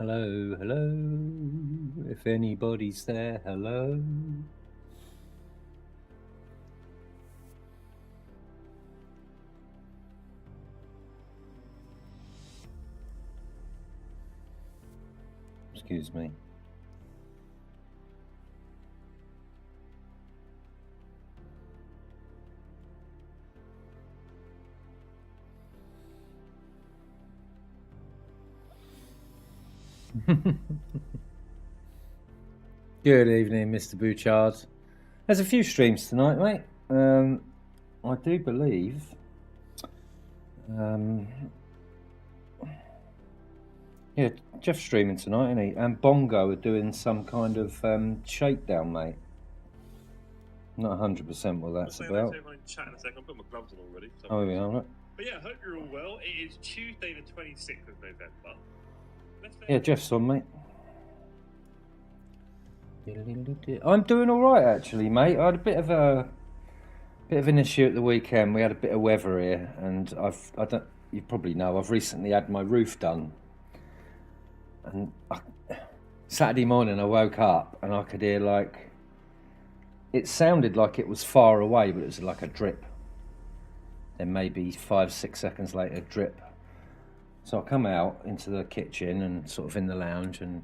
Hello, hello. If anybody's there, hello. Excuse me. Good evening, Mr. Bouchard. There's a few streams tonight, mate. I do believe. Yeah, Jeff's streaming tonight, isn't he? And Bongo are doing some kind of shakedown, mate. Not 100% what that's about. I'll everyone in chat in a second. I'll put my gloves on already. Oh, yeah, right. But yeah, I hope you're all well. It is Tuesday the 26th of November. Yeah, Jeff's on, mate. I'm doing all right, actually, mate. I had a bit of an issue at the weekend. We had a bit of weather here, and you probably know, I've recently had my roof done. And Saturday morning I woke up and I could hear it sounded like it was far away, but it was like a drip. Then maybe 5-6 seconds later, drip. So I come out into the kitchen and sort of in the lounge, and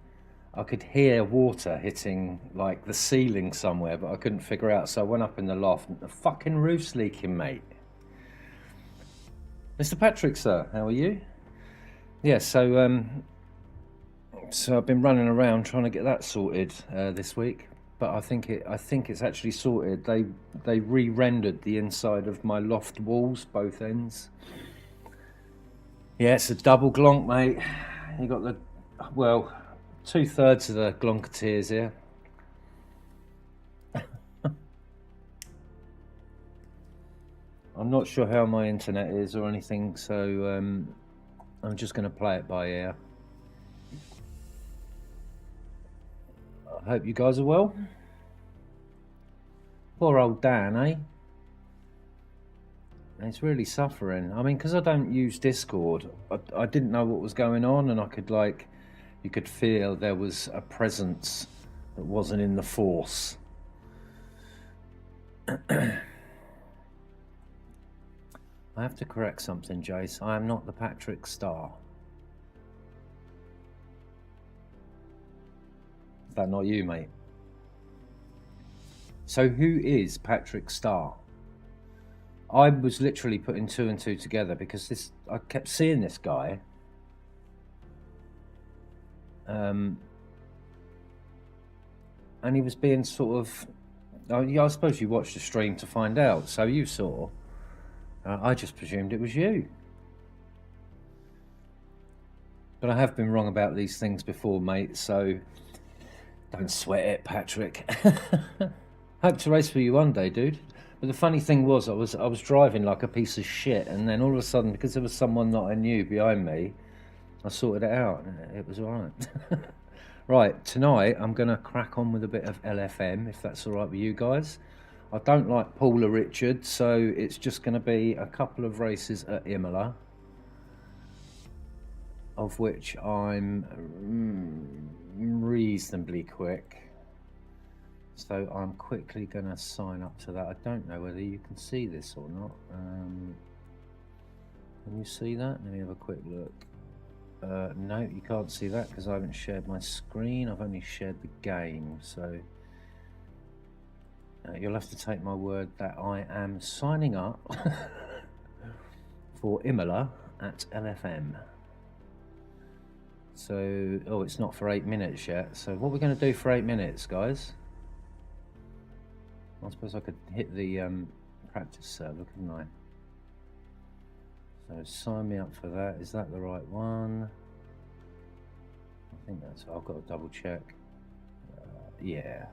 I could hear water hitting like the ceiling somewhere, but I couldn't figure out. So I went up in the loft and the fucking roof's leaking, mate. Mr. Patrick, sir, how are you? Yeah, so I've been running around trying to get that sorted this week, but I think it's actually sorted. They re-rendered the inside of my loft walls, both ends. Yeah, it's a double glonk, mate. You got 2/3 of the glonketeers here. I'm not sure how my internet is or anything, so I'm just going to play it by ear. I hope you guys are well. Poor old Dan, eh? He's really suffering. I mean, because I don't use Discord, I didn't know what was going on, and I could you could feel there was a presence that wasn't in the force. I have to correct something, Jace. I am not the Patrick Star. Is that not you, mate? So who is Patrick Star? I was literally putting 2 and 2 together because I kept seeing this guy. And he was being sort of... I suppose you watched the stream to find out, so you saw. I just presumed it was you. But I have been wrong about these things before, mate, so don't sweat it, Patrick. Hope to race for you one day, dude. But the funny thing was, I was driving like a piece of shit, and then all of a sudden, because there was someone that I knew behind me, I sorted it out, and it was all right. Right, tonight I'm going to crack on with a bit of LFM, if that's all right with you guys. I don't like Paula Richard, so it's just going to be a couple of races at Imola, of which I'm reasonably quick. So I'm quickly going to sign up to that. I don't know whether you can see this or not. Can you see that? Let me have a quick look. No, you can't see that because I haven't shared my screen. I've only shared the game. So you'll have to take my word that I am signing up for Imola at LFM. So, it's not for 8 minutes yet. So what we're going to do for 8 minutes, guys? I suppose I could hit the practice server, couldn't I? So sign me up for that. Is that the right one? I think that's... I've got to double check. Yeah.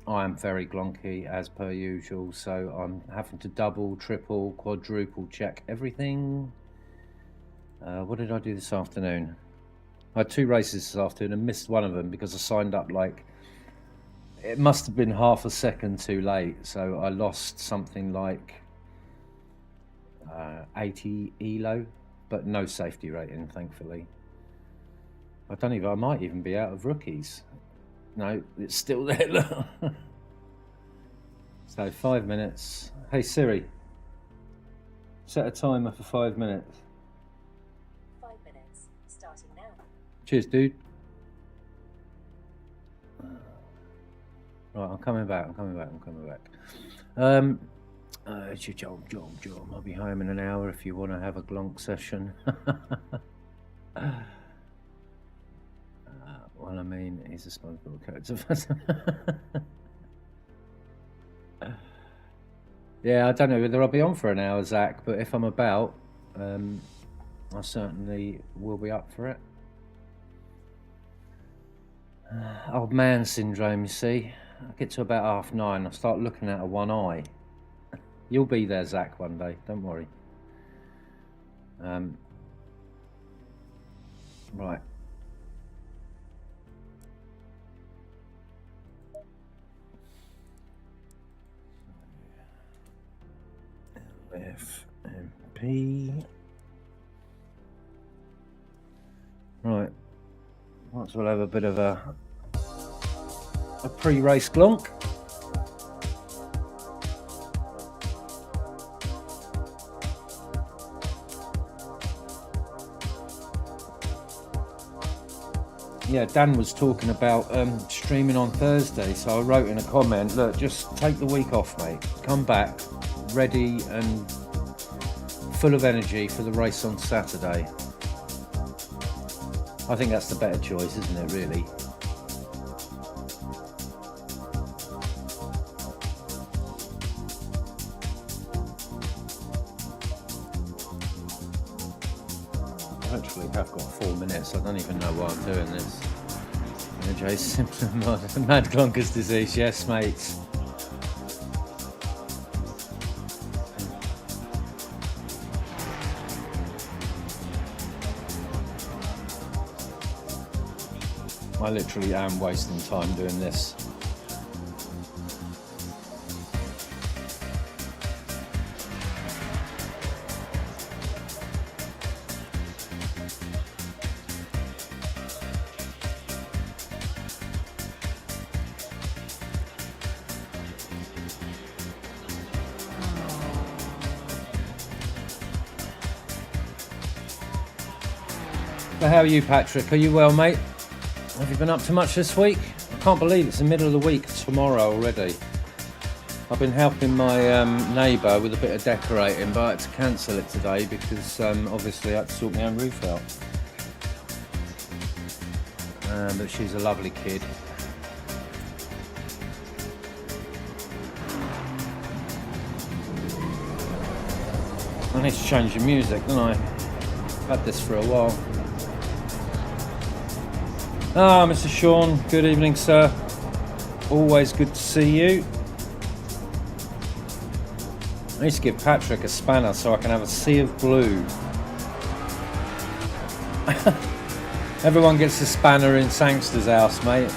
I am very glonky as per usual, so I'm having to double, triple, quadruple check everything. What did I do this afternoon? I had 2 races this afternoon and missed one of them because I signed up it must have been half a second too late, so I lost something like 80 ELO but no safety rating, thankfully. I might even be out of rookies. No, it's still there. Look. So 5 minutes. Hey Siri, set a timer for 5 minutes. 5 minutes, starting now. Cheers, dude. Right, I'm coming back. I'll be home in an hour if you want to have a glonk session. Well, I mean, he's a SpongeBob character. Yeah, I don't know whether I'll be on for an hour, Zach, but if I'm about, I certainly will be up for it. Old man syndrome, you see. I get to about 9:30, I start looking out of one eye. You'll be there, Zach, one day, don't worry. Right. FMP. Right. Might as well have a bit of a pre-race glonk. Yeah, Dan was talking about streaming on Thursday, so I wrote in a comment, look, just take the week off, mate. Come back ready and full of energy for the race on Saturday. I think that's the better choice, isn't it, really? I actually have got 4 minutes. I don't even know why I'm doing this. AJ Simpson, Mad Glonker's disease. Yes, mate. I literally am wasting time doing this. So how are you, Patrick? Are you well, mate? Have you been up to much this week? I can't believe it's the middle of the week tomorrow already. I've been helping my neighbour with a bit of decorating, but I had to cancel it today because obviously I had to sort my own roof out. But she's a lovely kid. I need to change the music, don't I? I've had this for a while. Ah, Mr. Sean, good evening, sir. Always good to see you. I need to give Patrick a spanner so I can have a sea of blue. Everyone gets a spanner in Sangster's house, mate.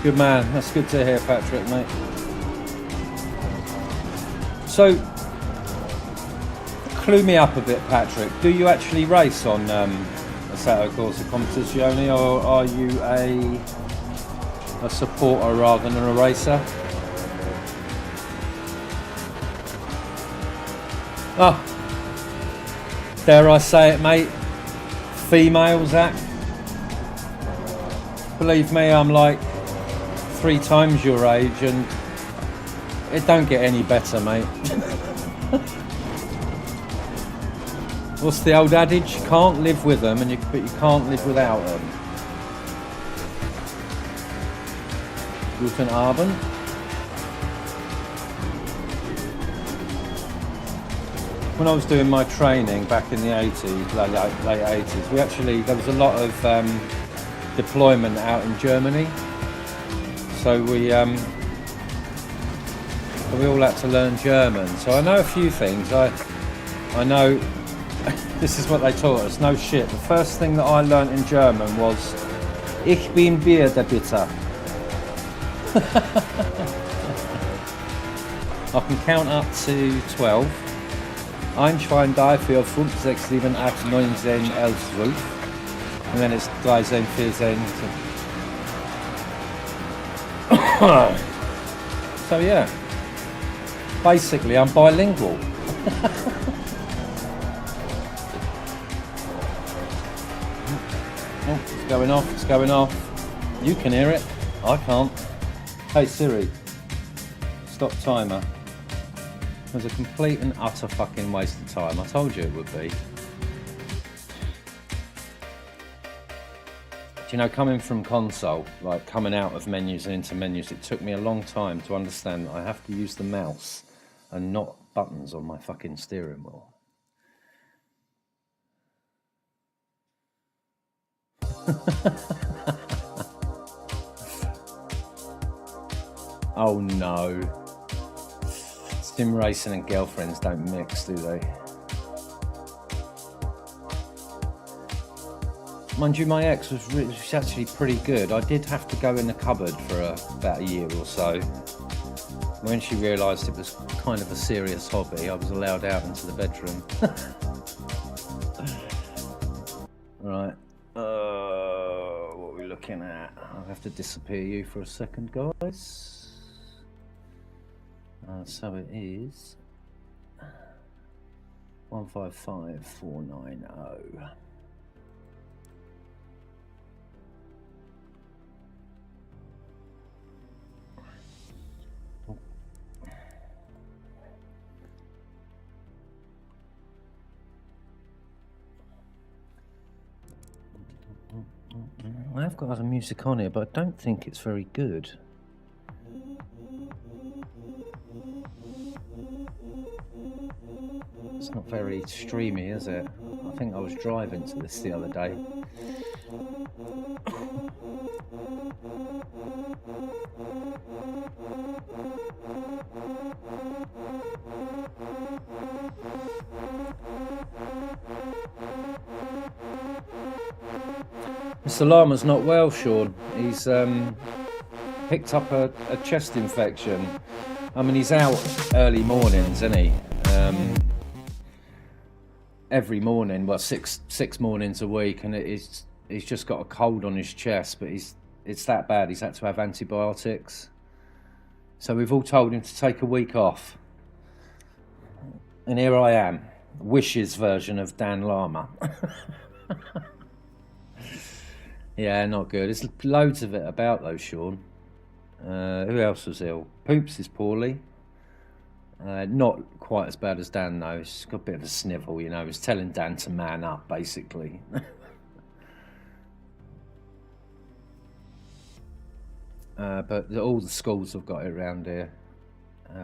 Good man, that's good to hear, Patrick, mate. So, clue me up a bit, Patrick. Do you actually race on Assetto Corsa Competizione, or are you a supporter rather than a racer? Oh, dare I say it, mate? Female, Zach. Believe me, I'm like 3 times your age, and it don't get any better, mate. What's the old adage? You can't live with them, but you can't live without them. Guten Abend. When I was doing my training back in the 80s, late 80s, there was a lot of deployment out in Germany. So we all had to learn German. So I know a few things. I know This is what they taught us. No shit. The first thing that I learnt in German was Ich bin Bier der Bitter. I can count up to 12. 1, 2, 3, 4, 5, 6, 7, 8, 9, 10, 11, 12. And then it's 13, 14. So yeah. Basically, I'm bilingual. Oh, it's going off, it's going off. You can hear it, I can't. Hey Siri, stop timer. It was a complete and utter fucking waste of time. I told you it would be. Do you know, coming from console, like coming out of menus and into menus, it took me a long time to understand that I have to use the mouse and not buttons on my fucking steering wheel. Oh no. Sim racing and girlfriends don't mix, do they? Mind you, my ex was actually pretty good. I did have to go in the cupboard for about a year or so. When she realised it was kind of a serious hobby, I was allowed out into the bedroom. Right. What are we looking at? I'll have to disappear you for a second, guys. So it is 155490. I have got other music on here, but I don't think it's very good. It's not very streamy, is it? I think I was driving to this the other day. Mr. Lama's not well, Sean. He's picked up a chest infection. I mean, he's out early mornings, isn't he? Every morning, well, six mornings a week, and he's just got a cold on his chest, but it's that bad. He's had to have antibiotics. So we've all told him to take a week off. And here I am, Wish's version of Dan Lama. Yeah, not good. There's loads of it about though, Sean. Who else was ill? Poops is poorly. Not quite as bad as Dan though. He's got a bit of a snivel, you know. He's telling Dan to man up, basically. But all the schools have got it around here.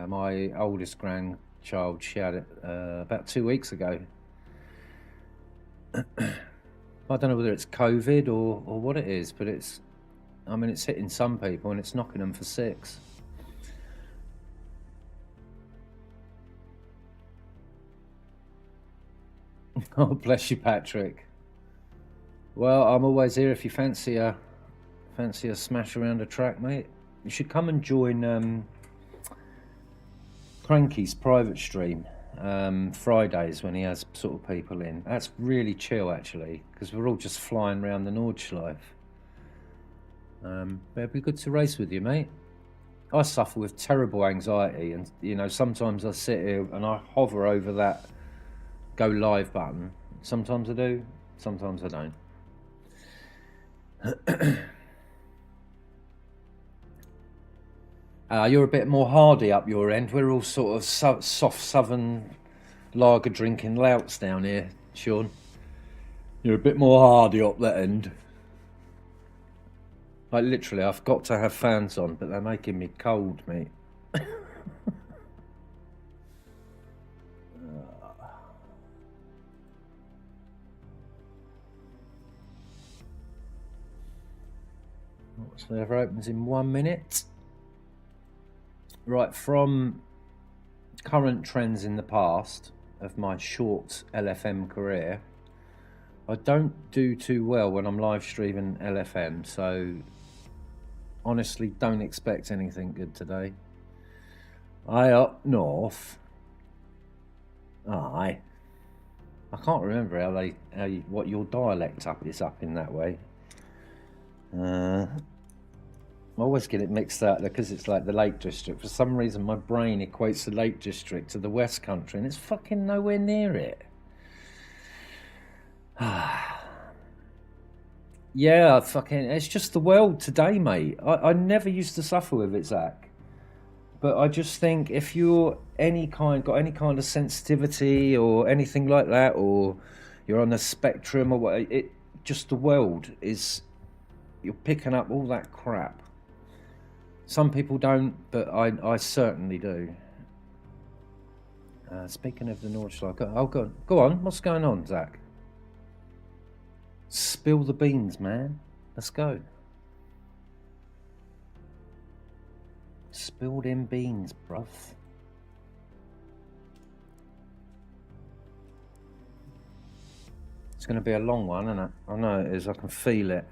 My oldest grandchild, she had it about 2 weeks ago. I don't know whether it's COVID or what it is, but it's hitting some people and it's knocking them for 6. Oh, bless you, Patrick. Well, I'm always here if you fancy a smash around a track, mate. You should come and join Cranky's private stream Fridays when he has sort of people in. That's really chill, actually, because we're all just flying around the Nordschleife. But it'd be good to race with you, mate. I suffer with terrible anxiety, and you know, sometimes I sit here and I hover over that go live button. Sometimes I do, sometimes I don't. You're a bit more hardy up your end. We're all sort of soft southern lager drinking louts down here, Sean. You're a bit more hardy up that end. Like literally, I've got to have fans on, but they're making me cold, mate. Whatever opens in 1 minute. Right, from current trends in the past, of my short LFM career, I don't do too well when I'm live streaming LFM, so honestly don't expect anything good today. I up north. Aye. I can't remember what your dialect is up in that way. I always get it mixed up because it's like the Lake District. For some reason, my brain equates the Lake District to the West Country, and it's fucking nowhere near it. Yeah, fucking, it's just the world today, mate. I never used to suffer with it, Zach. But I just think if you're got any kind of sensitivity or anything like that, or you're on the spectrum or what, just the world is, you're picking up all that crap. Some people don't, but I certainly do. Speaking of the Nordschleife, go on. What's going on, Zach? Spill the beans, man. Let's go. Spill them beans, bruv. It's going to be a long one, isn't it? I know it is. I can feel it.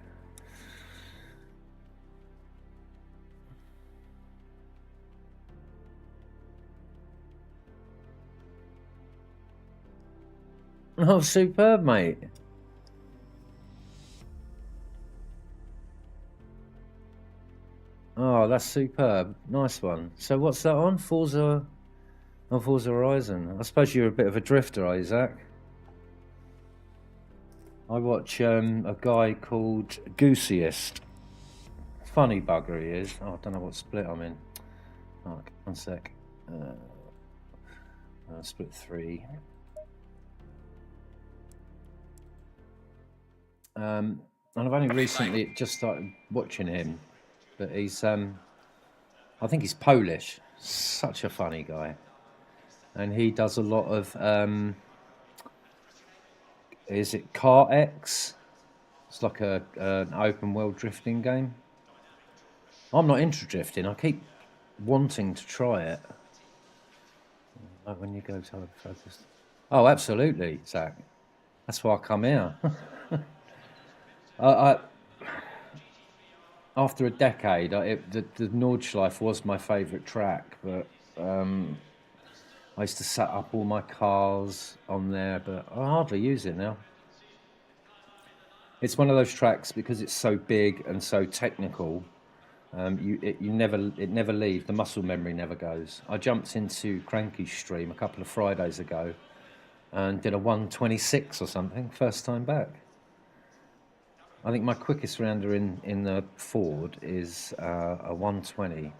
Oh, superb, mate. Oh, that's superb. Nice one. So what's that on? Forza Horizon. I suppose you're a bit of a drifter, are you, Zach? I watch a guy called Goosiest. Funny bugger he is. Oh, I don't know what split I'm in. Oh, one sec. Split 3. And I've only recently just started watching him. But he's, I think he's Polish. Such a funny guy. And he does a lot of, is it Car X? It's like an open world drifting game. I'm not into drifting. I keep wanting to try it. Like when you go to focus. Oh, absolutely, Zach. That's why I come here. After a decade, the Nordschleife was my favourite track, but I used to set up all my cars on there, but I hardly use it now. It's one of those tracks because it's so big and so technical. It never leaves. The muscle memory never goes. I jumped into Cranky's stream a couple of Fridays ago and did a 126 or something, first time back. I think my quickest rounder in the Ford is a 120,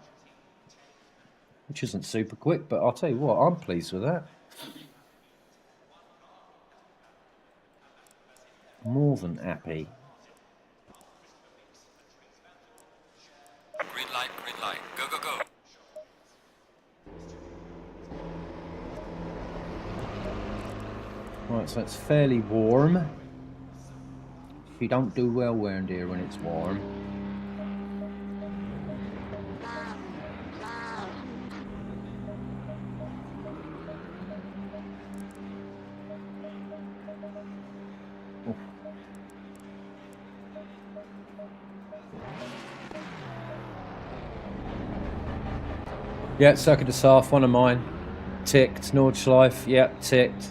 which isn't super quick, but I'll tell you what, I'm pleased with that. More than happy. Green light, go, go, go. Right, so it's fairly warm. You don't do well around here when it's warm. Oof. Yeah, Circuit de Sarf, one of mine. Ticked, Nordschleife, yeah, ticked.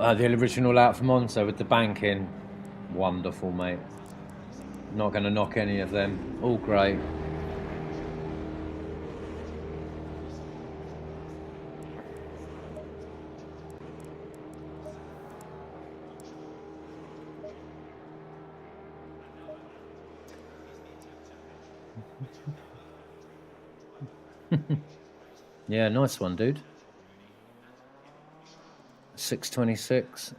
The original out from Monza with the banking. Wonderful, mate. Not going to knock any of them. All great. Yeah, nice one, dude. 626.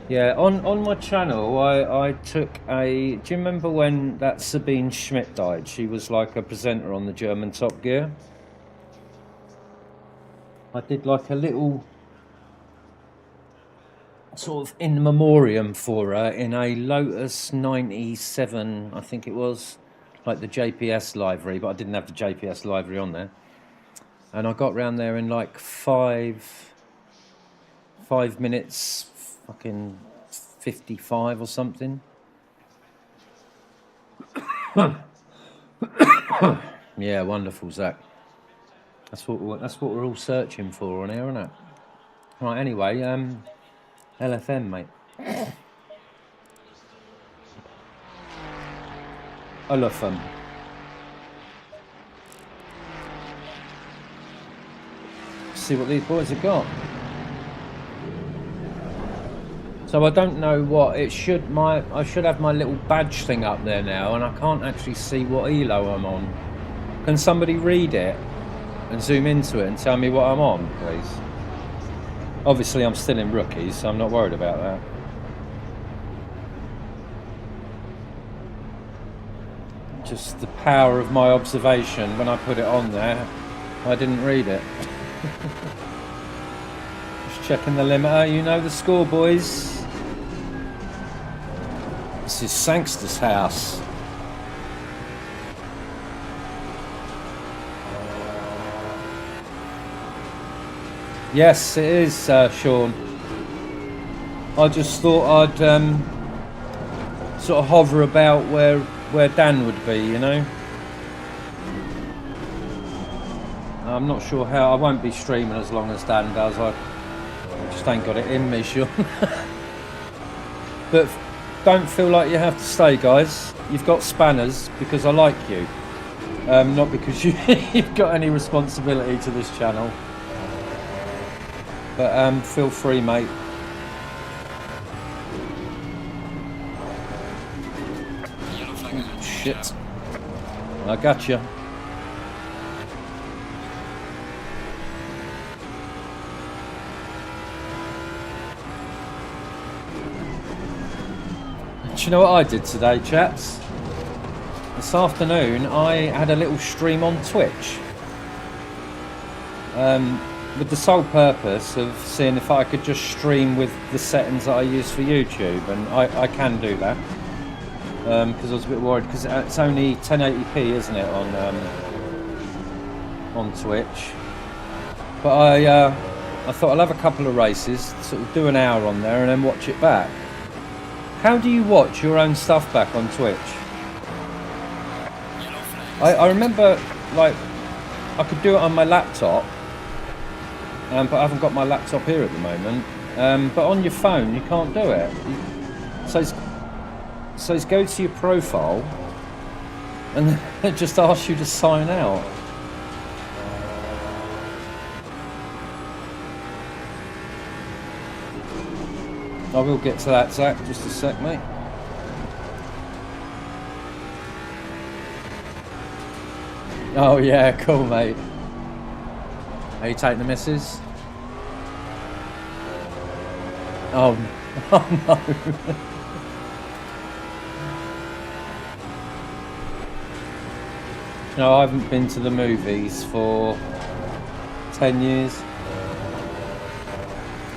Yeah, on my channel, I took a... Do you remember when that Sabine Schmidt died? She was like a presenter on the German Top Gear. I did like a little sort of in memoriam for her in a Lotus 97, I think it was, like the JPS livery, but I didn't have the JPS livery on there. and I got round there in like 5 minutes, fucking 55 or something. Yeah, wonderful, Zach. That's what we're all searching for on here, isn't it? Right. Anyway, LFM, mate. LFM. See what these boys have got. So I don't know what it should. I should have my little badge thing up there now, and I can't actually see what elo I'm on. Can somebody read it and zoom into it and tell me what I'm on, please? Obviously, I'm still in rookies, so I'm not worried about that. Just the power of my observation. When I put it on there, I didn't read it. Just checking the limiter. You know the score, boys. This is Sangster's house. Yes, it is, Sean. I just thought I'd sort of hover about where Dan would be, you know. I'm not sure how. I won't be streaming as long as Dan does. I just ain't got it in me, Sean. But don't feel like you have to stay, guys. You've got spanners because I like you, not because you've got any responsibility to this channel. But feel free, mate. Shit. I gotcha. Do you know what I did today, chaps? This afternoon I had a little stream on Twitch. With the sole purpose of seeing if I could just stream with the settings that I use for YouTube, and I can do that. Because I was a bit worried, because it's only 1080p, isn't it, on Twitch? But I thought I'll have a couple of races, sort of do an hour on there, and then watch it back. How do you watch your own stuff back on Twitch? I remember, like, I could do it on my laptop, but I haven't got my laptop here at the moment. But on your phone, you can't do it. So it's go to your profile, and it just asks you to sign out. I will get to that, Zach, just a sec, mate. Oh yeah, cool, mate. Are you taking the missus? Oh, oh no. No, I haven't been to the movies for 10 years.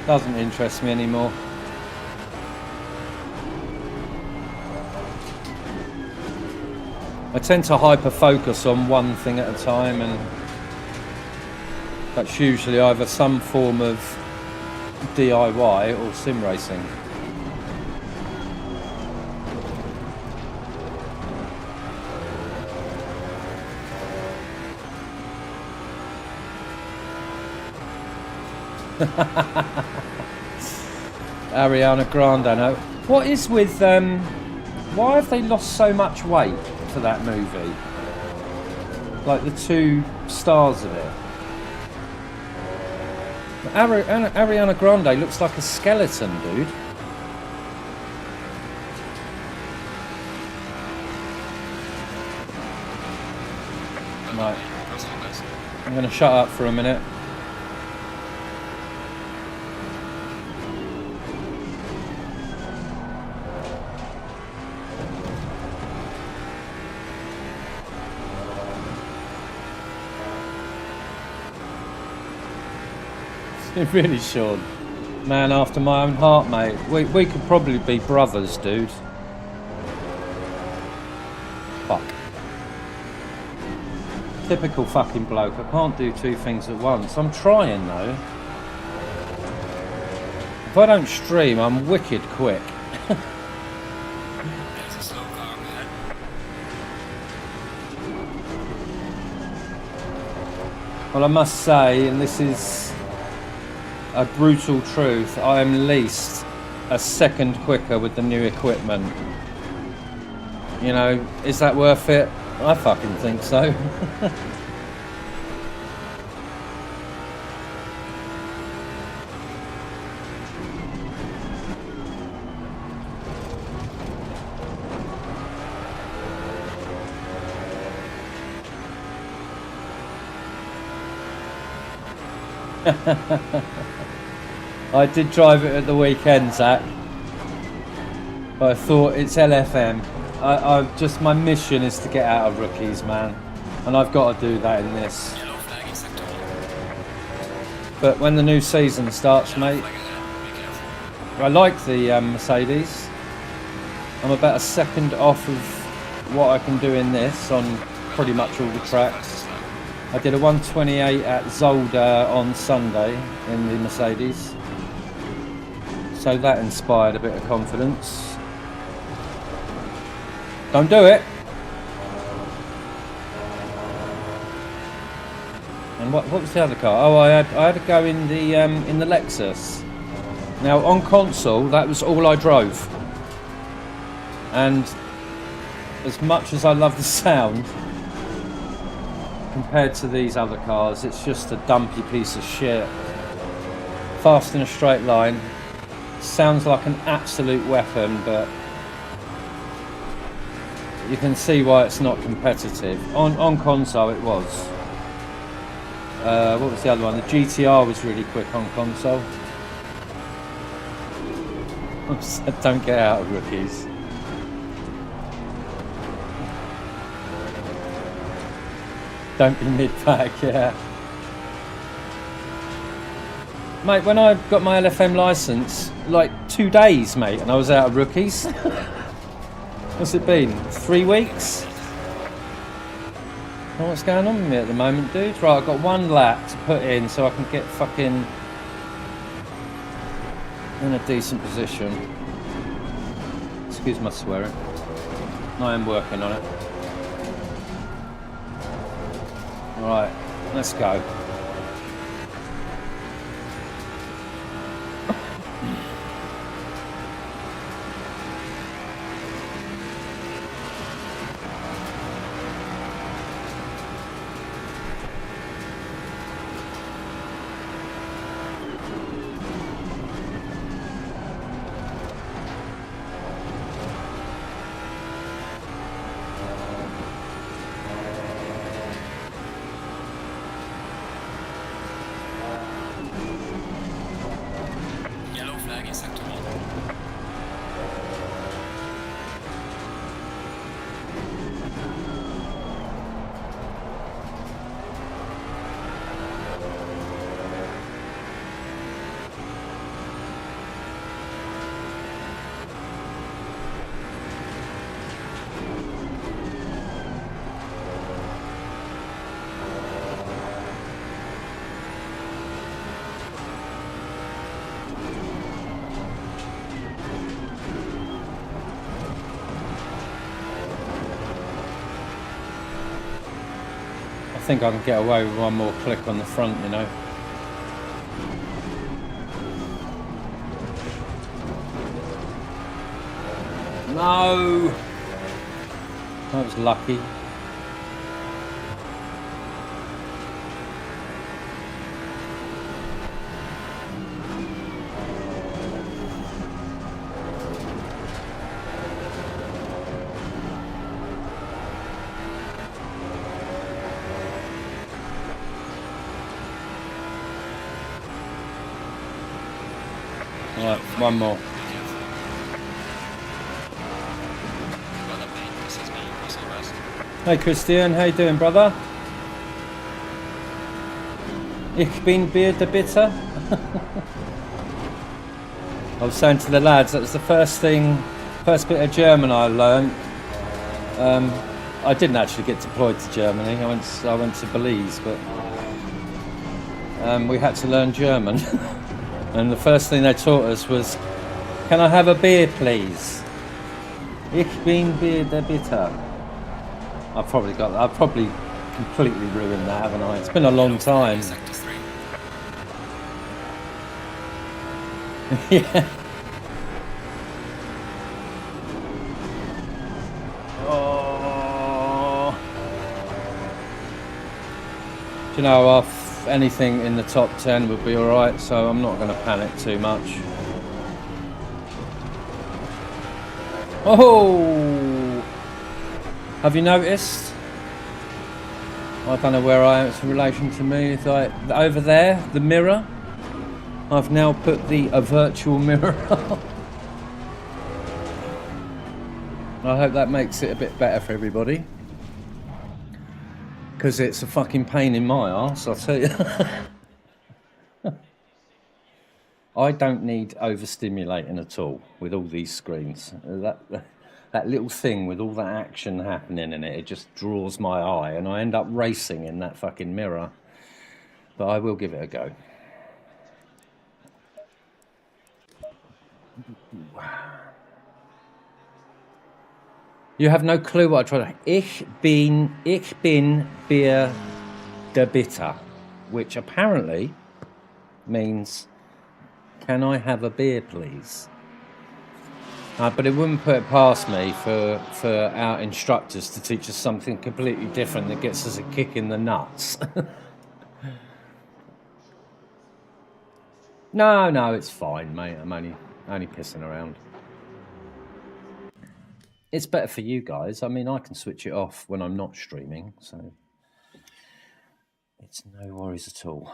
Doesn't interest me anymore. I tend to hyper-focus on one thing at a time, and that's usually either some form of DIY or sim racing. Ariana Grande, no. What is with why have they lost so much weight for that movie? Like the two stars of it. Ariana Grande looks like a skeleton, dude. Right. I'm gonna shut up for a minute. It really should. Man after my own heart, mate. We could probably be brothers, dude. Fuck. Typical fucking bloke. I can't do two things at once. I'm trying though. If I don't stream, I'm wicked quick. There's a slow car ahead. Well, I must say, and this is a brutal truth, I am at least a second quicker with the new equipment. You know, is that worth it? I fucking think so. I did drive it at the weekend, Zach. But I thought it's LFM. I've just, my mission is to get out of rookies, man. And I've got to do that in this. Yellow flag in sector 1. But when the new season starts, Yellow mate, flag ahead. Be careful. I like the Mercedes. I'm about a second off of what I can do in this on pretty much all the tracks. I did a 128 at Zolder on Sunday in the Mercedes. So that inspired a bit of confidence. Don't do it. And what was the other car? Oh, I had to go in the Lexus. Now on console, that was all I drove. And as much as I love the sound, compared to these other cars, it's just a dumpy piece of shit. Fast in a straight line. Sounds like an absolute weapon, but you can see why it's not competitive. On console it was. What was the other one? The GTR was really quick on console. Don't get out of rookies. Don't be mid-pack, yeah. Mate, when I got my LFM licence, like 2 days, mate, and I was out of rookies. What's it been? 3 weeks? Oh, what's going on with me at the moment, dude? Right, I've got 1 lap to put in so I can get fucking in a decent position. Excuse my swearing. I am working on it. Right, let's go. Yellow flag in sector 1. I think I can get away with 1 more click on the front, you know. No! That was lucky. Right, 1 more. Be careful. Brother Payne, this is me, Russell West. Hey Christian, how you doing, brother? Ich bin Bier de Bitter. I was saying to the lads, that was the first bit of German I learned. I didn't actually get deployed to Germany. I went to Belize, but we had to learn German. And the first thing they taught us was, "Can I have a beer, please? Ich bin Bier der Bitter." I've probably completely ruined that, haven't I? It's been a long time. Sector 3. Yeah. Oh. Do you know, anything in the top 10 would be alright, so I'm not going to panic too much. Oh! Have you noticed? I don't know where I am in relation to me. It's like over there, the mirror. I've now put a virtual mirror up. I hope that makes it a bit better for everybody. Because it's a fucking pain in my arse, I'll tell you. I don't need overstimulating at all with all these screens. That little thing with all that action happening in it, it just draws my eye and I end up racing in that fucking mirror. But I will give it a go. You have no clue what I tried. Ich bin Bier der Bitter, which apparently means, "Can I have a beer, please?" But it wouldn't put it past me for our instructors to teach us something completely different that gets us a kick in the nuts. No, it's fine, mate. I'm only pissing around. It's better for you guys. I mean, I can switch it off when I'm not streaming, so it's no worries at all.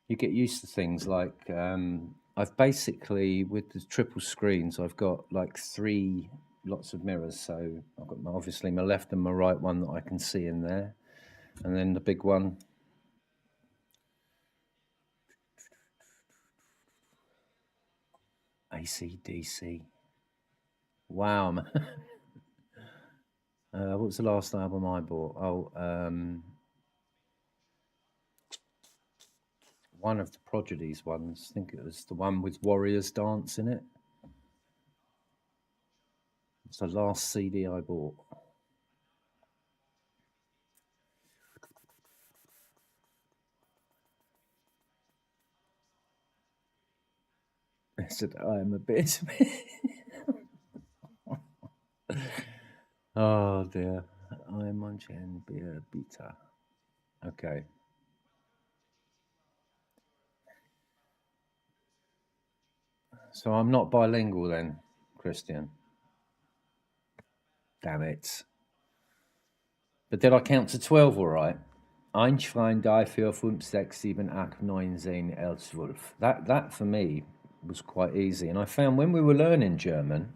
You get used to things like I've basically, with the triple screens, I've got like lots of mirrors. So I've got obviously my left and my right one that I can see in there, and then the big one. AC/DC. Wow, man. What was the last album I bought? Oh, one of the Prodigy's ones. I think it was the one with Warriors Dance in it. It's the last CD I bought. I said, I am a bit. Oh dear. I am munching beer beta. Okay. So I'm not bilingual then, Christian. Damn it. But did I count to 12 all right? 1, 2, 3, 4, 5, 6, 7, 8, 9, 10, 11, 12. That for me was quite easy. And I found when we were learning German,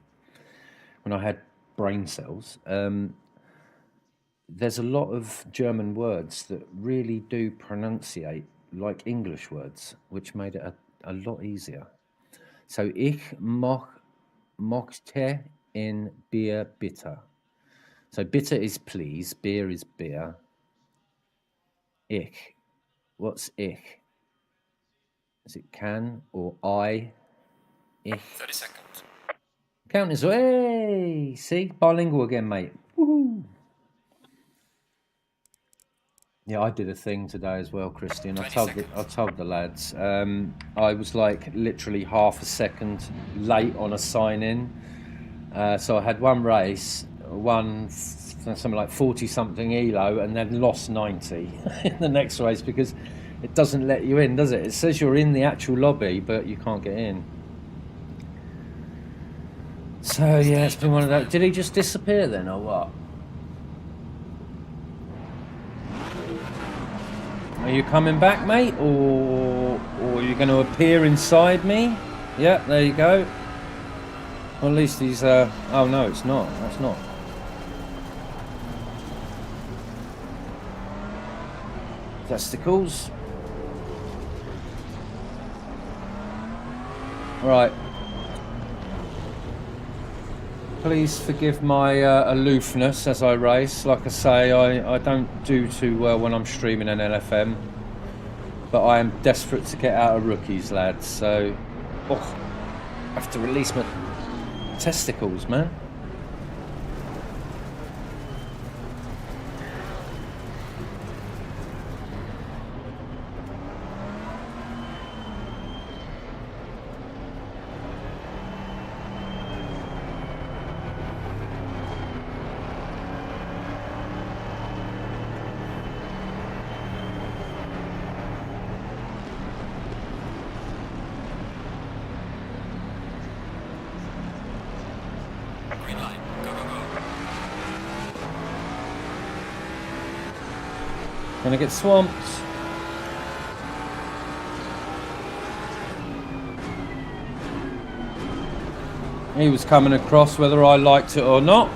when I had brain cells, there's a lot of German words that really do pronunciate like English words, which made it a lot easier. So ich mochte in Bier bitter. So bitter is please, beer is beer. Ich. What's ich? Is it can or I? Ich. 30 seconds. Count as hey! See? Bilingual again, mate. Woohoo! Yeah, I did a thing today as well, Christian. I told the lads. I was like literally half a second late on a sign-in. So I had one race, something like 40-something ELO, and then lost 90 in the next race because it doesn't let you in, does it? It says you're in the actual lobby, but you can't get in. So yeah, it's been one of those. Did he just disappear then, or what? Are you coming back, mate, or are you going to appear inside me? Yeah, there you go. Well, at least he's. Oh no, it's not. That's not. Testicles. Right. Please forgive my aloofness as I race. Like I say, I don't do too well when I'm streaming an LFM. But I am desperate to get out of rookies, lads. So, I have to release my testicles, man. Green line. Go, go, go. Gonna get swamped. He was coming across whether I liked it or not.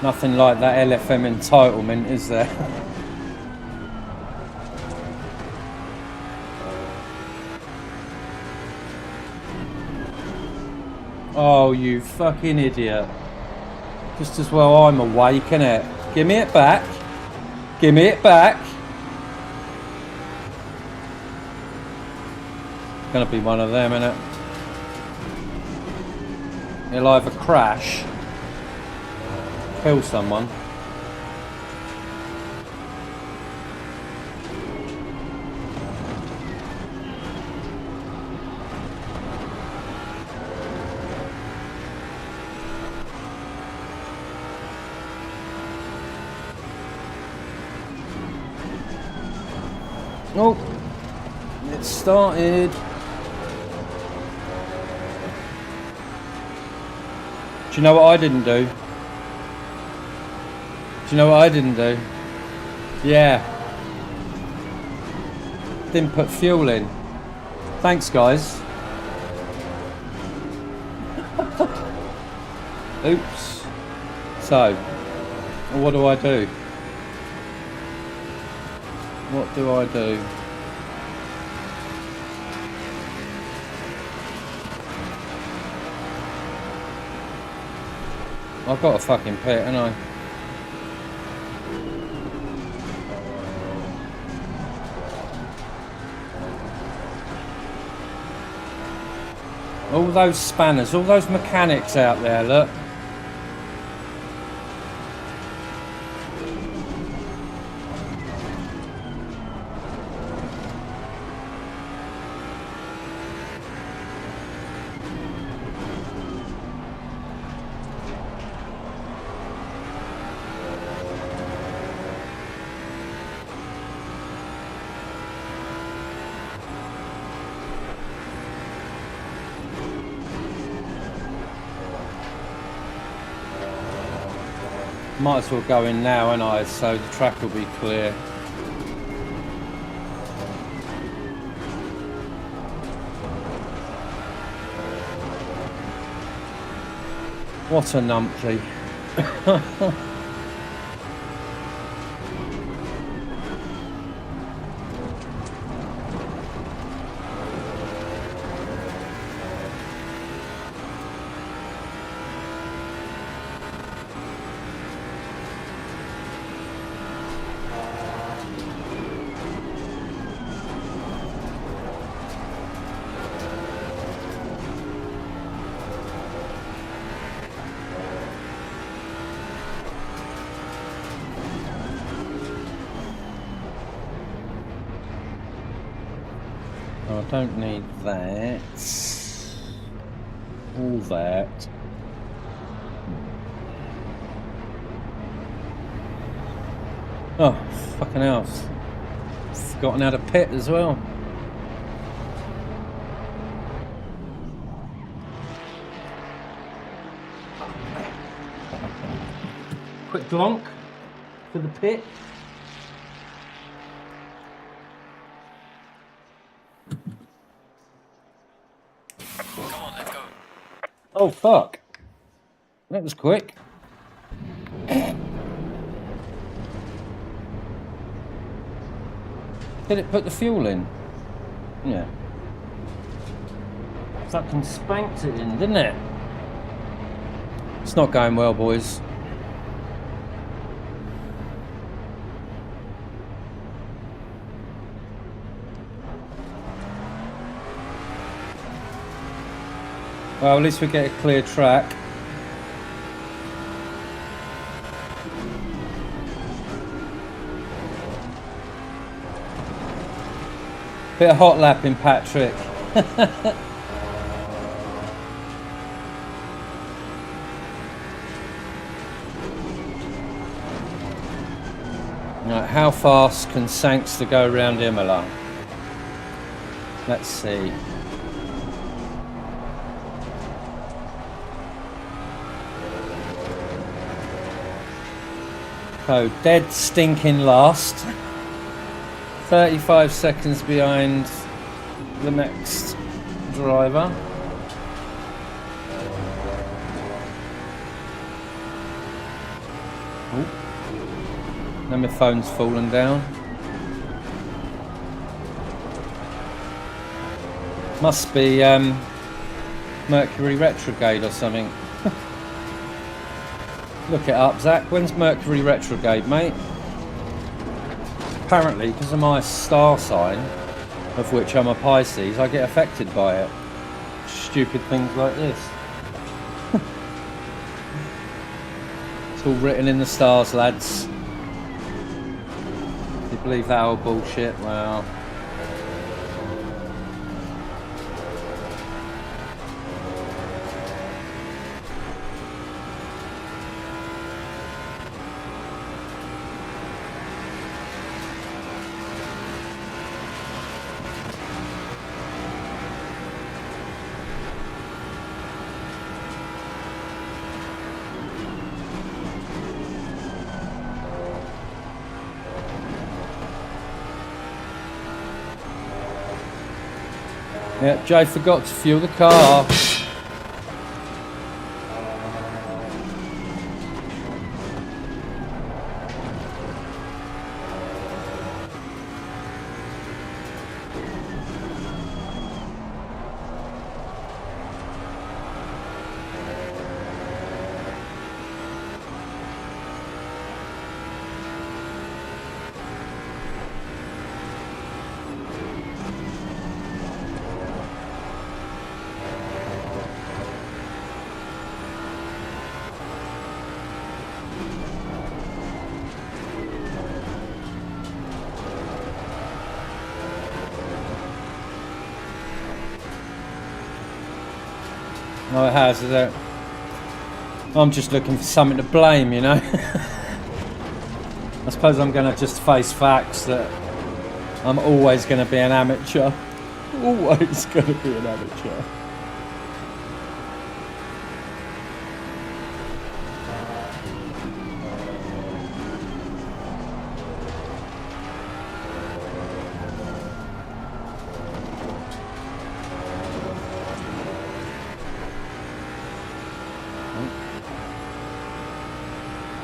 Nothing like that LFM entitlement, is there? Oh, you fucking idiot. Just as well I'm awake, innit? Give me it back. Give me it back. Gonna be one of them, innit? He'll either crash, kill someone. Oh, it started. Do you know what I didn't do? Do you know what I didn't do? Yeah. Didn't put fuel in. Thanks, guys. Oops. So, what do I do? What do I do? I've got a fucking pit, haven't I? All those spanners, all those mechanics out there, look. Might as well go in now, ain't I? So the track will be clear. What a numpty. I don't need that. All that. Oh, fucking hell. Forgotten how to pit as well. Quick glonk for the pit. Oh fuck. That was quick. Did it put the fuel in? Yeah. Fucking spanked it in, didn't it? It's not going well, boys. Well, at least we get a clear track. Bit of hot lapping, Patrick. Right, how fast can Sangster go around Imola? Let's see. So, dead stinking last. 35 seconds behind the next driver. Ooh. Now my phone's fallen down. Must be Mercury retrograde or something. Look it up, Zach. When's Mercury retrograde, mate? Apparently, because of my star sign, of which I'm a Pisces, I get affected by it. Stupid things like this. It's all written in the stars, lads. If you believe that old bullshit, well... Yeah, Jay forgot to fuel the car. Oh, it has, is it? I'm just looking for something to blame, you know? I suppose I'm going to just face facts that I'm always going to be an amateur. Always going to be an amateur.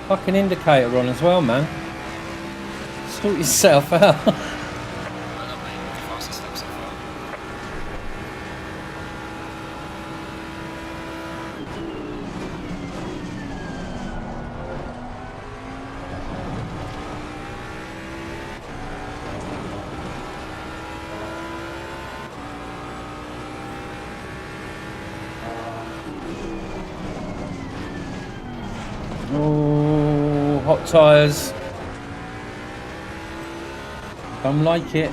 Fucking indicator on as well, man. Sort yourself out. Well done, mate. The fastest lap so far. Oh, hot tyres. Don't like it.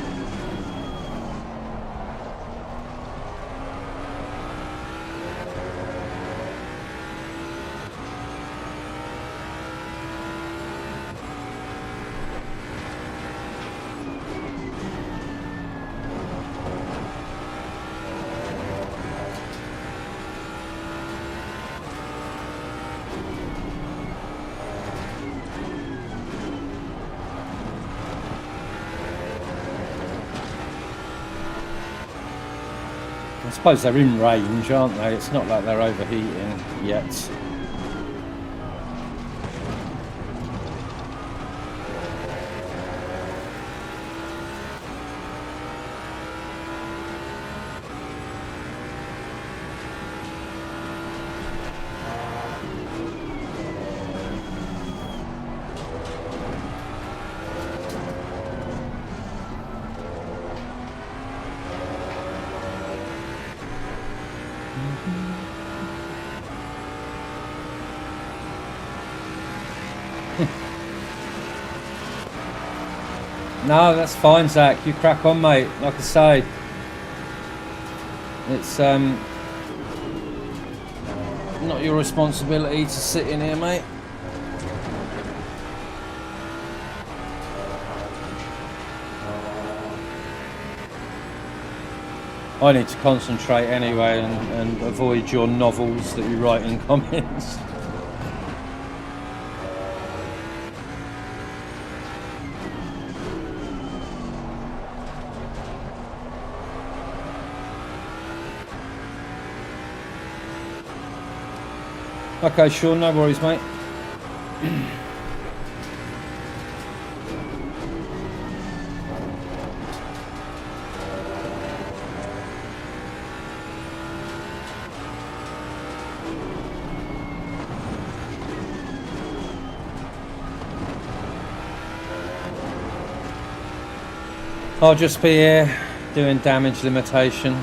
I suppose they're in range, aren't they? It's not like they're overheating yet. No, that's fine, Zach. You crack on, mate. Like I say, it's not your responsibility to sit in here, mate. I need to concentrate anyway and avoid your novels that you write in comments. Okay, sure, no worries, mate. I'll just be here doing damage limitation.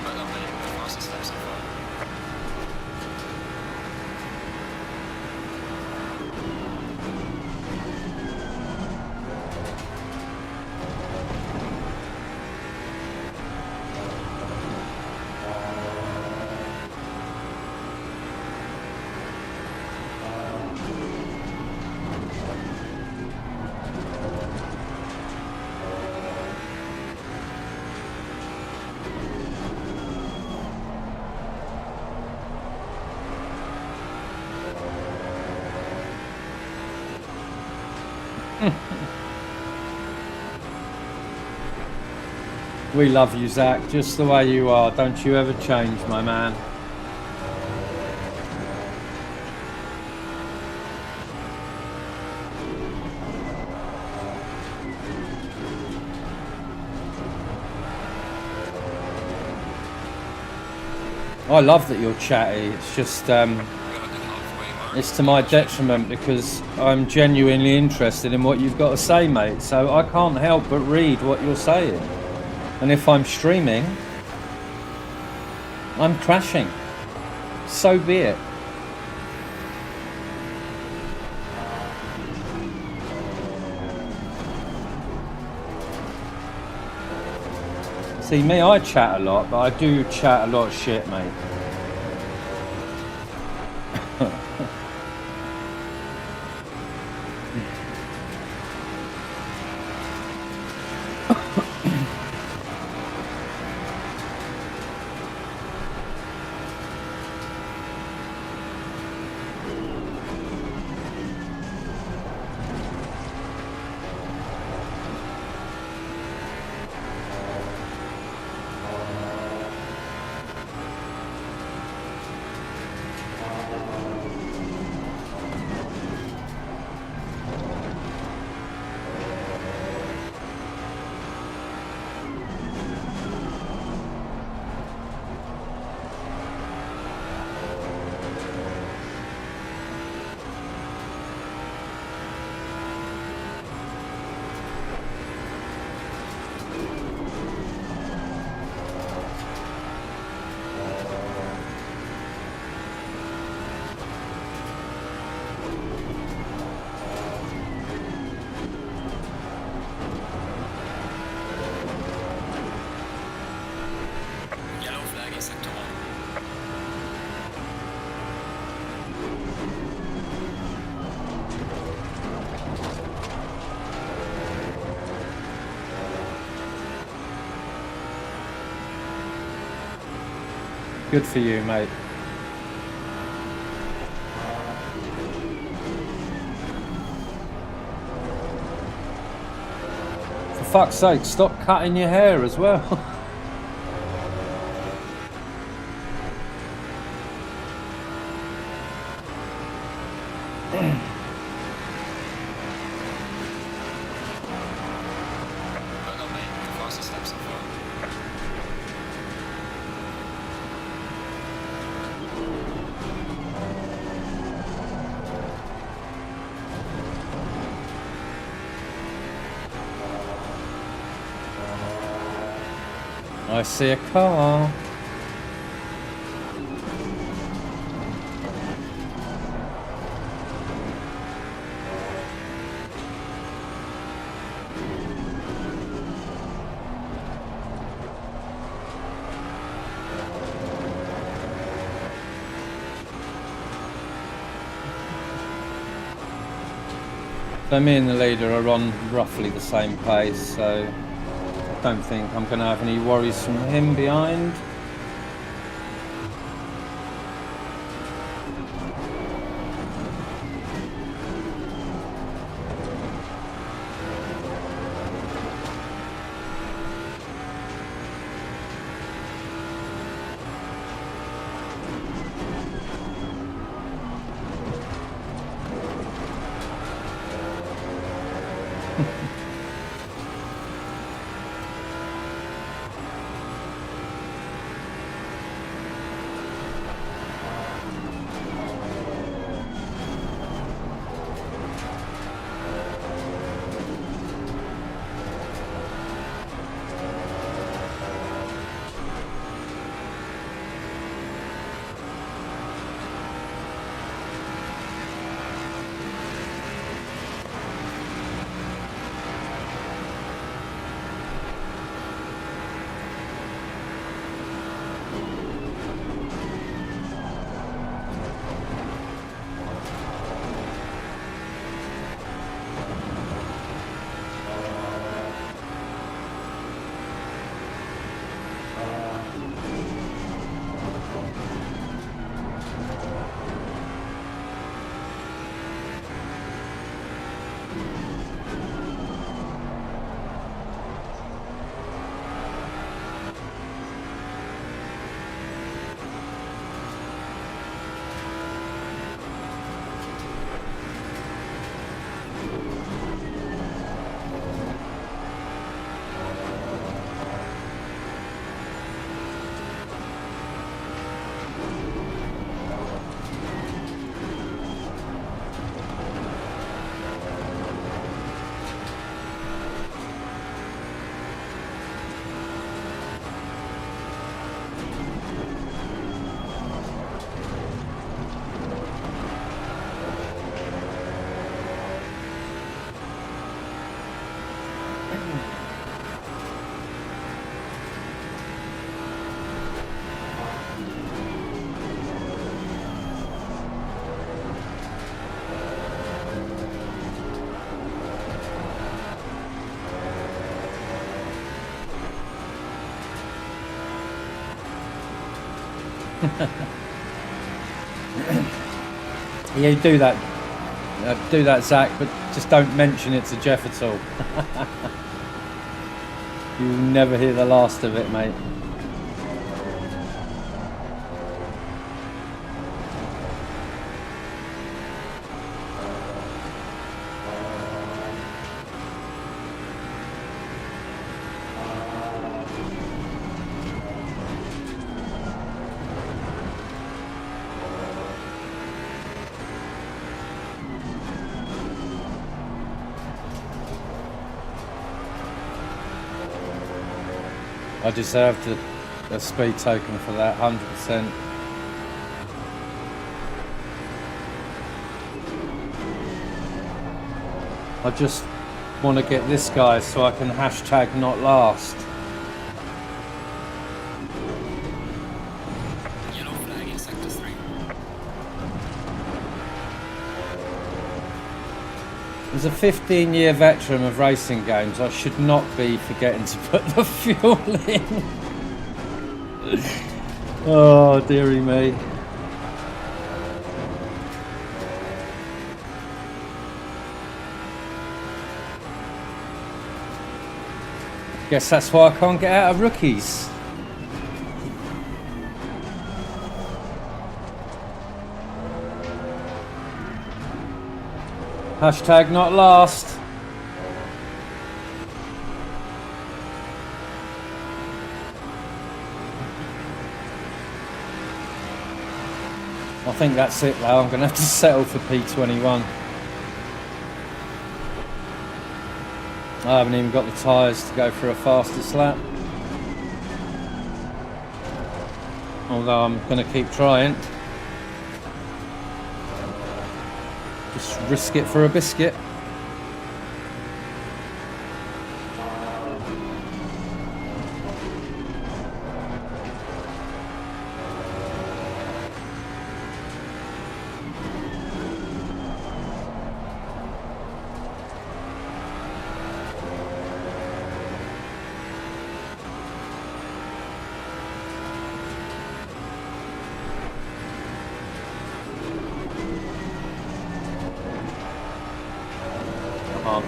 But I've made the fastest lap so far. We love you, Zach, just the way you are. Don't you ever change, my man. I love that you're chatty. It's just, We're like a halfway mark. it's to my detriment because I'm genuinely interested in what you've got to say, mate. So I can't help but read what you're saying. And if I'm streaming, I'm crashing. So be it. See, me, I chat a lot, but I do chat a lot of shit, mate. Yellow flag is sector 1. Good for you, mate. For fuck's sake, stop cutting your hair as well. But not made the fastest lap so far. I see a car. So me and the leader are on roughly the same pace, so I don't think I'm going to have any worries from him behind. Yeah, do that, Zach, but just don't mention it to Jeff at all. You'll never hear the last of it, mate. I deserved a speed token for that, 100%. I just want to get this guy so I can hashtag not last. Yellow flag in sector 3. As a 15-year veteran of racing games, I should not be forgetting to put the fuel in. Oh, dearie me. Guess that's why I can't get out of rookies. Hashtag not last. I think that's it though. I'm going to have to settle for P21. I haven't even got the tyres to go for a fastest lap. Although I'm going to keep trying. Just risk it for a biscuit. Come on.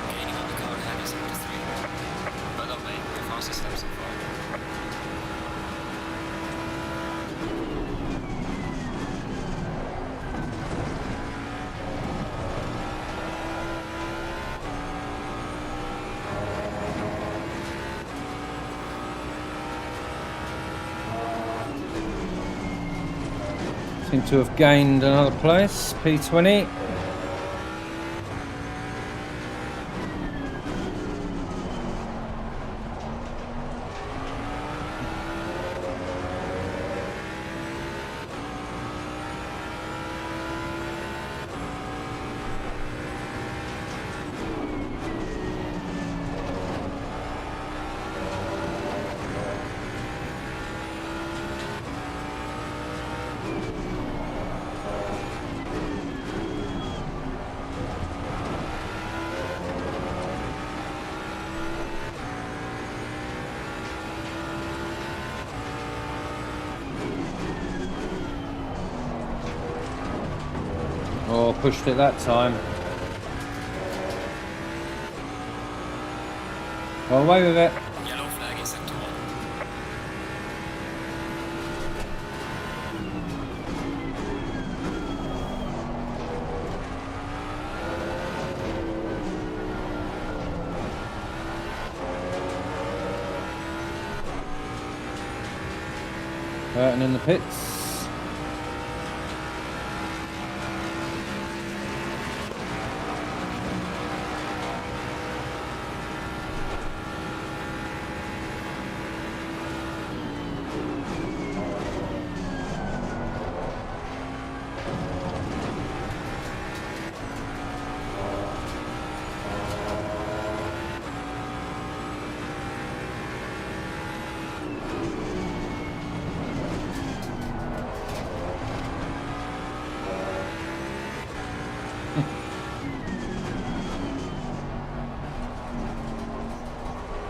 Gaining on the car ahead is sector 3. Below me, the fastest lap so far. Seem to have gained another place. P20. Oh, pushed it that time. Got away with it. Yellow flag in sector 1. Burton in the pits.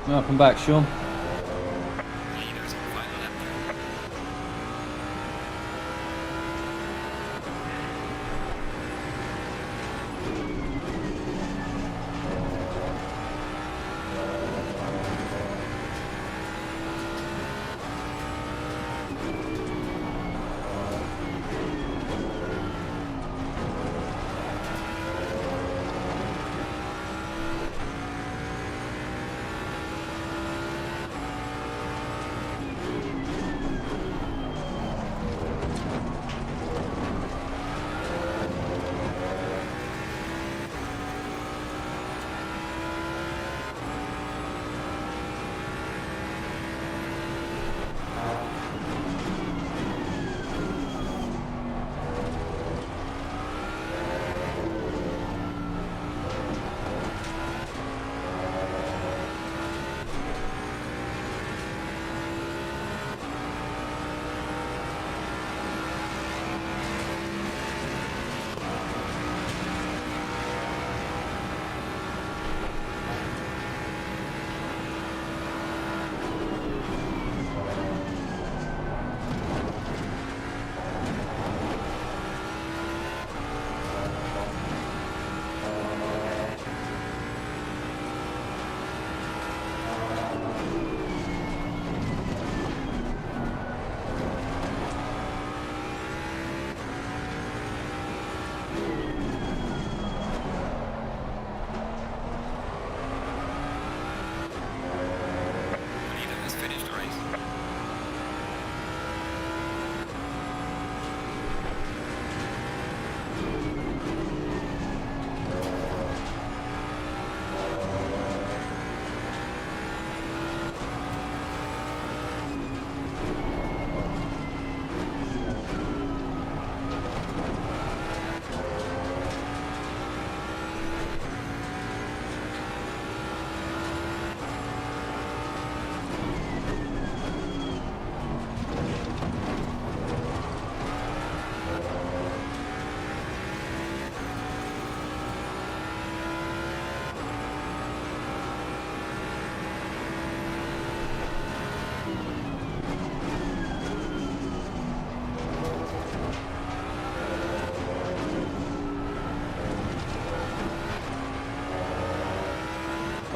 Welcome back, Sean. Leaders on the final lap there.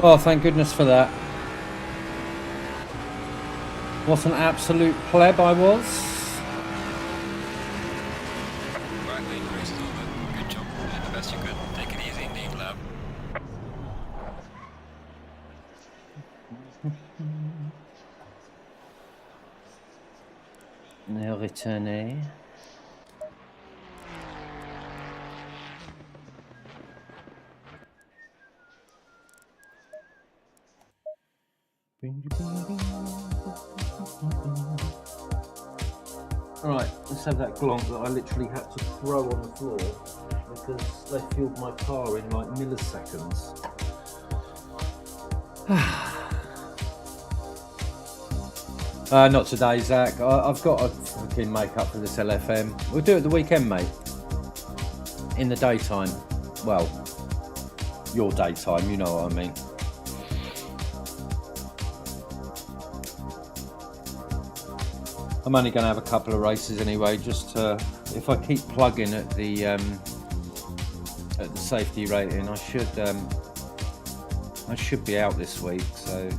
Oh, thank goodness for that. What an absolute pleb I was. Right, mate, race is over. Good job. You did the best you could. Take it easy indeed, lab. Now retourner. Right, let's have that glonk that I literally had to throw on the floor because they fueled my car in like milliseconds. Not today, Zach. I've got to fucking make up for this LFM. We'll do it the weekend, mate. In the daytime. Well, your daytime, you know what I mean. I'm only going to have a couple of races anyway, just to, if I keep plugging at the safety rating, I should be out this week. So,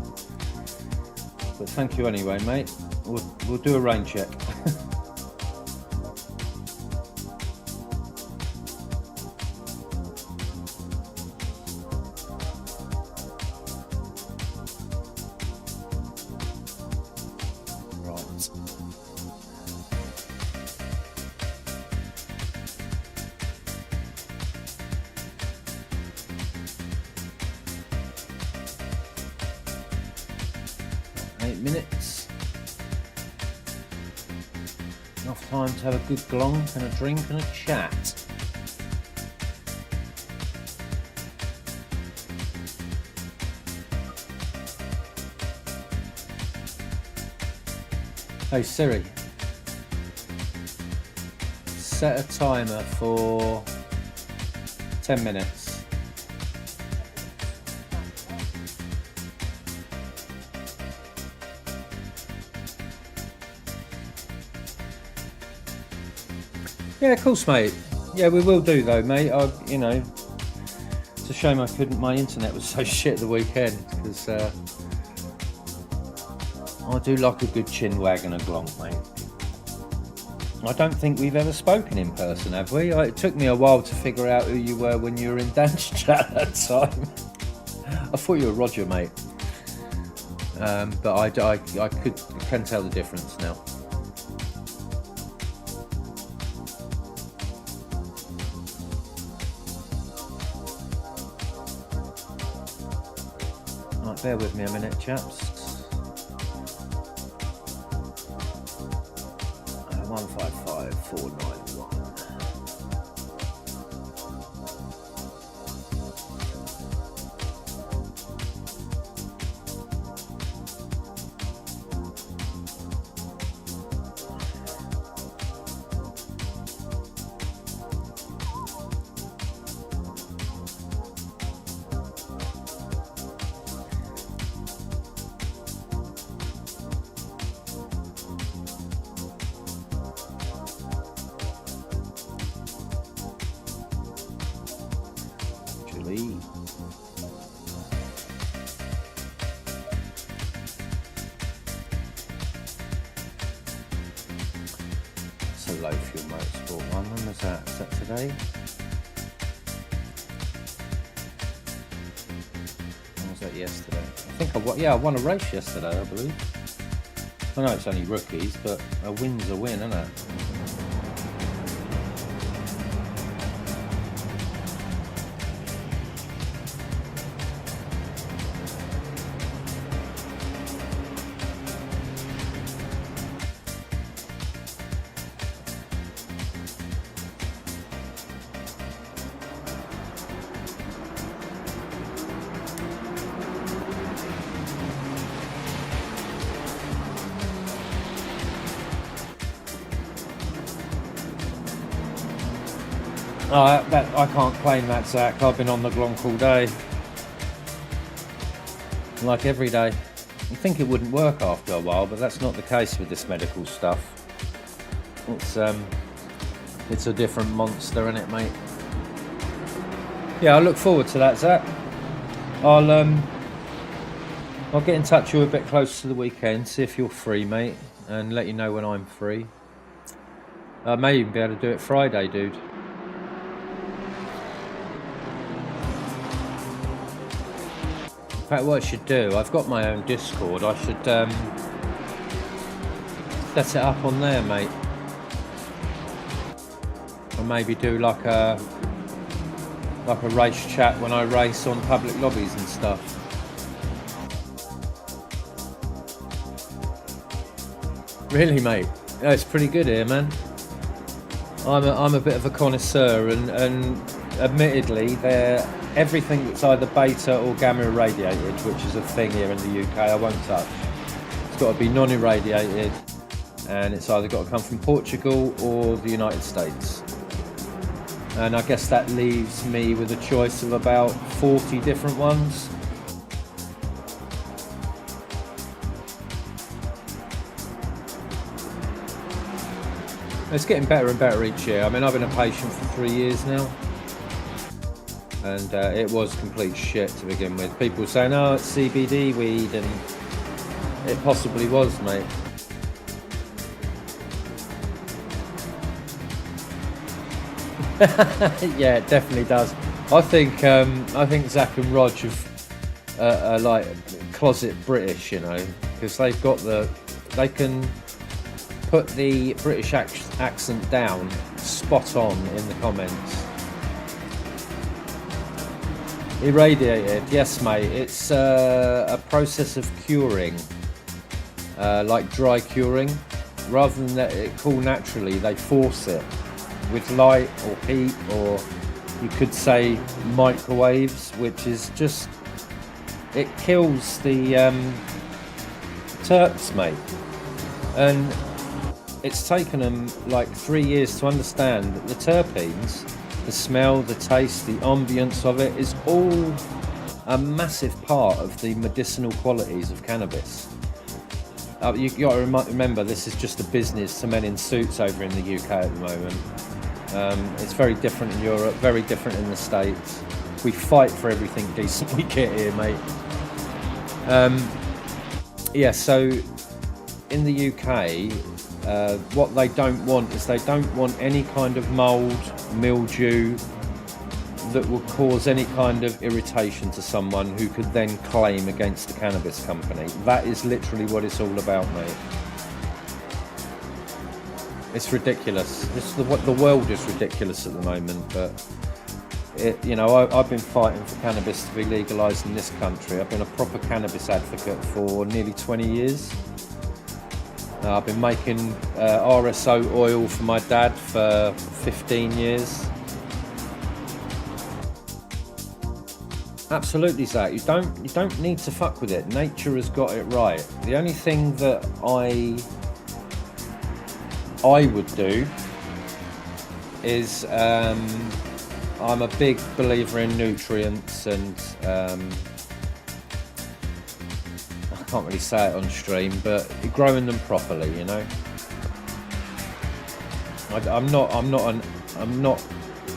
but thank you anyway, mate. We'll do a rain check. Minutes. Enough time to have a good glonk and a drink and a chat. Hey Siri, set a timer for 10 minutes. Yeah, of course, mate. Yeah, we will do though, mate. You know, it's a shame I couldn't. My internet was so shit the weekend because I do like a good chin wag and a glonk, mate. I don't think we've ever spoken in person, have we? It took me a while to figure out who you were when you were in dance chat at that time. I thought you were Roger, mate. But I can tell the difference now. Right, bear with me a minute, chaps. 155491. It's a low fuel motorsport one. When was that? Is that today? When was that yesterday? I think I won a race yesterday, I believe. I know it's only rookies, but a win's a win, isn't it? I can't claim that, Zach. I've been on the glonk all day. Like every day. You think it wouldn't work after a while, but that's not the case with this medical stuff. It's a different monster, isn't it, mate? Yeah, I look forward to that, Zach. I'll get in touch with you a bit closer to the weekend, see if you're free, mate, and let you know when I'm free. I may even be able to do it Friday, dude. In fact, what I should do, I've got my own Discord, I should set it up on there, mate. Or maybe do like a race chat when I race on public lobbies and stuff. Really, mate? Yeah, it's pretty good here, man. I'm a bit of a connoisseur, and admittedly, everything that's either beta or gamma irradiated, which is a thing here in the UK, I won't touch. It's got to be non-irradiated, and it's either got to come from Portugal or the United States. And I guess that leaves me with a choice of about 40 different ones. It's getting better and better each year. I mean, I've been a patient for 3 years now, and it was complete shit to begin with. People were saying, oh, it's CBD weed, and it possibly was, mate. Yeah, it definitely does. I think Zach and Rog are like closet British, you know, because they can put the British accent down spot on in the comments. Irradiated, yes, mate. It's a process of curing, like dry curing. Rather than let it cool naturally, they force it with light or heat, or you could say microwaves, which is just, it kills the terps, mate. And it's taken them like 3 years to understand that the terpenes, the smell, the taste, the ambience of it is all a massive part of the medicinal qualities of cannabis. You've got to remember, this is just a business to men in suits over in the UK at the moment. It's very different in Europe, very different in the States. We fight for everything decent we get here, mate. Yeah, so in the UK, what they don't want is they don't want any kind of mould, mildew that will cause any kind of irritation to someone who could then claim against the cannabis company. That is literally what it's all about, mate. It's ridiculous. The world is ridiculous at the moment, but I've been fighting for cannabis to be legalised in this country. I've been a proper cannabis advocate for nearly 20 years. I've been making RSO oil for my dad for 15 years. Absolutely, Zach. You don't need to fuck with it. Nature has got it right. The only thing that I would do is I'm a big believer in nutrients, and I can't really say it on stream, but growing them properly, you know. I'm not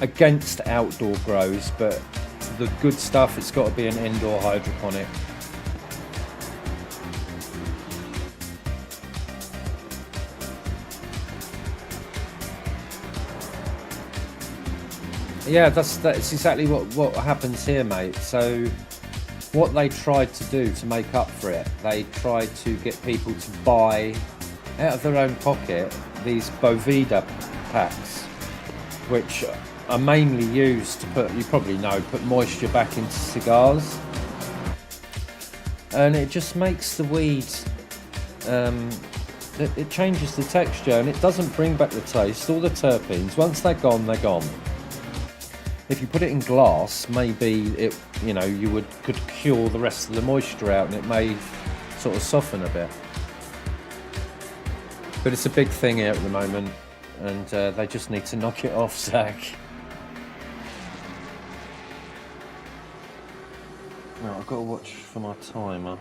against outdoor grows, but the good stuff, it's got to be an indoor hydroponic. Yeah, that's exactly what happens here, mate. So what they tried to do to make up for it, they tried to get people to buy out of their own pocket these Boveda packs, which are mainly used to put moisture back into cigars, and it just makes the weed, it changes the texture, and it doesn't bring back the taste or the terpenes. Once they're gone, they're gone. If you put it in glass, maybe you could cure the rest of the moisture out, and it may sort of soften a bit. But it's a big thing here at the moment, and they just need to knock it off, Zach. Right, I've got to watch for my timer.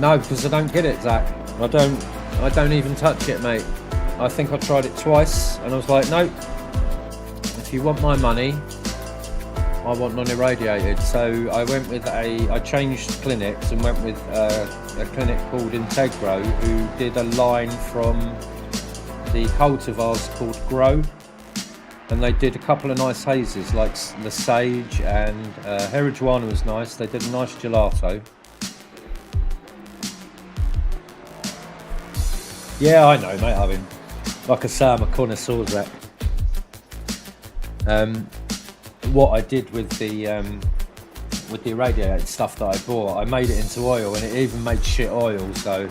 No, because I don't get it, Zach. I don't even touch it, mate. I think I tried it twice, and I was like, no. If you want my money, I want non-irradiated. So I changed clinics and went with a clinic called Integro, who did a line from the cultivars called Grow, and they did a couple of nice hazes like the Sage and Herijuana was nice. They did a nice gelato. Yeah, I know, mate. I mean, like I say, I'm a connoisseur, Zach. What I did with the irradiated stuff that I bought, I made it into oil, and it even made shit oil. So,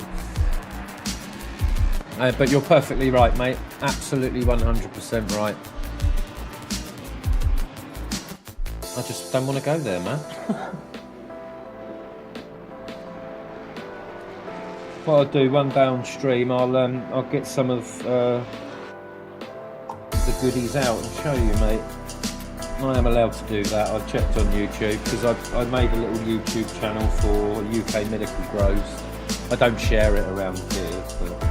but you're perfectly right, mate. Absolutely 100% right. I just don't want to go there, man. What I'll do, one downstream, I'll get some of the goodies out and show you, mate. I am allowed to do that. I checked on YouTube because I made a little YouTube channel for UK medical grows. I don't share it around here, but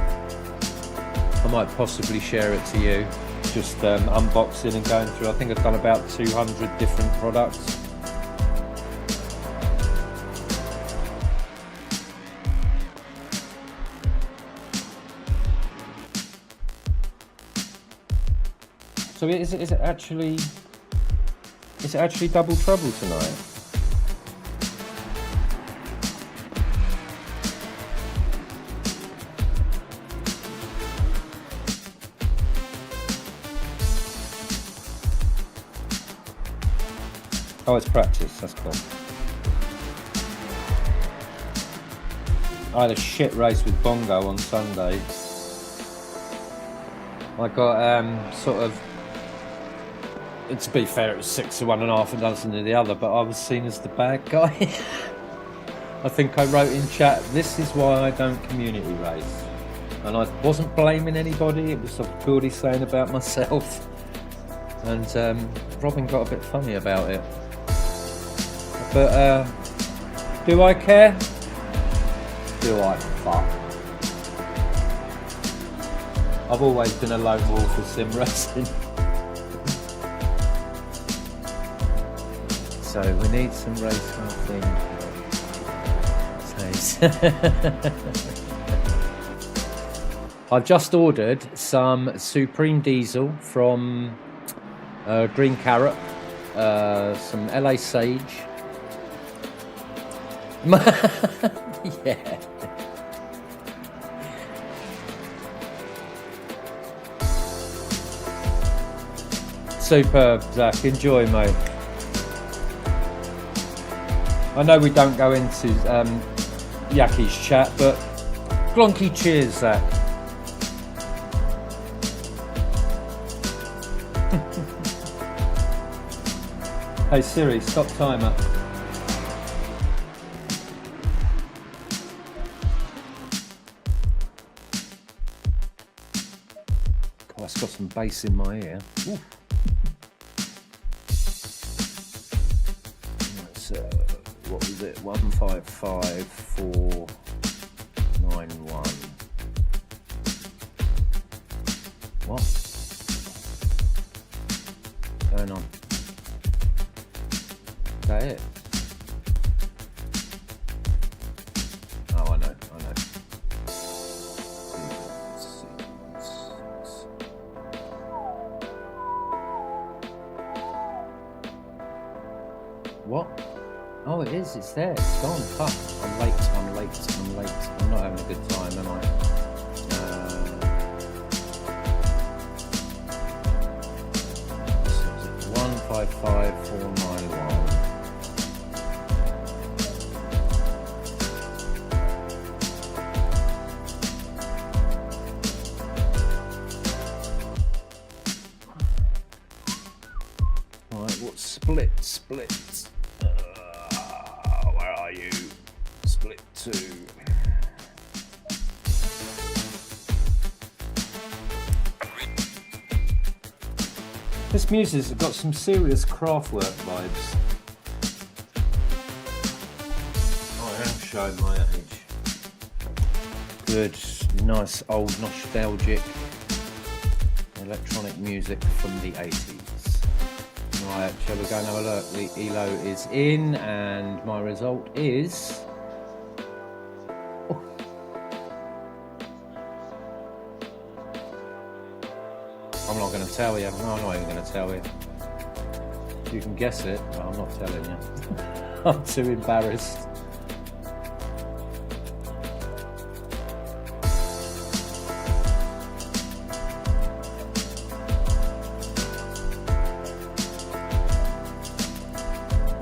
I might possibly share it to you. Just unboxing and going through. I think I've done about 200 different products. So is it actually double trouble tonight? Oh, it's practice. That's cool. I had a shit race with Bongo on Sunday. I got sort of. To be fair, it was 6 to 1 and half a dozen to the other, but I was seen as the bad guy. I think I wrote in chat, this is why I don't community race. And I wasn't blaming anybody, it was sort of purely saying about myself. And Robin got a bit funny about it. But do I care? Do I fuck? I've always been a lone wolf for sim racing. So we need some race car things. I've just ordered some Supreme Diesel from Green Carrot, some LA Sage. Yeah. Superb, Zach. Enjoy, mate. I know we don't go into Yaki's chat, but Glonked cheers, Zach. Hey Siri, stop timer. God, that's got some bass in my ear. Ooh. What was it? 155491. What? What's going on? Is that it? Oh, I know. What? Oh, it is. It's there. It's gone. Fuck. I'm late. I'm not having a good time, am I? 155491. All right. What's split? Where are you? Split 2. This music's got some serious Kraftwerk vibes. I am showing my age. good, nice old nostalgic electronic music from the 80s. Right, shall we go and have a look? The ELO is in and my result is... I'm not going to tell you. No, I'm not even going to tell you. You can guess it, but I'm not telling you. I'm too embarrassed.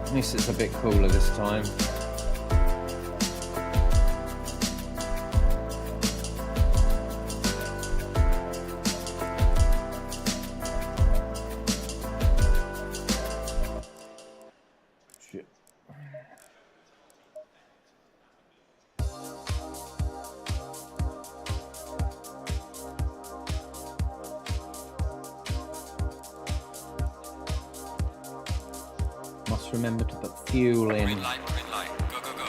At least it's a bit cooler this time. Shit. Must remember to put fuel in. Green light, green light. Go, go, go.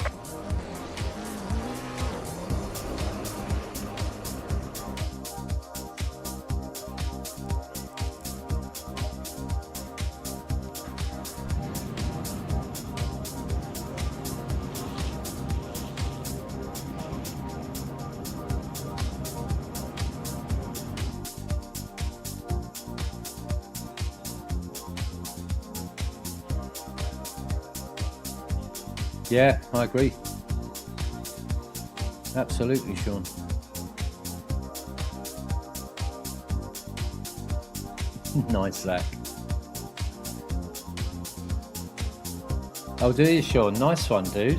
Yeah, I agree. Absolutely, Sean. Nice, Zach. Oh, do you, Sean? Nice one, dude.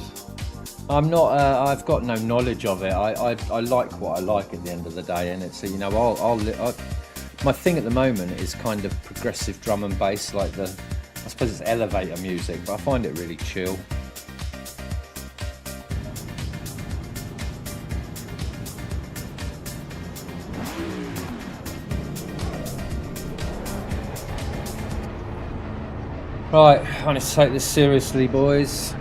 I'm not. I've got no knowledge of it. I like what I like at the end of the day, and it's, you know, my thing at the moment is kind of progressive drum and bass, like I suppose it's elevator music, but I find it really chill. Right, I need to take this seriously, boys.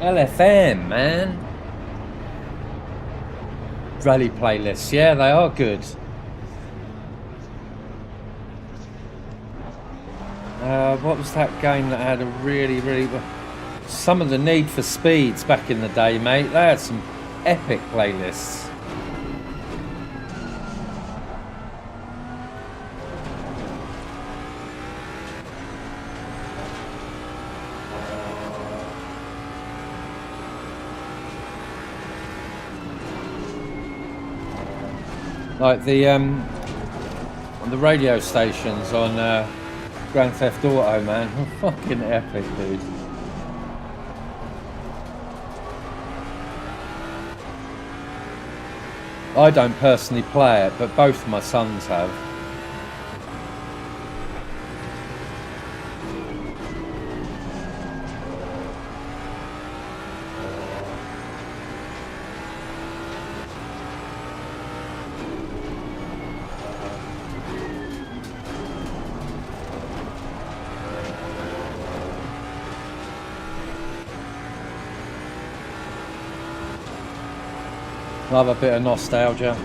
LFM, man. Rally playlists, yeah, they are good. What was that game that had a really... Some of the Need for Speeds back in the day, mate. They had some epic playlists. Like the radio stations on Grand Theft Auto, man. Fucking epic, dude. I don't personally play it, but both of my sons have. Love a bit of nostalgia.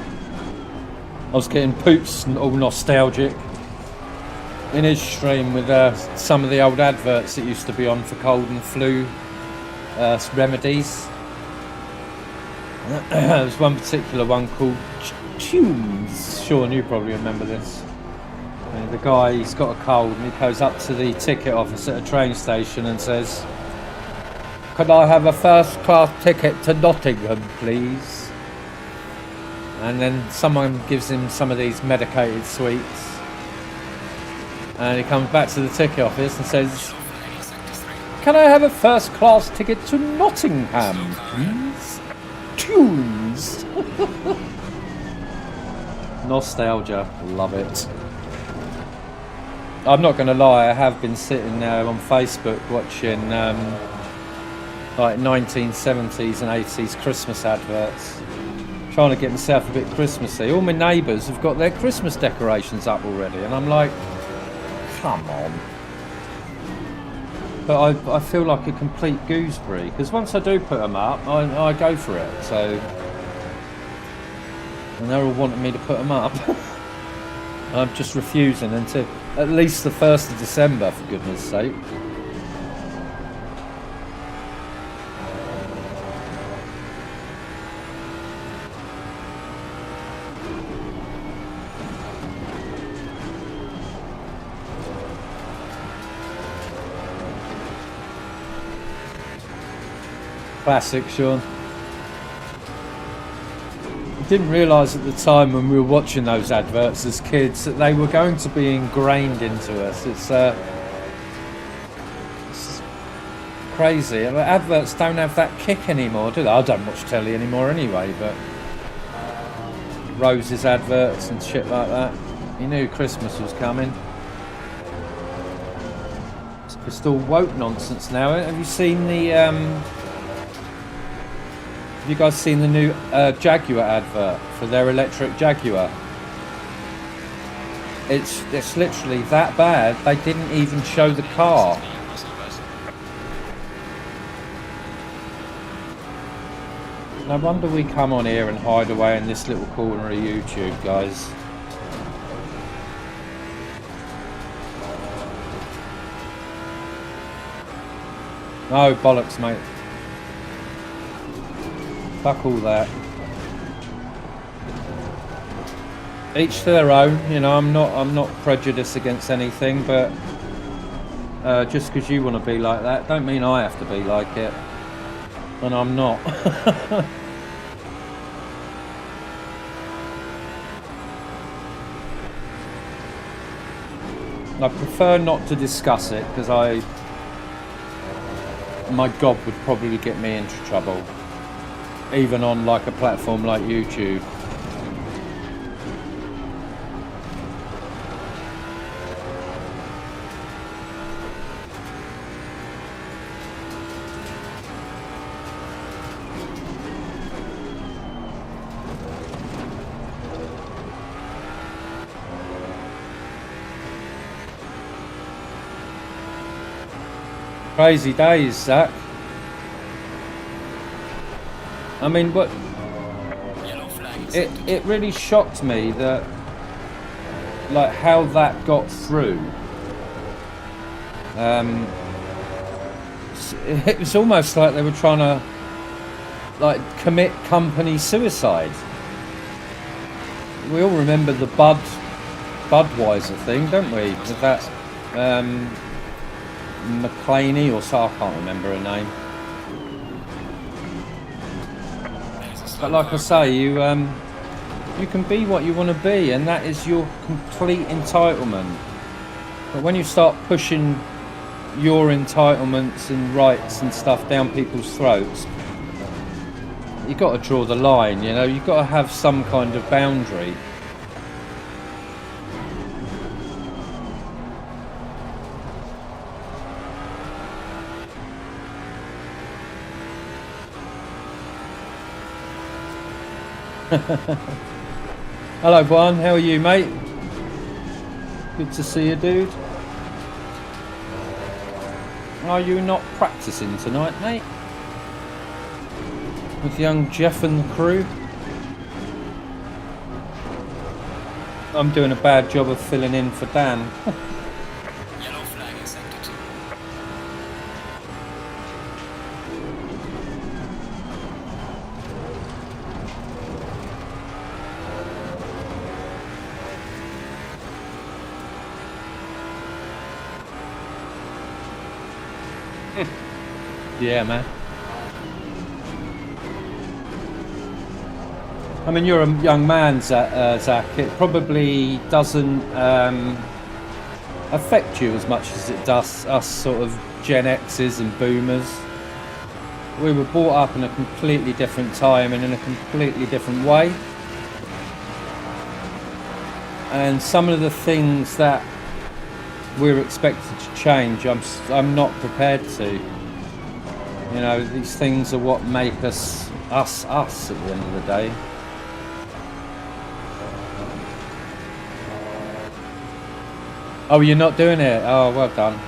I was getting Poops all nostalgic in his stream with some of the old adverts that used to be on for cold and flu remedies. There's one particular one called Tunes. Sean, you probably remember this. The guy, he's got a cold and he goes up to the ticket office at a train station and says, "Could I have a first class ticket to Nottingham, please?" And then someone gives him some of these medicated sweets. And he comes back to the ticket office and says, "Can I have a first class ticket to Nottingham, please? Tunes." Nostalgia, love it. I'm not going to lie, I have been sitting there on Facebook watching like 1970s and 80s Christmas adverts. Trying to get myself a bit Christmassy. All my neighbours have got their Christmas decorations up already, and I'm like, come on. But I feel like a complete gooseberry because once I do put them up, I go for it. So, and they're all wanting me to put them up. I'm just refusing until at least the 1st of December, for goodness sake. Classic, Sean. Didn't realise at the time when we were watching those adverts as kids that they were going to be ingrained into us. It's crazy. Adverts don't have that kick anymore, do they? I don't watch telly anymore anyway, but Rose's adverts and shit like that. You knew Christmas was coming. It's just all woke nonsense now. Have you seen the Have you guys seen the new Jaguar advert for their electric Jaguar? It's literally that bad. They didn't even show the car. No wonder we come on here and hide away in this little corner of YouTube, guys. No bollocks, mate. Fuck all that. Each to their own, you know. I'm not prejudiced against anything, but just because you want to be like that, don't mean I have to be like it, and I'm not. I prefer not to discuss it because my gob would probably get me into trouble. Even on like a platform like YouTube. Crazy days, Zach. I mean, what it really shocked me that, like, how that got through. It was almost like they were trying to, like, commit company suicide. We all remember the Budweiser thing, don't we? With that McClaney or so, I can't remember her name. But like I say, you can be what you want to be, and that is your complete entitlement. But when you start pushing your entitlements and rights and stuff down people's throats, you've got to draw the line, you know. You've got to have some kind of boundary. Hello, Brian. How are you, mate? Good to see you, dude. Are you not practicing tonight, mate? With young Jeff and the crew? I'm doing a bad job of filling in for Dan. Yellow flag in sector 2. Yeah, man. I mean, you're a young man, Zach. It probably doesn't affect you as much as it does us sort of Gen X's and Boomers. We were brought up in a completely different time and in a completely different way. And some of the things that we're expected to change, I'm not prepared to. You know, these things are what make us at the end of the day. Oh, you're not doing it? Oh, well done.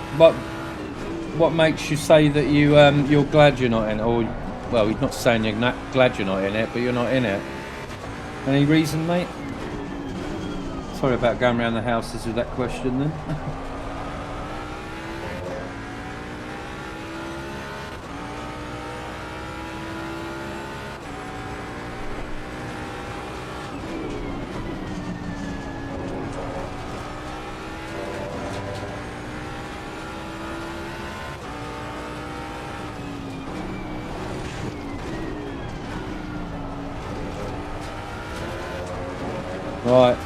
what makes you say that you're glad you're not in it? Or, well, he's not saying you're glad you're not in it, but you're not in it. Any reason, mate? Sorry about going around the houses with that question then. Right,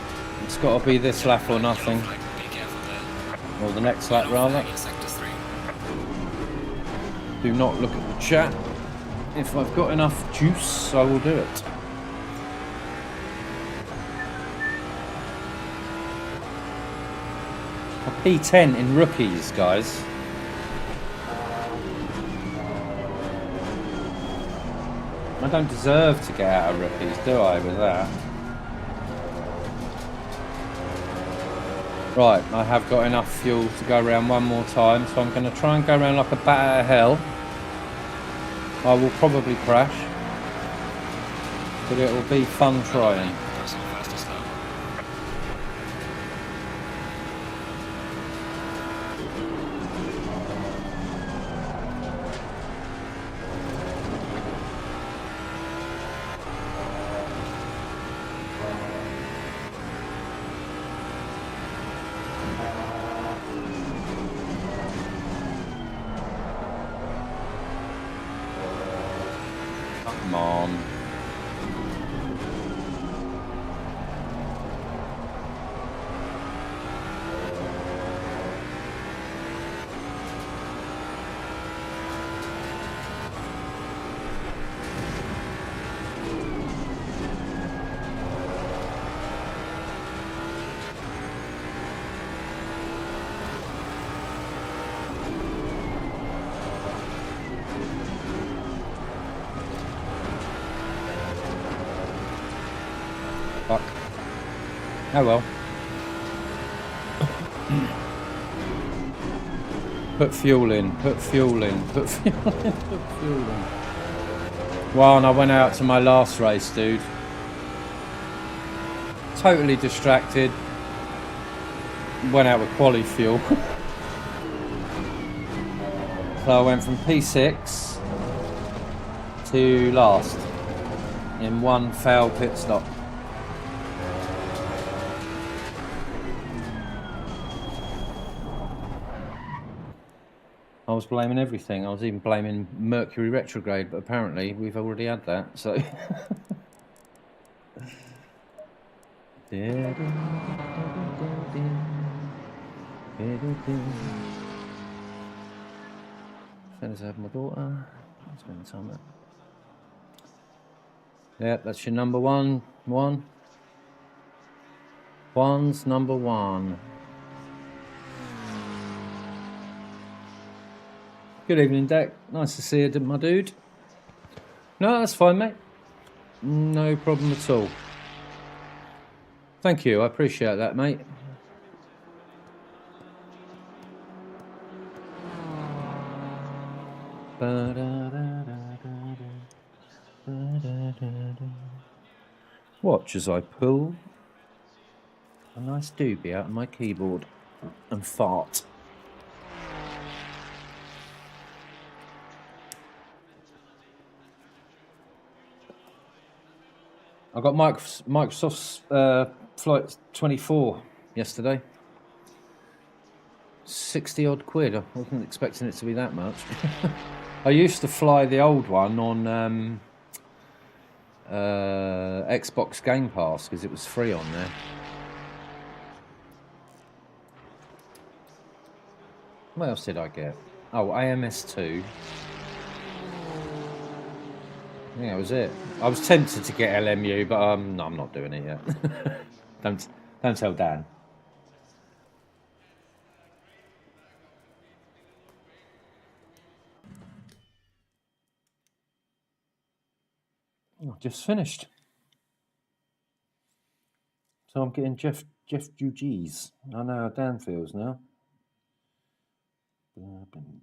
it's got to be this lap or nothing. Be careful there. Or the next lap, rather. In sector 3. Do not look at the chat. If I've got enough juice, I will do it. A P10 in rookies, guys. I don't deserve to get out of rookies, do I, with that? Right, I have got enough fuel to go around one more time, so I'm going to try and go around like a bat out of hell. I will probably crash, but it will be fun trying. Personal fastest lap. Come on. Fuck. Oh well. Put fuel in, put fuel in, put fuel in, put fuel in. Well, and I went out to my last race, dude. Totally distracted. Went out with quali fuel. So I went from P6 to last in one foul pit stop. I was blaming everything. I was even blaming Mercury retrograde, but apparently we've already had that, so... Fellas, I have my daughter. I'm spending time with her. Yep, that's your number one. One's number one. Good evening, Deck. Nice to see you, my dude. No, that's fine, mate. No problem at all. Thank you, I appreciate that, mate. Watch as I pull a nice doobie out of my keyboard and fart. I got Microsoft's Flight 24 yesterday. 60 odd quid. I wasn't expecting it to be that much. I used to fly the old one on Xbox Game Pass because it was free on there. What else did I get? Oh, AMS2. I think that was it. I was tempted to get LMU, but no, I'm not doing it yet. Don't tell Dan. Oh, just finished. So I'm getting Jeff GG's. I know how Dan feels now. Welcome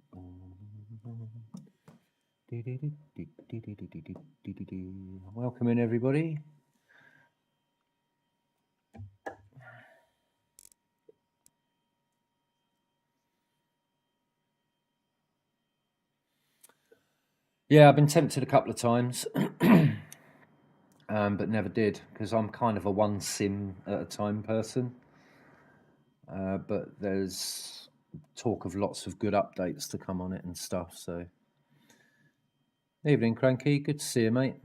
in, everybody. Yeah, I've been tempted a couple of times, but never did because I'm kind of a one sim at a time person. But there's talk of lots of good updates to come on it and stuff. So, evening, Cranky. Good to see you, mate.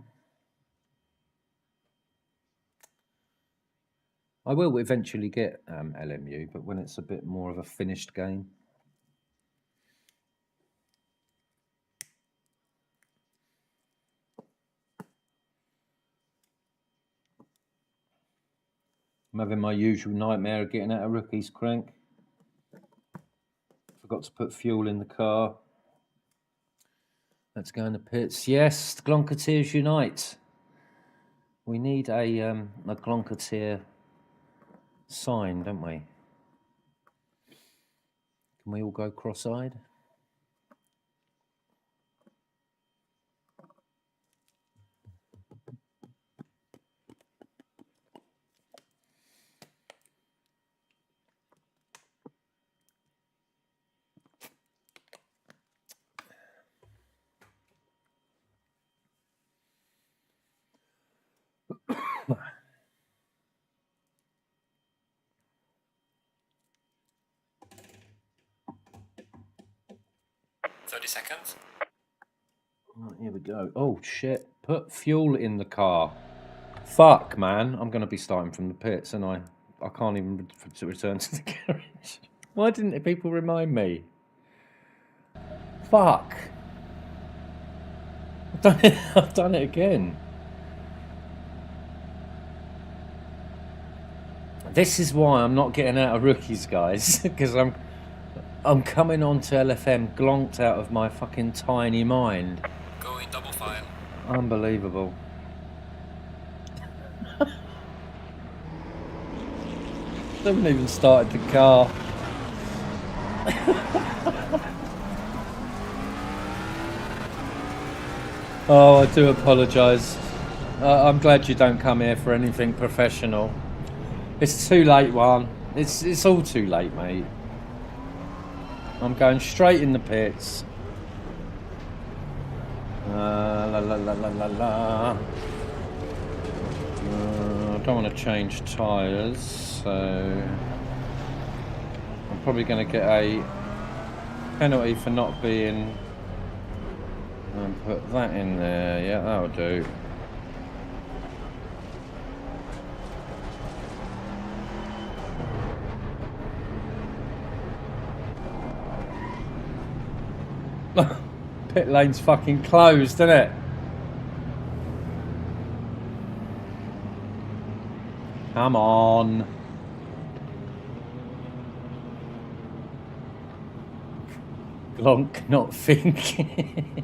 I will eventually get LMU, but when it's a bit more of a finished game. I'm having my usual nightmare of getting out of rookies, Crank. Forgot to put fuel in the car. Let's go in the pits. Yes, the Glonketeers unite. We need a Glonketeer sign, don't we? Can we all go cross-eyed? Seconds. Right, here we go. Oh, shit. Put fuel in the car. Fuck, man. I'm going to be starting from the pits, and I can't even return to the garage. Why didn't people remind me? Fuck. I've done it again. This is why I'm not getting out of rookies, guys, because I'm coming on to LFM glonked out of my fucking tiny mind. Going double file. Unbelievable. They haven't even started the car. Oh, I do apologise. I'm glad you don't come here for anything professional. It's too late, Juan. It's all too late, mate. I'm going straight in the pits. La la la la la la. I don't want to change tyres, so I'm probably going to get a penalty for not being. And put that in there. Yeah, that'll do. Pit lane's fucking closed, isn't it? Come on. Glonk not thinking.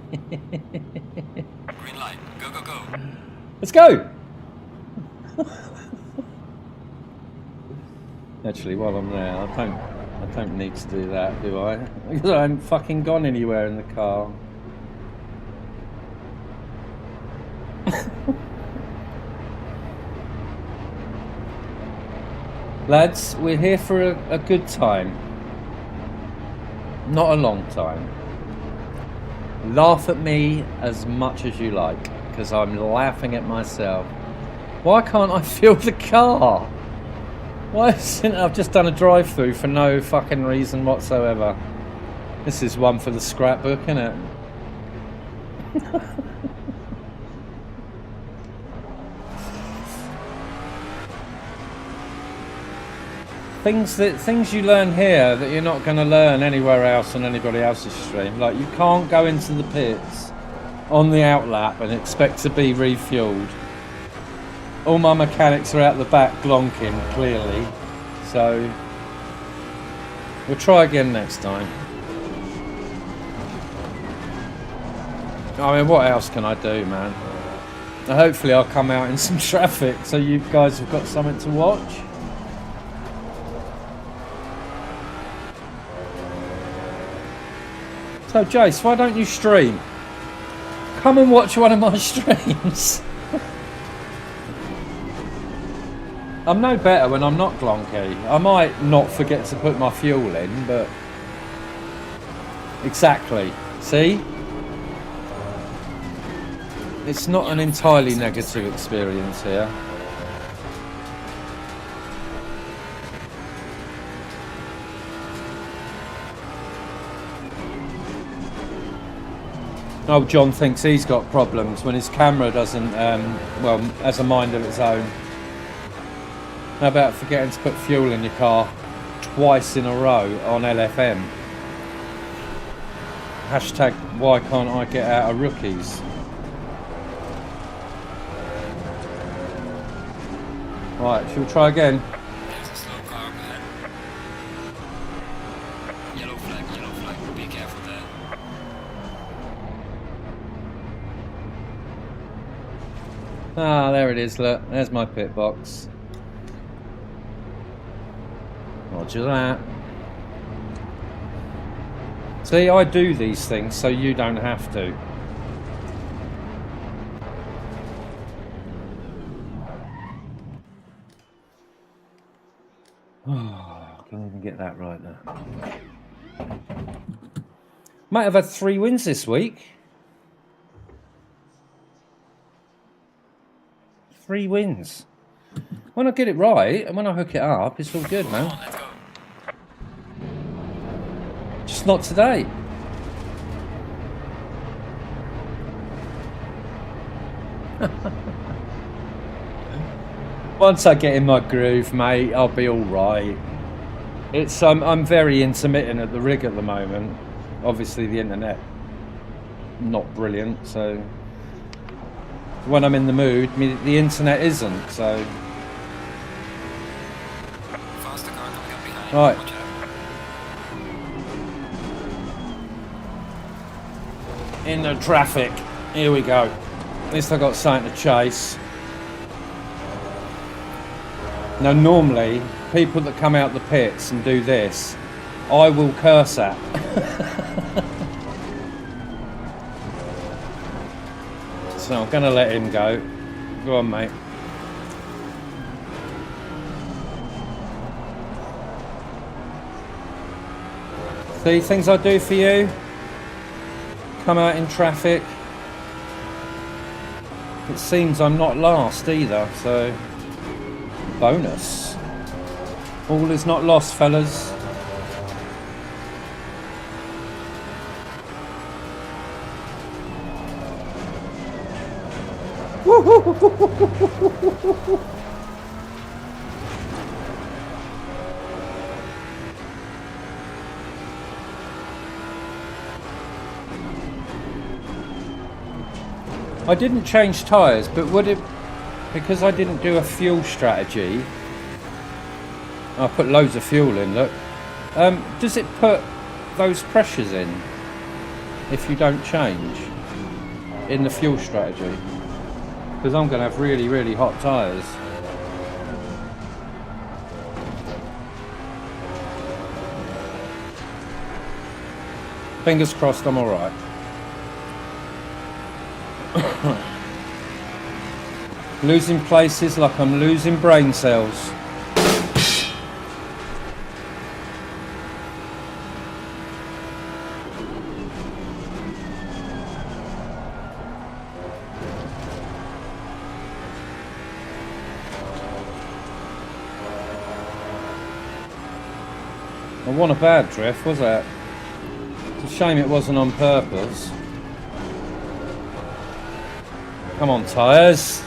Green light. Go, go, go. Let's go. Actually, while I'm there, I don't need to do that, do I? Because I haven't fucking gone anywhere in the car. Lads, we're here for a good time. Not a long time. Laugh at me as much as you like, because I'm laughing at myself. Why can't I feel the car? Why isn't I've just done a drive-through for no fucking reason whatsoever? This is one for the scrapbook, isn't it? Things you learn here that you're not going to learn anywhere else on anybody else's stream. Like, you can't go into the pits on the outlap and expect to be refueled. All my mechanics are out the back glonking, clearly. So, we'll try again next time. I mean, what else can I do, man? Hopefully I'll come out in some traffic so you guys have got something to watch. So, Jace, why don't you stream? Come and watch one of my streams. I'm no better when I'm not glonky. I might not forget to put my fuel in, but... Exactly. See? It's not an entirely negative experience here. Oh, John thinks he's got problems when his camera doesn't, well, has a mind of its own. How about forgetting to put fuel in your car twice in a row on LFM? Hashtag, why can't I get out of rookies? Right, shall we try again? There's a slow car up ahead. Yellow flag, be careful there. Ah, there it is, look. There's my pit box. Roger that. See, I do these things so you don't have to. Oh, I can't even get that right now. Might have had 3 wins this week. 3 wins. When I get it right and when I hook it up, it's all good, man. Come on, let's go. Just not today. Once I get in my groove, mate, I'll be all right. It's I'm very intermittent at the rig at the moment. Obviously, the internet not brilliant, so when I'm in the mood, the internet isn't. So Faster car coming up behind. right. Watch out. In the traffic. Here we go. At least I got something to chase. Now, normally, people that come out the pits and do this, I will curse at. So I'm going to let him go. Go on, mate. See, things I do for you. Come out in traffic. It seems I'm not last either, so bonus. All is not lost, fellas. I didn't change tyres, but would it, because I didn't do a fuel strategy, I put loads of fuel in, look, does it put those pressures in if you don't change in the fuel strategy? Because I'm going to have really, really hot tyres. Fingers crossed I'm alright. Losing places like I'm losing brain cells. I want a bad drift, was it? It's a shame it wasn't on purpose. Come on, tyres.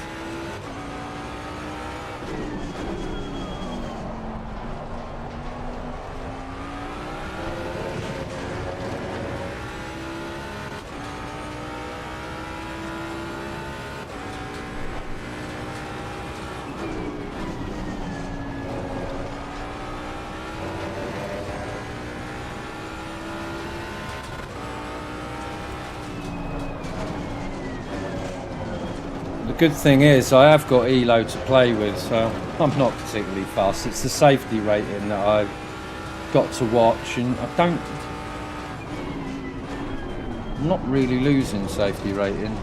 The good thing is I have got ELO to play with, so I'm not particularly fast. It's the safety rating that I've got to watch, and I I'm not really losing safety rating.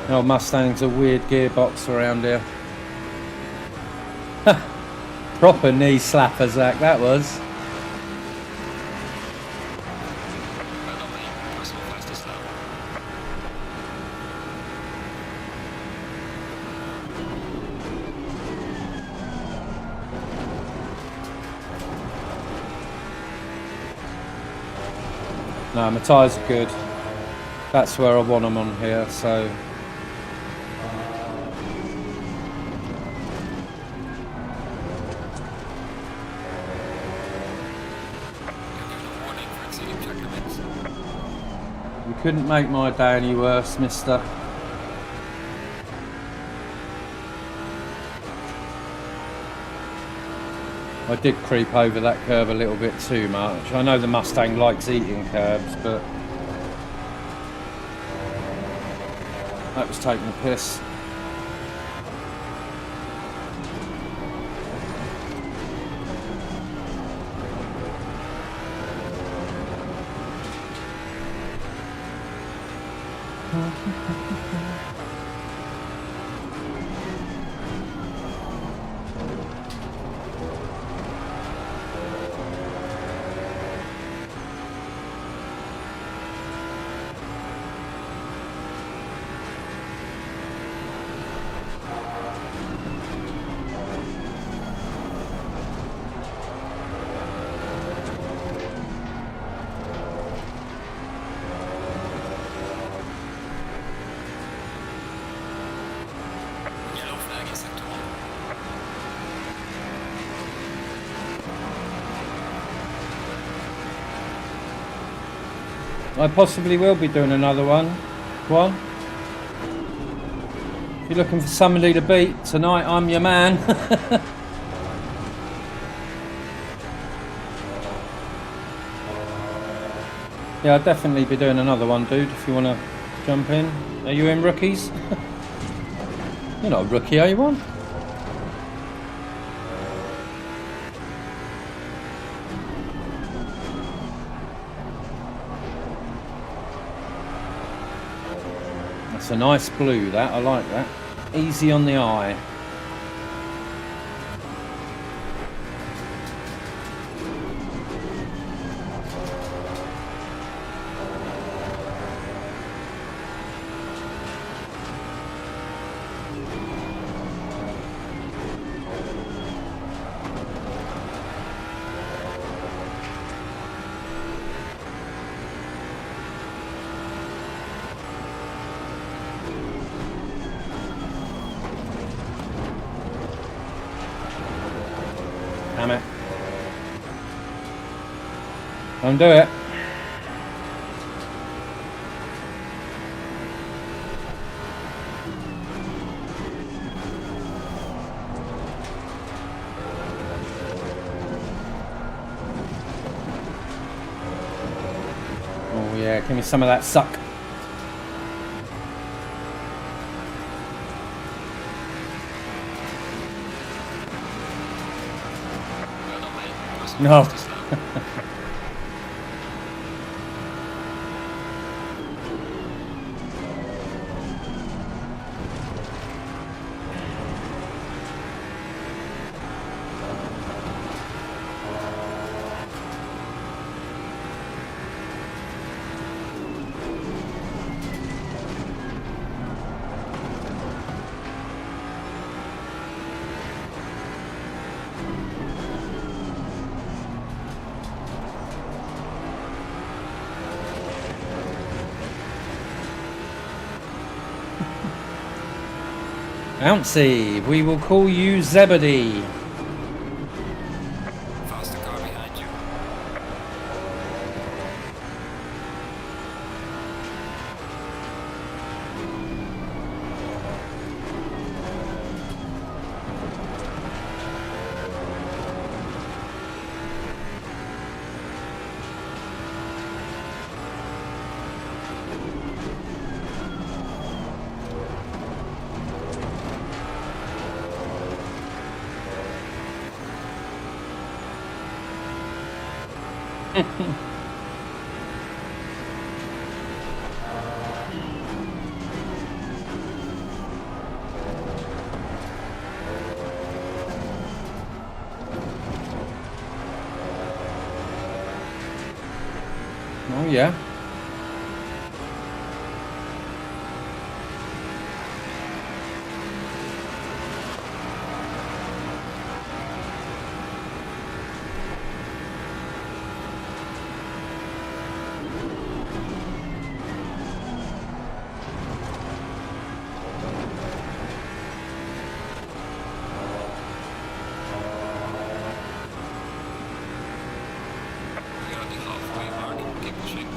Oh, Mustang's a weird gearbox around here. Proper knee slapper, Zach, that was. Well done, mate. Personal fastest lap. No, my tyres are good. That's where I want them on here, so... You couldn't make my day any worse, mister. I did creep over that curb a little bit too much. I know the Mustang likes eating curbs, but that was taking a piss. Yellow flag is sector 1. I possibly will be doing another one. Go on. If you're looking for somebody to beat tonight, I'm your man. Yeah, I'll definitely be doing another one, dude, if you want to jump in. Are you in, rookies? You're not a rookie, are you one? That's a nice blue, that. I like that. Easy on the eye. Damn it. Don't do it. Oh yeah, give me some of that suck. Well done, mate. Personal No. fastest lap. Bouncy, we will call you Zebedee. Faster car behind you. Oh yeah. You're on the halfway mark. Keep pushing.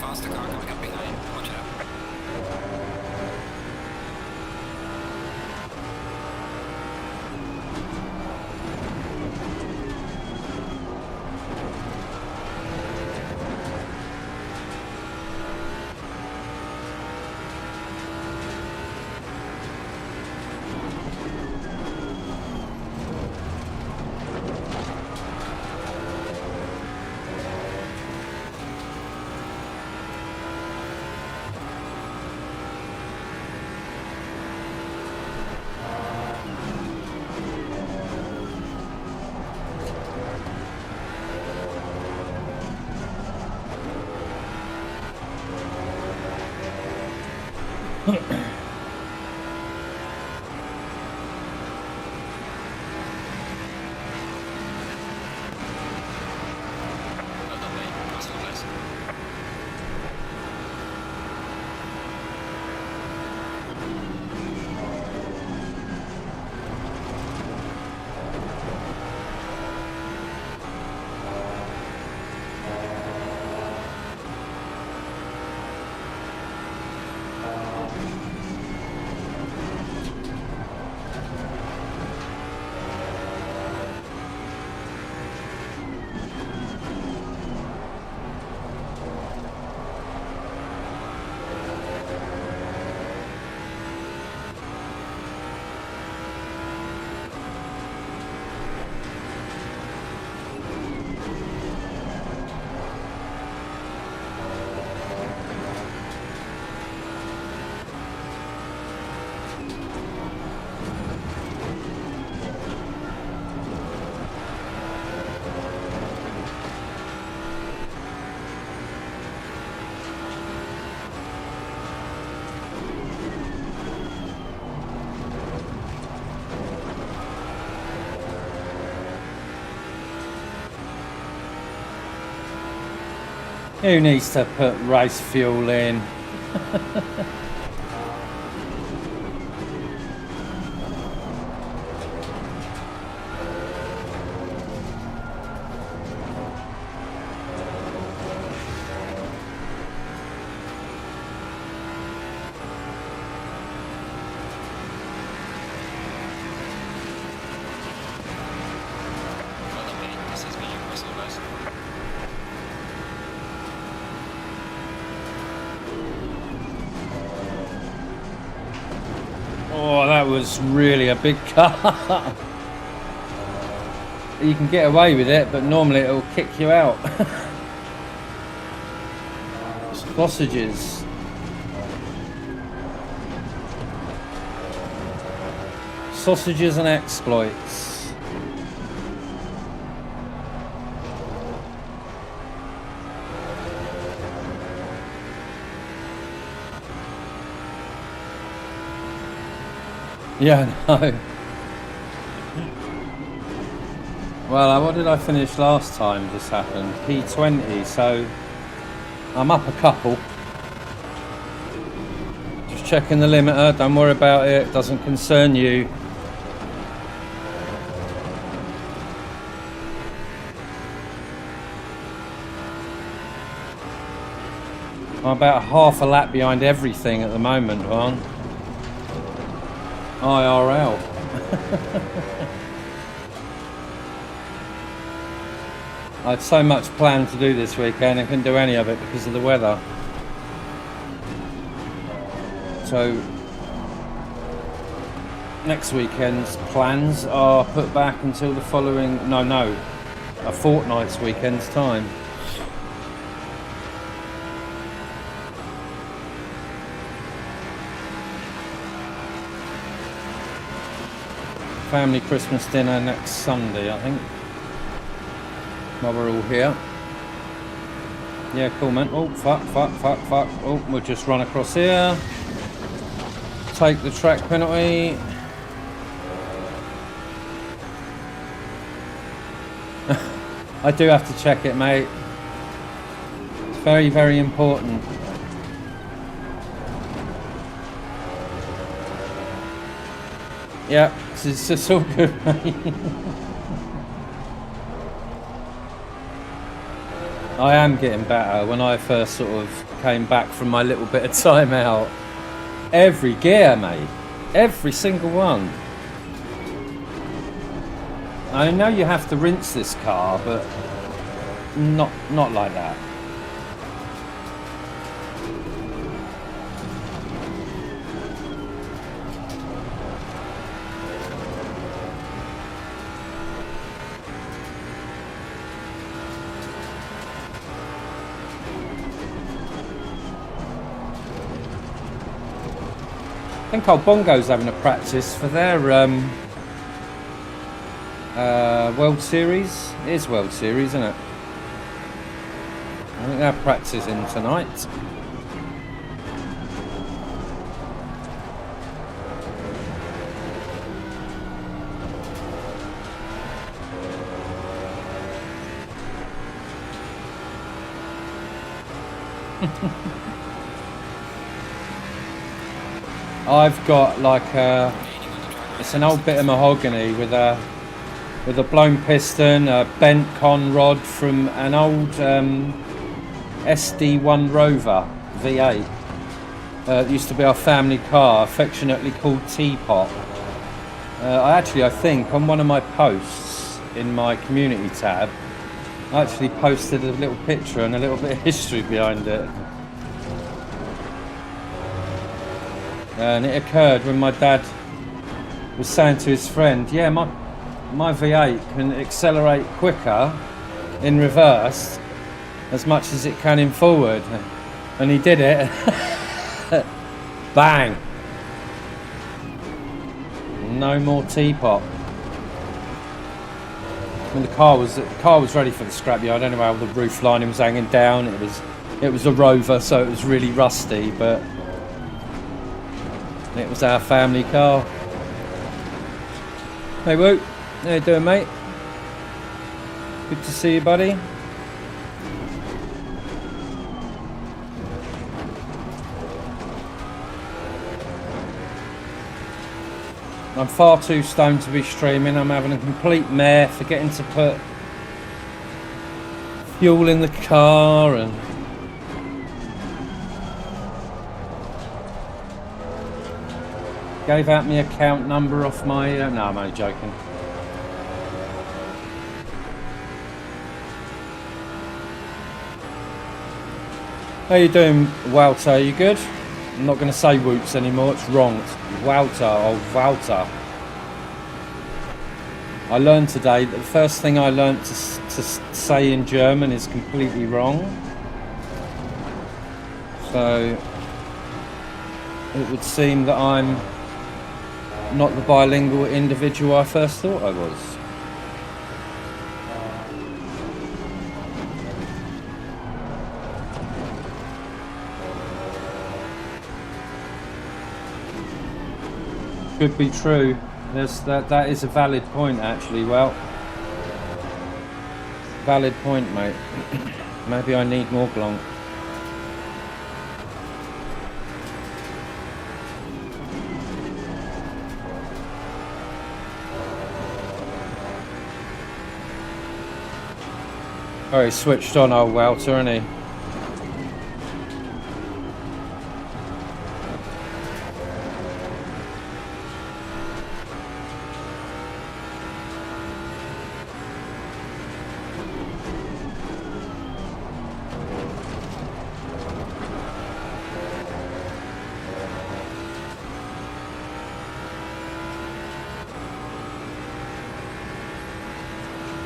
Faster car coming up behind. Watch out. Other way. Cross the left. Who needs to put race fuel in? Other way. This is me. Cross the left. Oh, that was really a big car. You can get away with it, but normally it'll kick you out. Sausages. Sausages and exploits. Yeah, no. Well, what did I finish last time this happened? P20, so I'm up a couple. Just checking the limiter, don't worry about it, doesn't concern you. I'm about half a lap behind everything at the moment, Ron. IRL. I had so much planned to do this weekend and couldn't do any of it because of the weather. So next weekend's plans are put back until the following, a fortnight's weekend's time. Family Christmas dinner next Sunday, I think. While we're all here. Yeah, cool, man. Oh, fuck. Oh, we'll just run across here. Take the track penalty. I do have to check it, mate. It's very, very important. Yeah, it's just all good, mate. I am getting better. When I first sort of came back from my little bit of time out, every gear, mate, every single one. I know you have to rinse this car, but not like that. I think old Bongo's having a practice for their World Series. It is World Series, isn't it? I think they're practicing tonight. I've got like it's an old bit of mahogany with a blown piston, a bent con rod from an old SD1 Rover V8. It used to be our family car, affectionately called Teapot. I think on one of my posts in my community tab, I actually posted a little picture and a little bit of history behind it. And it occurred when my dad was saying to his friend, yeah, my V8 can accelerate quicker in reverse as much as it can in forward. And he did it. Bang. No more teapot. When the car was ready for the scrapyard anyway, the roof lining was hanging down. It was a Rover, so it was really rusty, but it was our family car. Hey Woo, how you doing, mate? Good to see you, buddy. I'm far too stoned to be streaming. I'm having a complete mare, forgetting to put fuel in the car and gave out my account number off my... no, I'm only joking. How you doing, Walter? You good? I'm not going to say Woots anymore, it's wrong. It's Walter or Walter. I learned today that the first thing I learned to say in German is completely wrong. So it would seem that I'm not the bilingual individual I first thought I was. Could be true. That is a valid point, actually. Well, valid point, mate. Maybe I need more Glonked. Oh, he's switched on, old Walter, isn't he?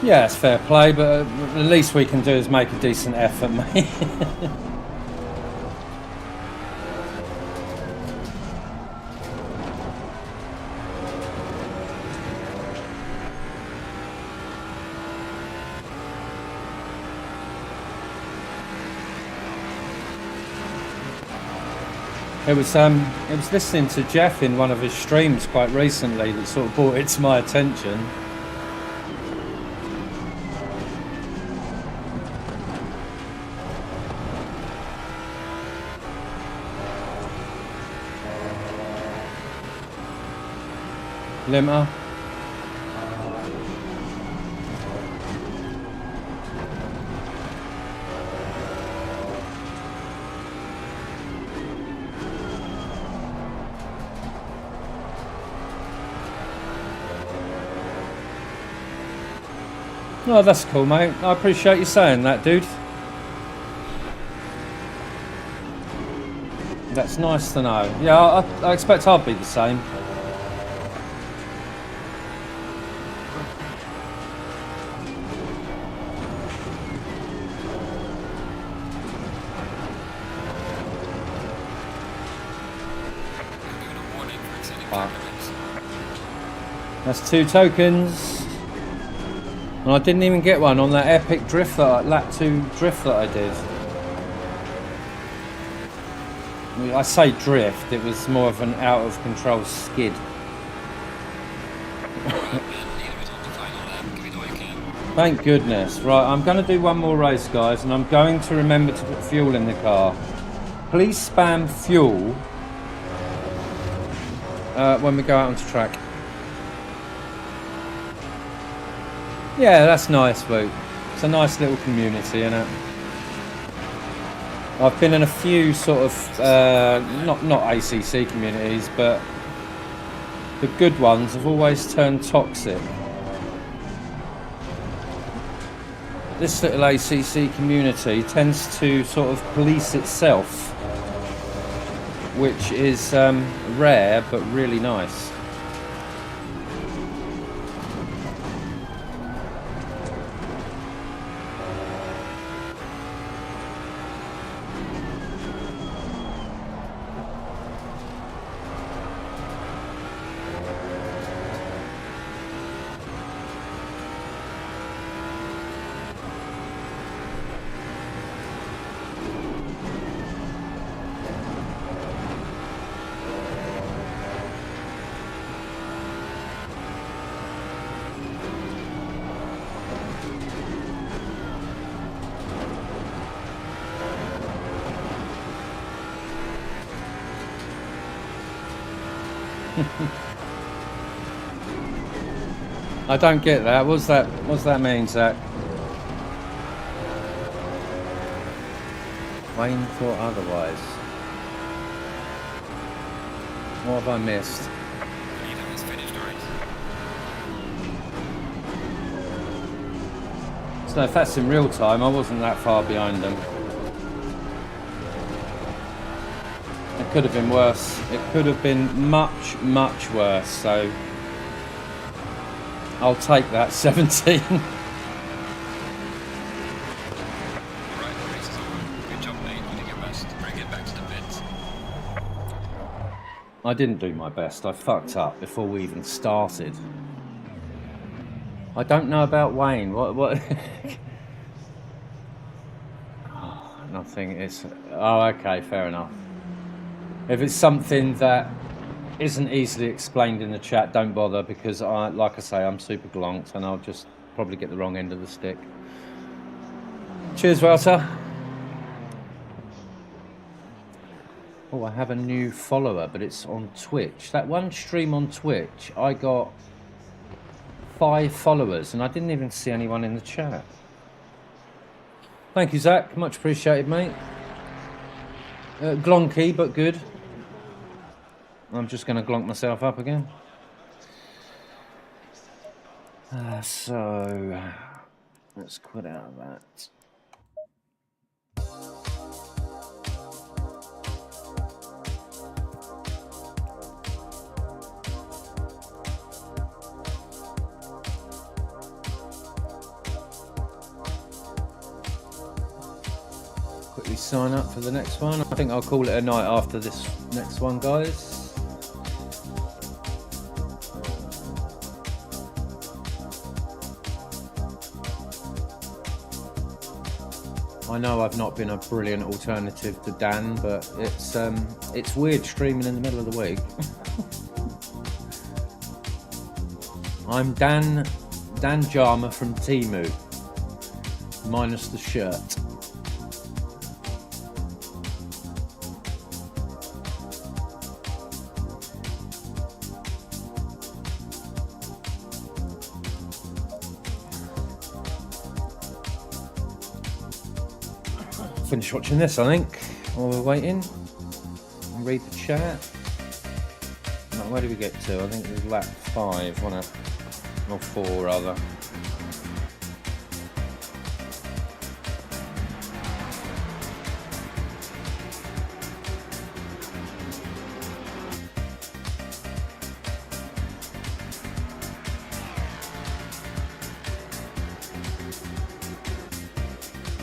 Yeah, it's fair play, but the least we can do is make a decent effort, mate. It was listening to Jeff in one of his streams quite recently that sort of brought it to my attention. Limmer. Oh, that's cool, mate. I appreciate you saying that, dude. That's nice to know. Yeah, I expect I'll be the same. That's 2 tokens. And I didn't even get one on that epic drift lap 2 drift that I did. I say drift, it was more of an out of control skid. Thank goodness. Right, I'm going to do one more race, guys, and I'm going to remember to put fuel in the car. Please spam fuel when we go out onto track. Yeah, that's nice, Luke. It's a nice little community, isn't it? I've been in a few sort of not ACC communities, but the good ones have always turned toxic. This little ACC community tends to sort of police itself, which is rare but really nice. I don't get that. What's that mean, Zach? Wayne thought otherwise. What have I missed? So if that's in real time, I wasn't that far behind them. It could have been worse. It could have been much, much worse. So I'll take that 17. I didn't do my best. I fucked up before we even started. I don't know about Wayne. What? Oh, nothing. It's. Oh, okay. Fair enough. If it's something that isn't easily explained in the chat, don't bother, because like I say, I'm super glonked and I'll just probably get the wrong end of the stick. Cheers, Walter. Oh, I have a new follower, but it's on Twitch. That one stream on Twitch, I got 5 followers and I didn't even see anyone in the chat. Thank you, Zach. Much appreciated, mate. Glonky, but good. I'm just going to glonk myself up again. So, let's quit out of that. quickly sign up for the next one. I think I'll call it a night after this next one, guys. I know I've not been a brilliant alternative to Dan, but it's weird streaming in the middle of the week. I'm Dan Jarma from Temu, minus the shirt. Finish watching this, I think, while we're waiting. And read the chat. No, where did we get to? I think it was lap 5, wasn't it? Or 4, rather.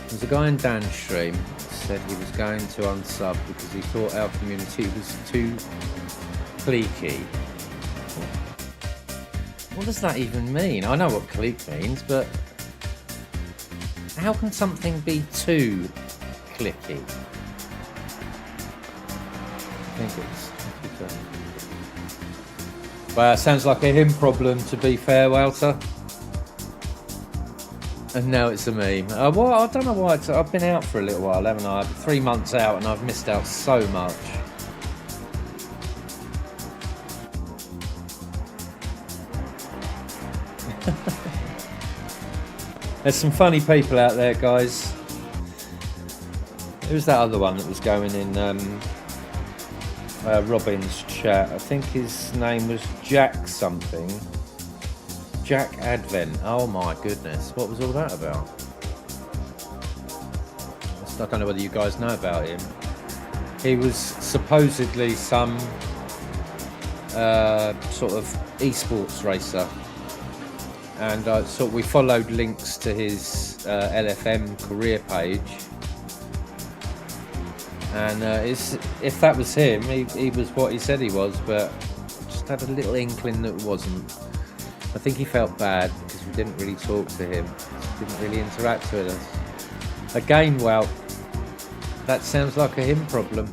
There's a guy in Dan's stream said he was going to unsub because he thought our community was too cliquey. What does that even mean? I know what clique means, but how can something be too cliquey? I think it's... Well, it sounds like a him problem, to be fair, Walter. And now it's a meme. Well, I don't know why. I've been out for a little while, haven't I? 3 months out and I've missed out so much. There's some funny people out there, guys. Who's that other one that was going in Robin's chat? I think his name was Jack something. Jack Advent. Oh my goodness, what was all that about? I don't know whether you guys know about him. He was supposedly some sort of esports racer, and we followed links to his LFM career page, and if that was him, he was what he said he was, but I just had a little inkling that it wasn't. I think he felt bad because we didn't really talk to him, didn't really interact with us. Again, well, that sounds like a him problem.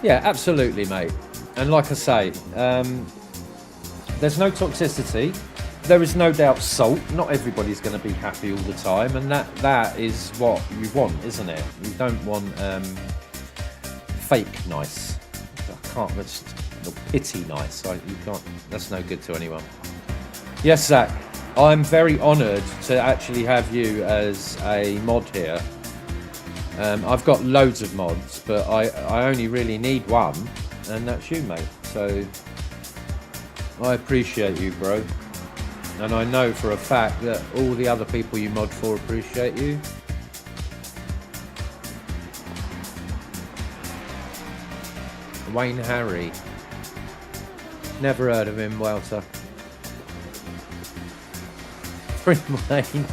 Yeah, absolutely, mate. And like I say, there's no toxicity. There is no doubt salt. Not everybody's going to be happy all the time, and that is what you want, isn't it? You don't want fake nice. That's pity nice. You can't. That's no good to anyone. Yes, Zach. I'm very honoured to actually have you as a mod here. I've got loads of mods, but I only really need one, and that's you, mate. So I appreciate you, bro. And I know for a fact that all the other people you mod for appreciate you. Wayne Harry. Never heard of him, Walter. Free Wayne.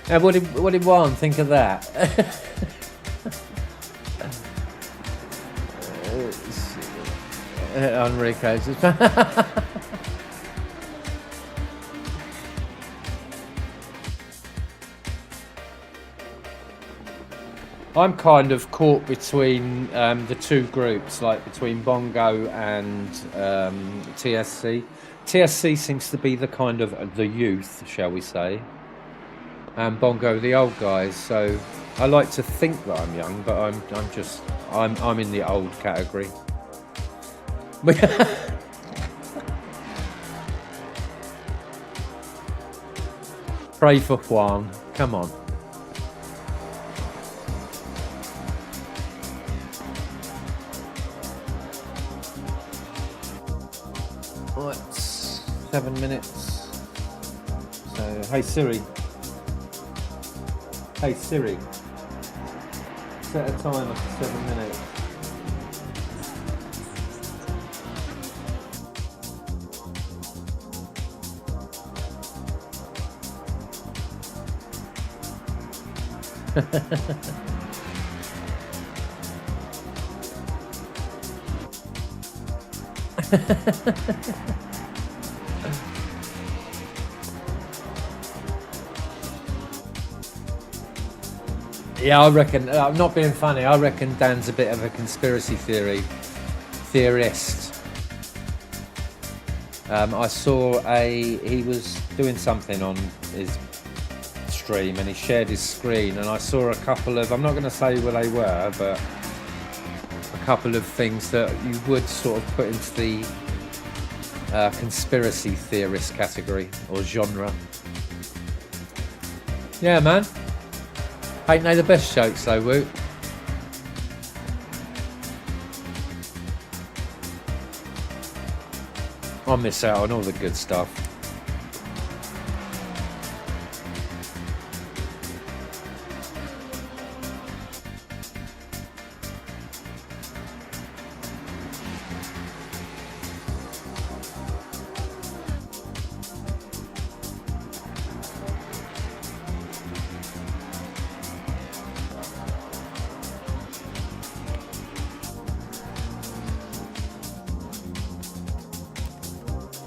Now, what did Juan think of that? Enrique's. I'm kind of caught between the two groups, like between Bongo and TSC. TSC seems to be the kind of the youth, shall we say, and Bongo the old guys. So I like to think that I'm young, but I'm in the old category. Pray for Juan. Come on. Right, 7 minutes. So, hey Siri. Hey Siri. Set a timer for 7 minutes. Yeah, I reckon, I'm not being funny, I reckon Dan's a bit of a conspiracy theorist. I saw he was doing something on his stream and he shared his screen, and I saw a couple of, I'm not going to say where they were, but a couple of things that you would sort of put into the conspiracy theorist category or genre. Yeah, man. Ain't they the best jokes though, Woot? I miss out on all the good stuff.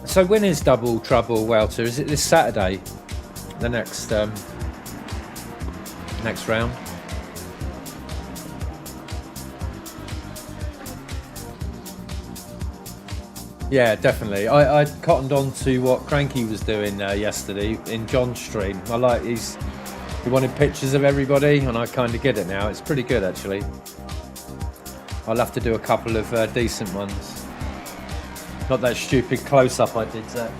So when is Double Trouble Welter? Is it this Saturday? The next next round? Yeah, definitely. I cottoned on to what Cranky was doing yesterday in John's stream. I like he wanted pictures of everybody, and I kind of get it now. It's pretty good actually. I'll have to do a couple of decent ones. Not that stupid close-up I did, Zach.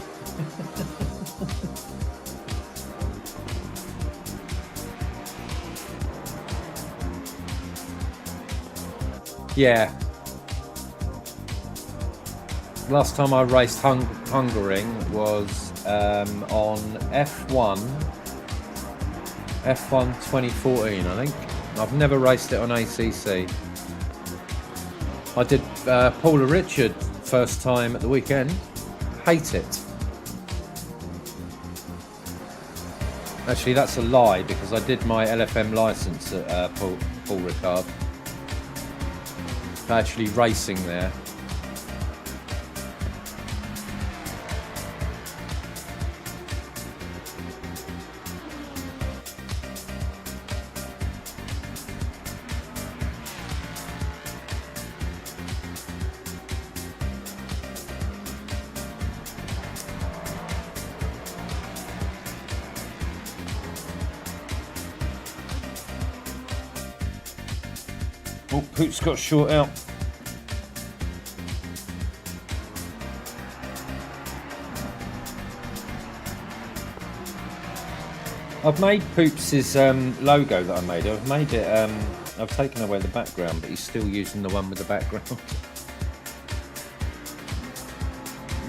Yeah. Last time I raced Hungering was on F1 2014, I think. I've never raced it on ACC. I did Paula Richard first time at the weekend. Hate it. Actually, that's a lie because I did my LFM license at Paul Ricard. Actually racing there. Oh, Poot's got short out. I've made Poops' logo that I made. I've made it, I've taken away the background, but he's still using the one with the background.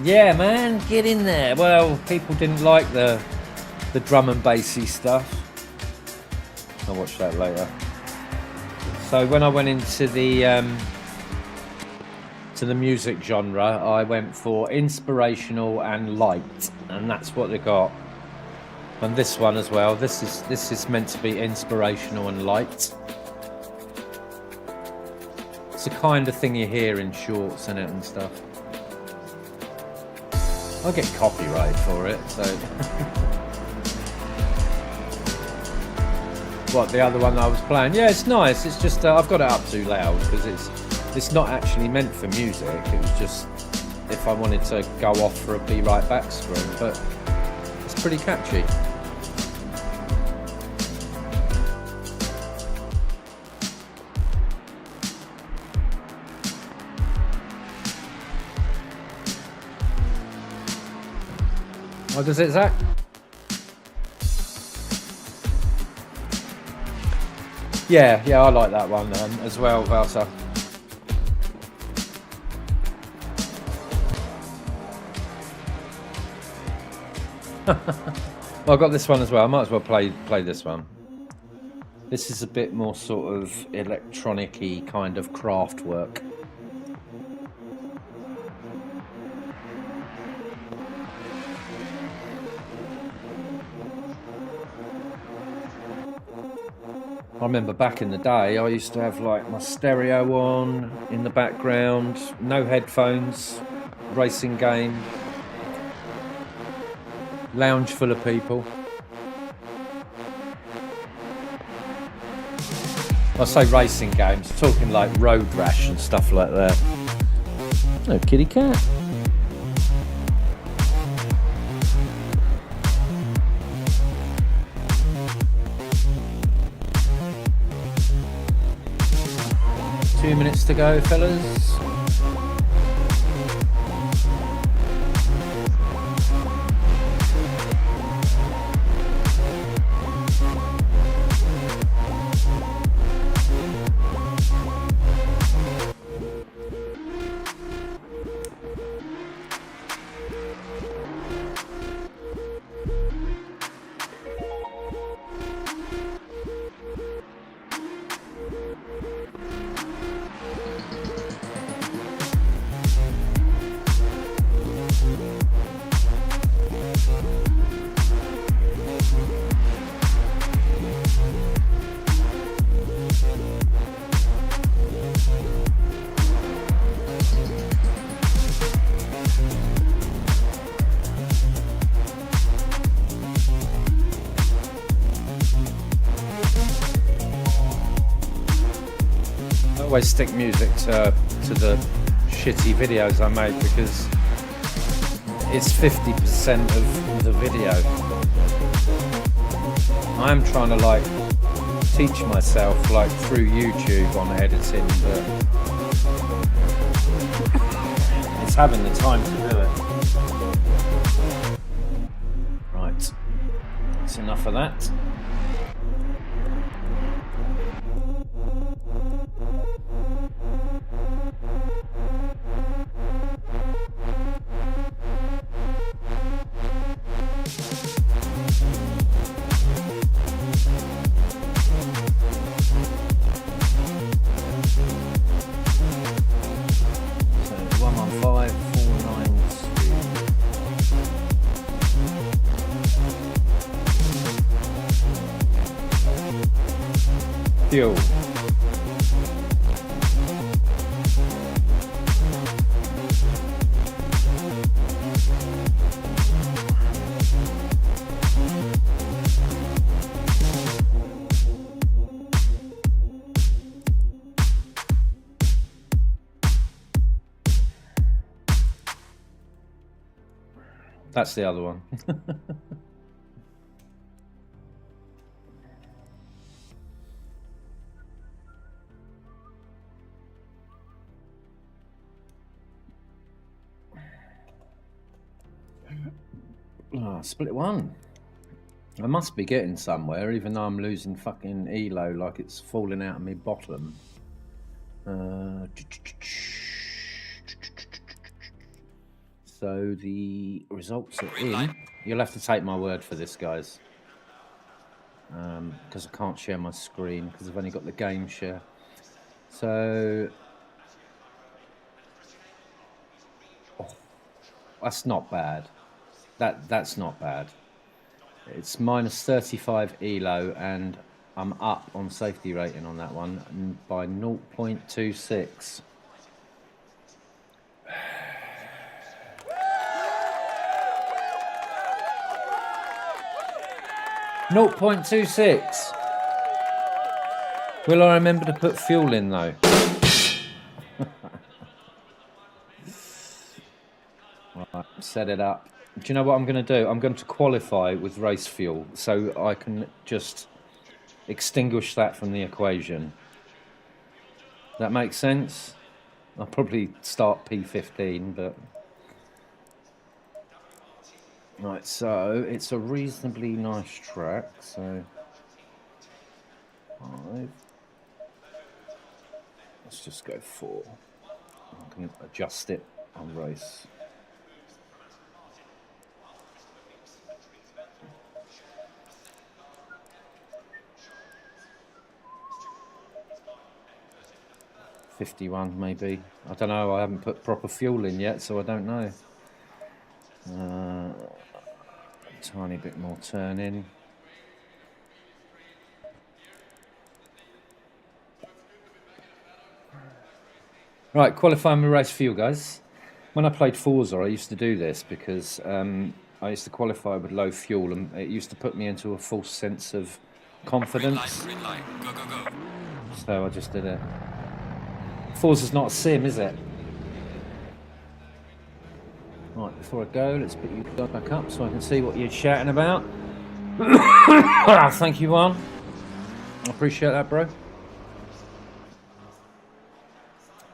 Yeah, man, get in there. Well, people didn't like the drum and bassy stuff. I'll watch that later. So when I went into the music genre, I went for inspirational and light, and that's what they got. And this one as well. This is meant to be inspirational and light. It's the kind of thing you hear in shorts and it and stuff. I'll get copyright for it, so. What, the other one I was playing? Yeah, it's nice. It's just I've got it up too loud because it's not actually meant for music. It was just if I wanted to go off for a Be Right Back screen, but it's pretty catchy. What does it, Zach? Yeah, I like that one as well, Valsa. Well, I got this one as well. I might as well play this one. This is a bit more sort of electronic-y kind of craft work. I remember back in the day, I used to have like my stereo on in the background, no headphones, racing game, lounge full of people. I say racing games, talking like Road Rash and stuff like that. No kitty cat. Two minutes to go, fellas. I always stick music to the shitty videos I make because it's 50% of the video. I am trying to like teach myself like through YouTube on editing, but it's having the time to do it. Right, that's enough of that. Fuel. That's the other one. Oh, split one. I must be getting somewhere, even though I'm losing fucking ELO like it's falling out of my bottom. So the results are in. You'll have to take my word for this, guys. Because I can't share my screen because I've only got the game share. So... Oh, that's not bad. That's not bad. It's minus 35 ELO and I'm up on safety rating on that one by 0.26. 0.26. Will I remember to put fuel in though? Right, set it up. Do you know what I'm going to do? I'm going to qualify with race fuel so I can just extinguish that from the equation. That makes sense? I'll probably start P15, but... Right, so it's a reasonably nice track, so... 5. Let's just go 4. I can adjust it on race. .51 maybe. I don't know, I haven't put proper fuel in yet, so I don't know. Tiny bit more turn in. Right, qualifying the race for you guys. When I played Forza, I used to do this because I used to qualify with low fuel, and it used to put me into a false sense of confidence. Green light, go, go, go. So I just did it. Forza's not a sim, is it? Right, before I go, let's put you guys back up so I can see what you're shouting about. Thank you, Juan. I appreciate that, bro.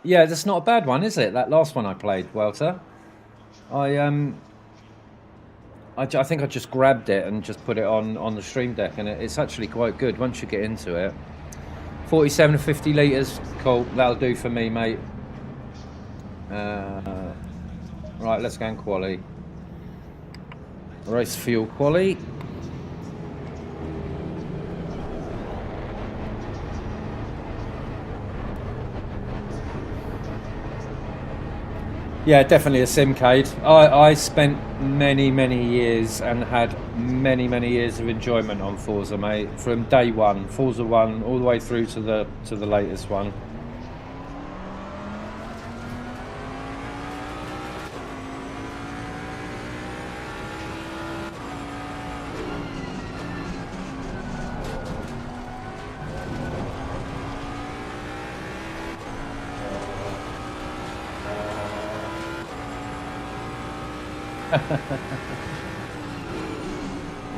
Yeah, that's not a bad one, is it? That last one I played, Welter. I think I just grabbed it and just put it on the stream deck, and it's actually quite good once you get into it. 47 to 50 litres, cool. That'll do for me, mate. Right, let's go in quali. Race fuel quali. Yeah, definitely a simcade. I spent many years and had many years of enjoyment on Forza, mate. From day one, Forza 1, all the way through to the latest one.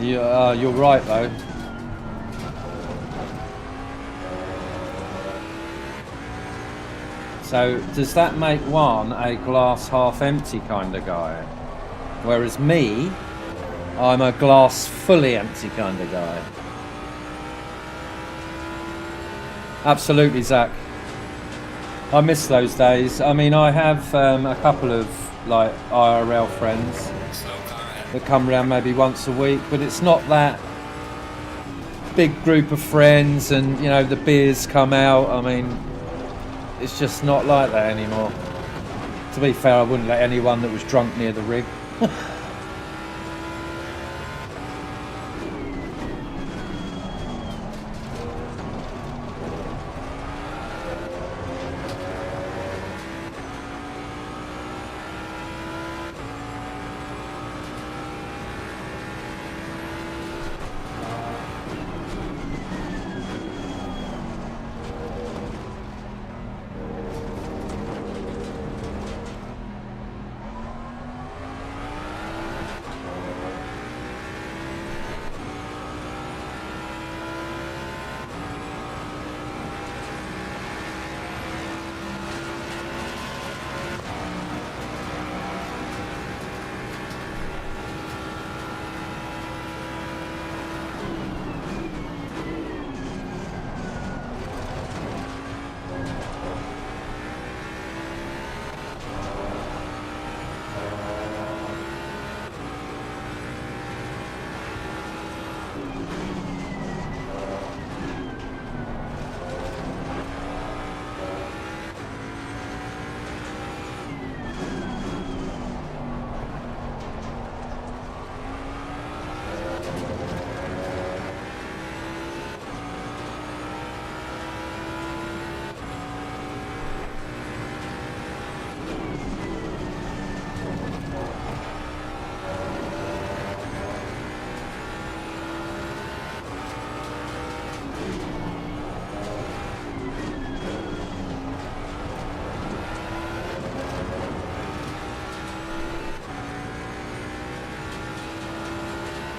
You're right though. So does that make one a glass half empty kind of guy? Whereas me, I'm a glass fully empty kind of guy. Absolutely, Zach. I miss those days. I mean, I have a couple of like IRL friends that come around maybe once a week, but it's not that big group of friends, and you know the beers come out. I mean, it's just not like that anymore. To be fair, I wouldn't let anyone that was drunk near the rig.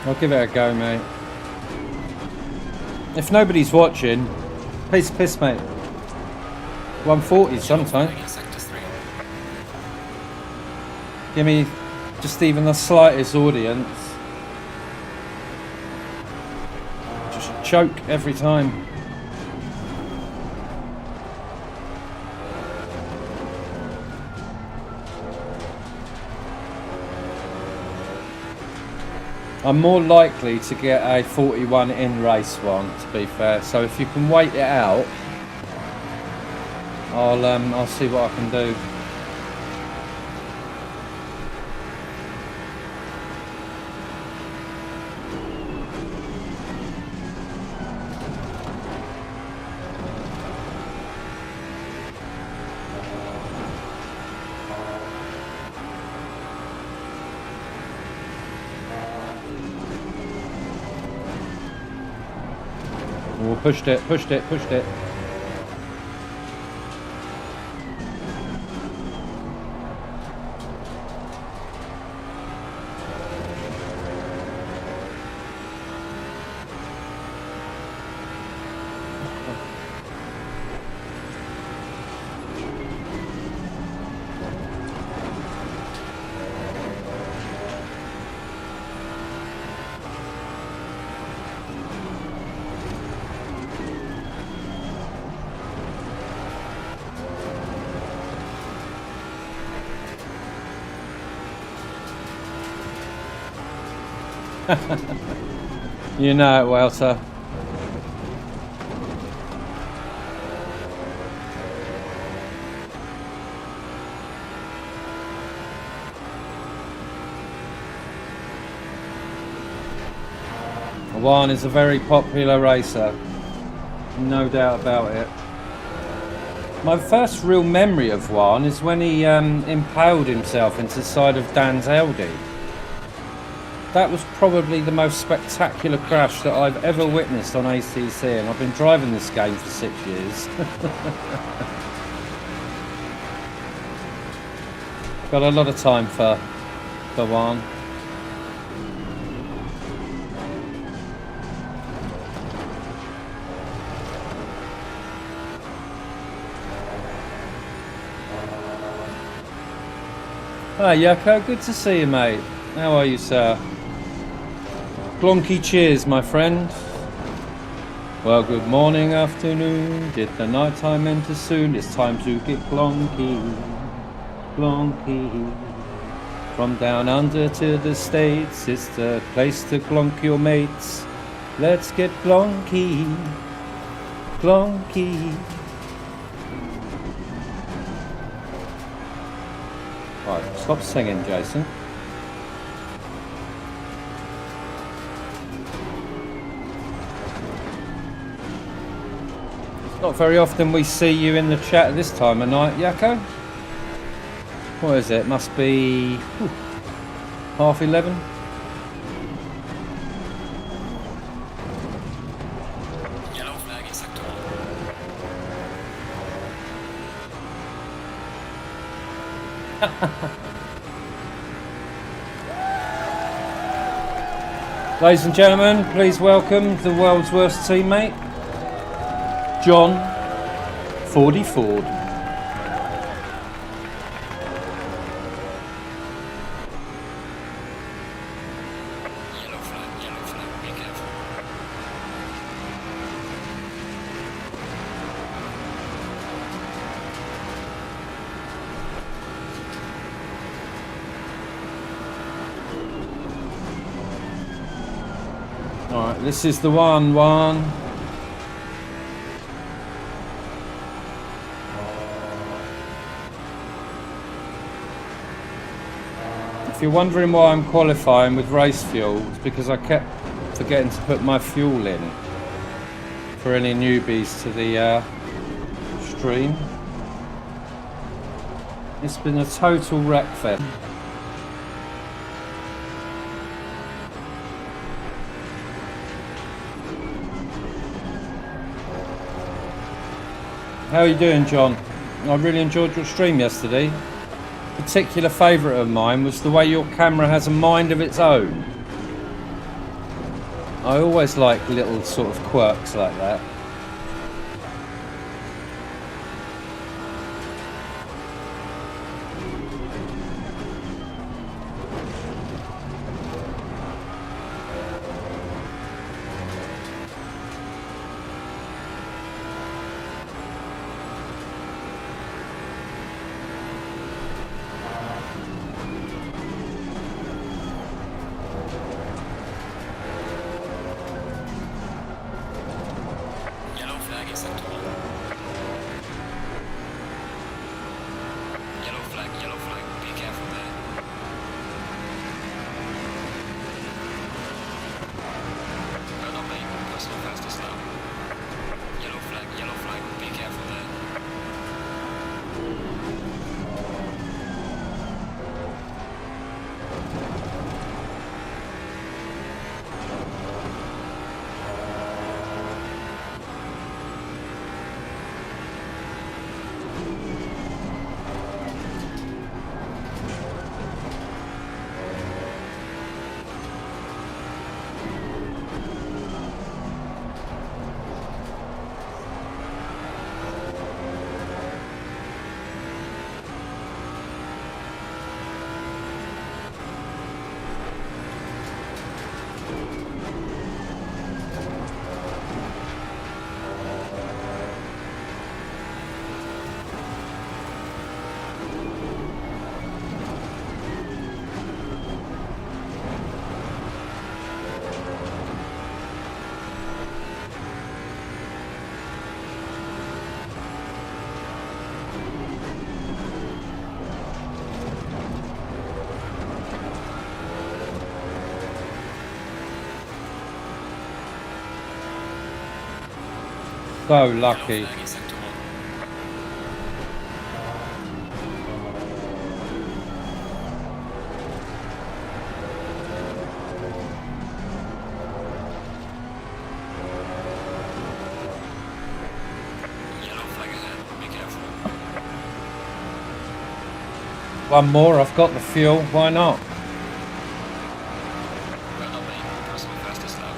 I'll give it a go, mate. If nobody's watching, piece of piss, mate. 140 sometime. Give me just even the slightest audience. Just choke every time. I'm more likely to get a 41 in race one, to be fair. So if you can wait it out, I'll see what I can do. Oh, pushed it, pushed it, pushed it. You know it well, sir. Juan is a very popular racer, no doubt about it. My first real memory of Juan is when he impaled himself into the side of Dan's Audi. That was probably the most spectacular crash that I've ever witnessed on ACC, and I've been driving this game for 6 years. Got a lot of time for Juan. Hi Yako, good to see you, mate. How are you, sir? Glonky cheers, my friend. Well, good morning, afternoon. Did the night time enter soon? It's time to get glonky. Glonky. From down under to the States, it's the place to glonk your mates. Let's get glonky. Glonky. Right, stop singing, Jason. Not very often we see you in the chat at this time of night, Yako. What is it? Must be 11:30. Yellow flag in sector 1. Ladies and gentlemen, please welcome the world's worst teammate, John Fordy Ford. Yellow flag, be careful. Alright, this is the one. If you're wondering why I'm qualifying with race fuel, it's because I kept forgetting to put my fuel in for any newbies to the stream. It's been a total wreck fest. How are you doing, John? I really enjoyed your stream yesterday. Particular favourite of mine was the way your camera has a mind of its own. I always like little sort of quirks like that. So Yellow lucky. flag in sector 1. Yellow flag ahead, be careful. One more, I've got the fuel, why not? Well done, mate. Personal fastest lap.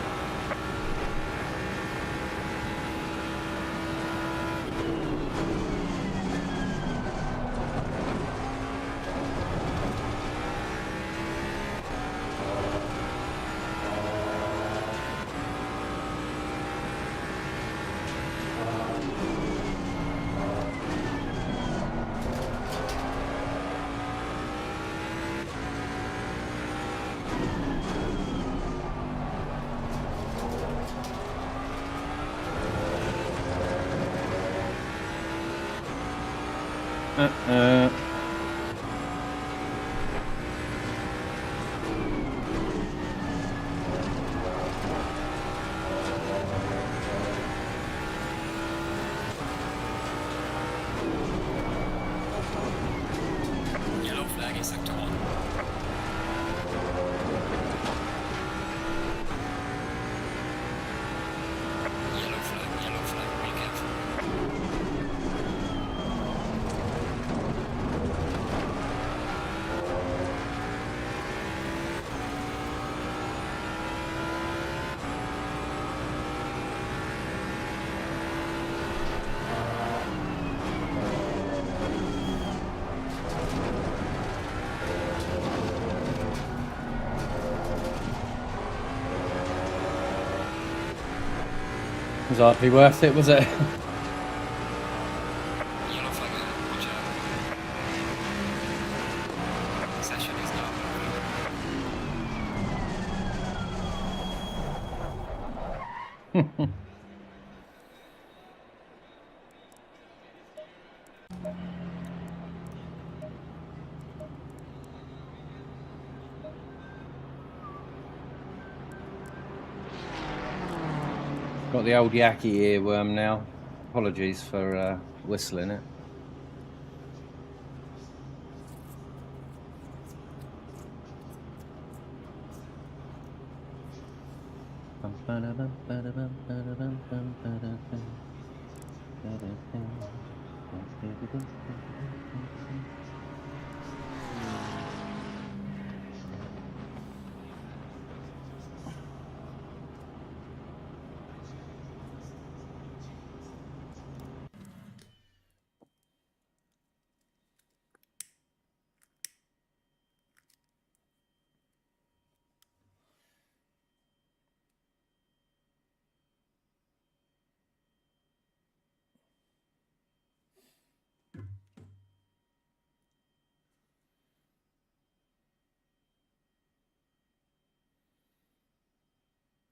Yellow flag in sector 1. Yellow flag, be careful. It was hardly worth it, was it? Yellow flag ahead, watch out. Session is now moving. Got the old Yaki earworm now. Apologies for whistling it.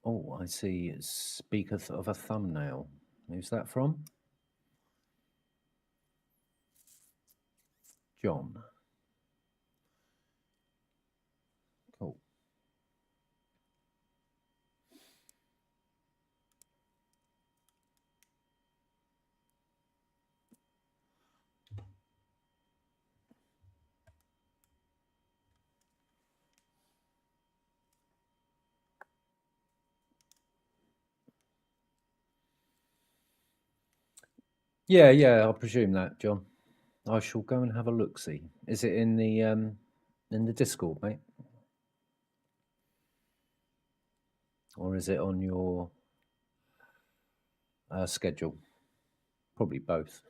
Oh, I see. It speaketh of a thumbnail. Who's that from? John. Cool. Yeah, I presume that, John. I shall go and have a look-see. Is it in the Discord, mate? Or is it on your schedule? Probably both.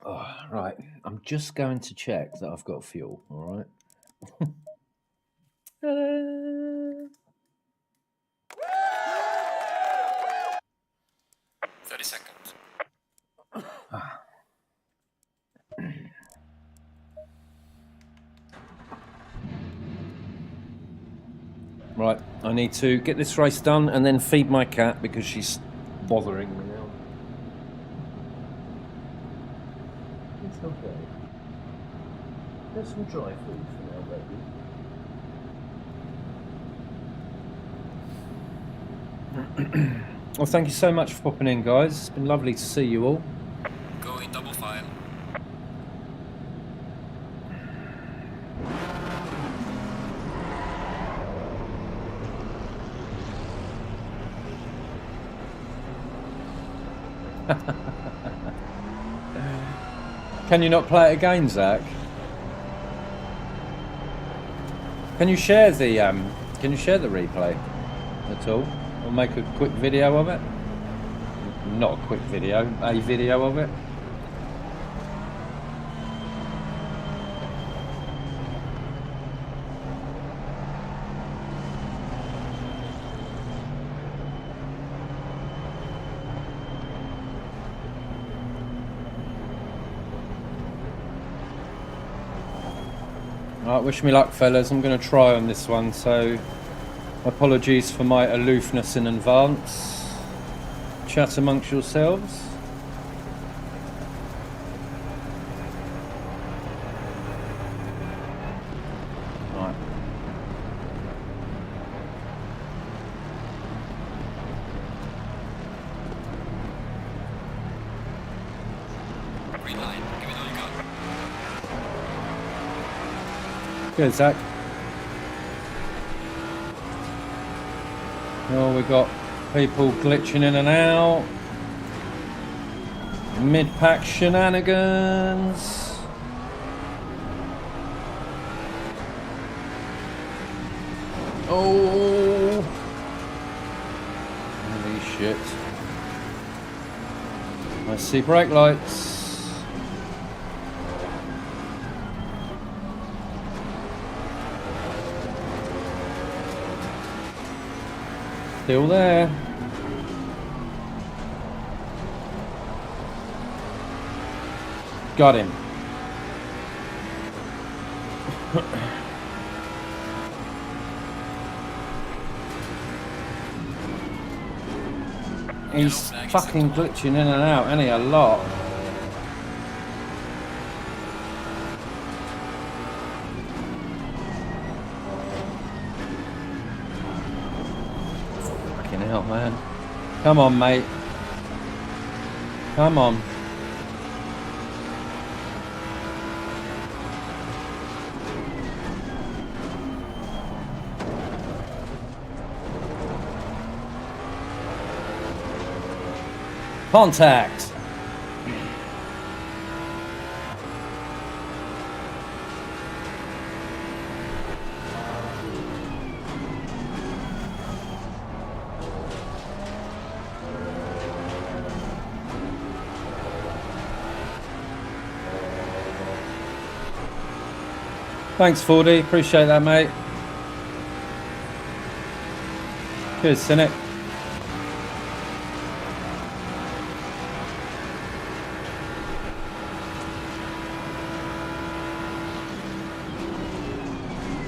Oh, right. I'm just going to check that I've got fuel, all right? Right, I need to get this race done and then feed my cat because she's bothering me now. It's okay. There's some dry food for now, baby. Well, thank you so much for popping in, guys. It's been lovely to see you all. Go in double file. Can you not play it again, Zach? Can you share the replay at all, or make a quick video of it? Not a quick video, a video of it. Right, wish me luck, fellas. I'm going to try on this one, so apologies for my aloofness in advance. Chat amongst yourselves. Right. Green line. Give it all you got. Good, Zach. Oh, we've got people glitching in and out. Mid-pack shenanigans. Oh. Holy shit. I see brake lights. Still there. Got him. He's fucking glitching in and out, ain't he? A lot. Fucking hell, man. Come on, mate. Come on. Contact. Thanks, 40. Appreciate that, mate. Cheers, Cynic.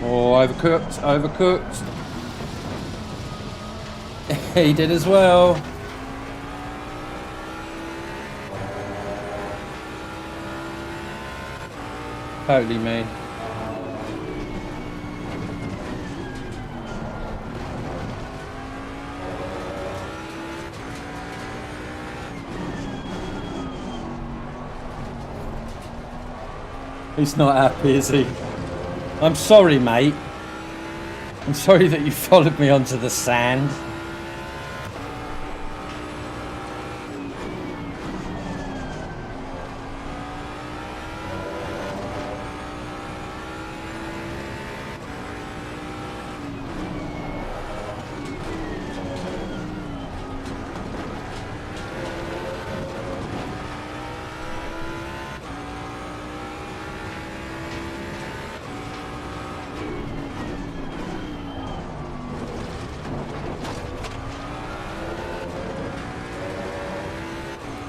Oh, overcooked, overcooked. He did as well. Totally me. He's not happy, is he? I'm sorry, mate. I'm sorry that you followed me onto the sand.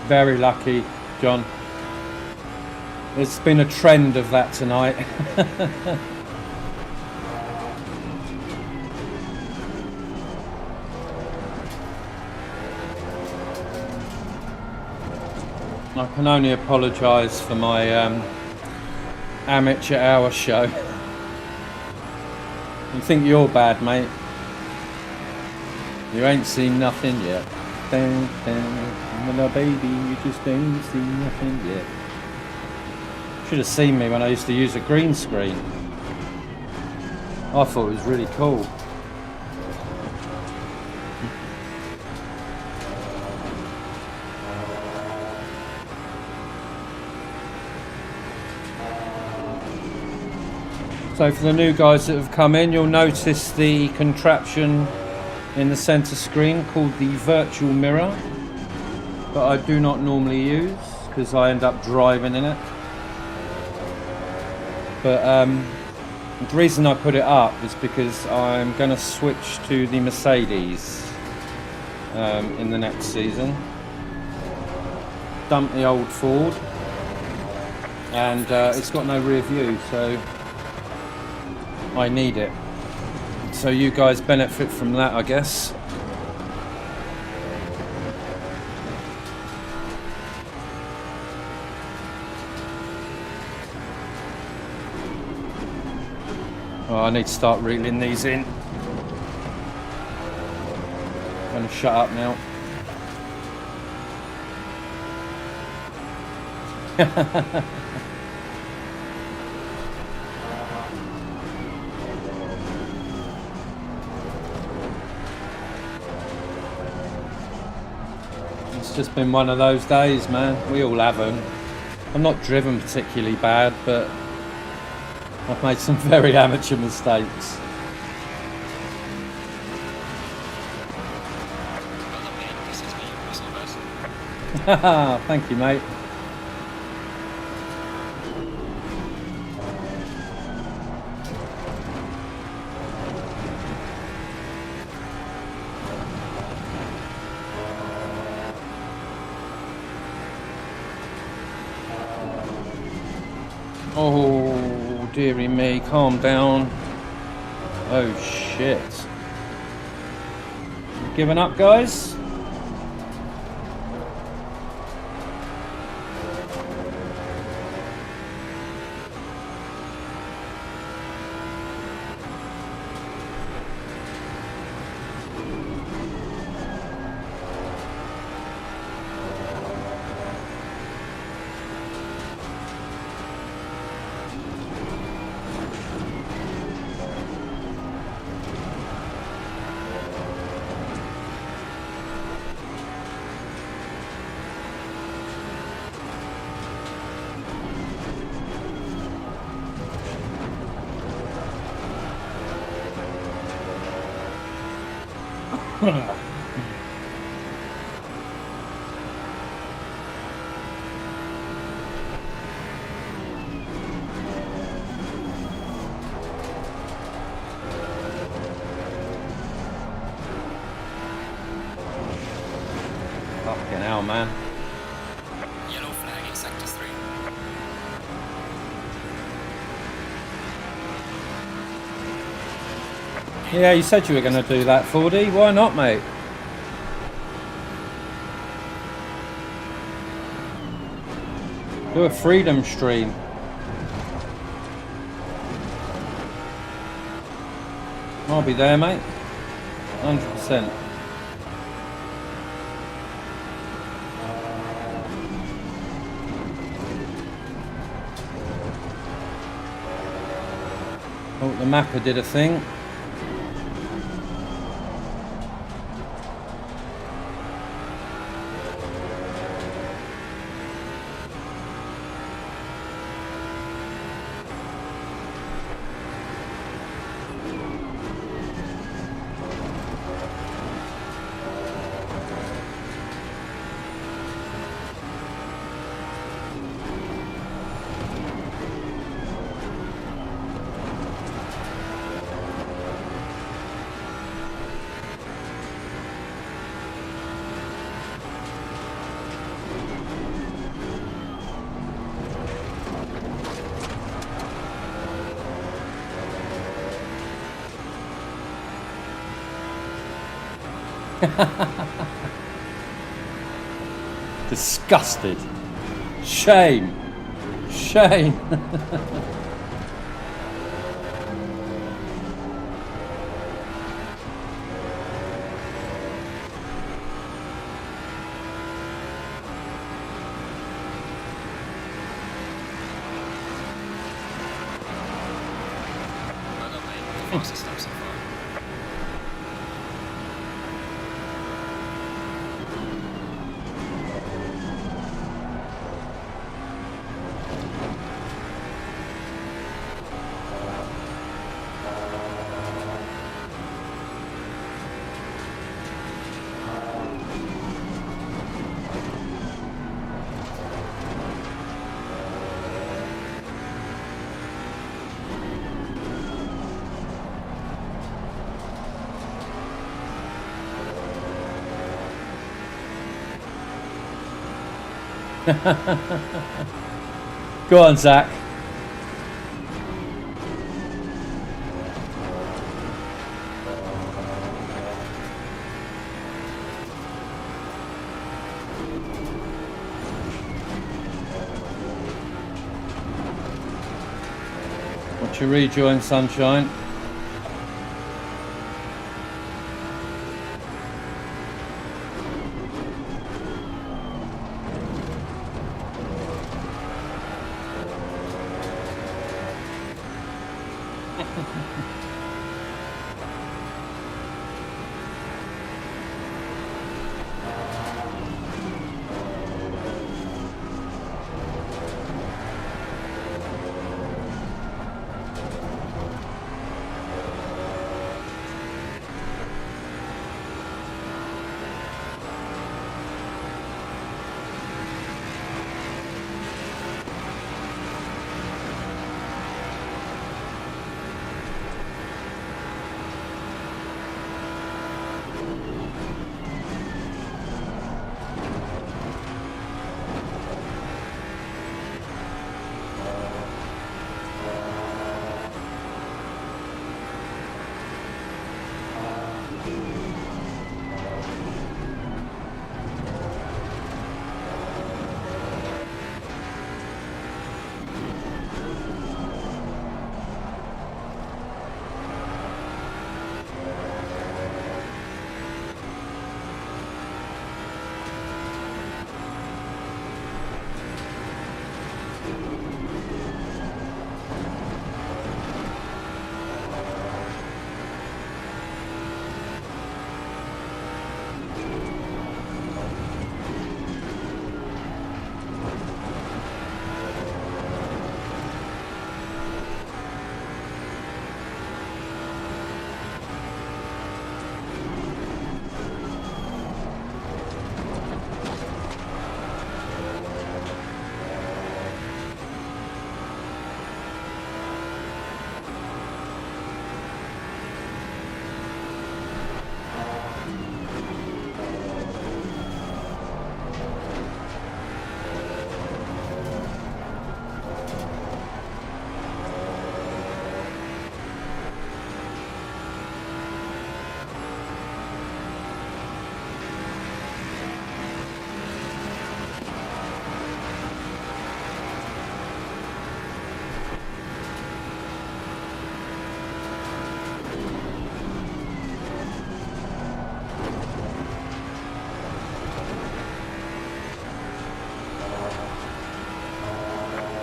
Very lucky, John. It's been a trend of that tonight. I can only apologise for my amateur hour show. You think you're bad, mate? You ain't seen nothing yet. Dun, dun, little baby, you just ain't seen nothing yet. Should have seen me when I used to use a green screen. I thought it was really cool. So for the new guys that have come in, you'll notice the contraption in the centre screen called the virtual mirror, that I do not normally use because I end up driving in it. But the reason I put it up is because I'm going to switch to the Mercedes in the next season. Dump the old Ford, and it's got no rear view, so I need it. So you guys benefit from that, I guess. Oh, I need to start reeling these in. I'm gonna shut up now. It's just been one of those days, man. We all have them. I'm not driven particularly bad, but I've made some very amateur mistakes. Thank you, mate. Oh, dearie me, calm down. Oh, shit. Giving up, guys? Fucking hell, man. Yellow flag in sector 3. Yeah, you said you were going to do that, Fordy. Why not, mate? Do a freedom stream. I'll be there, mate. 100%. Oh, the mapper did a thing. Disgusted. Shame. Shame. Well done, mate. The fastest lap so far. Go on, Zach. Watch your rejoin, sunshine.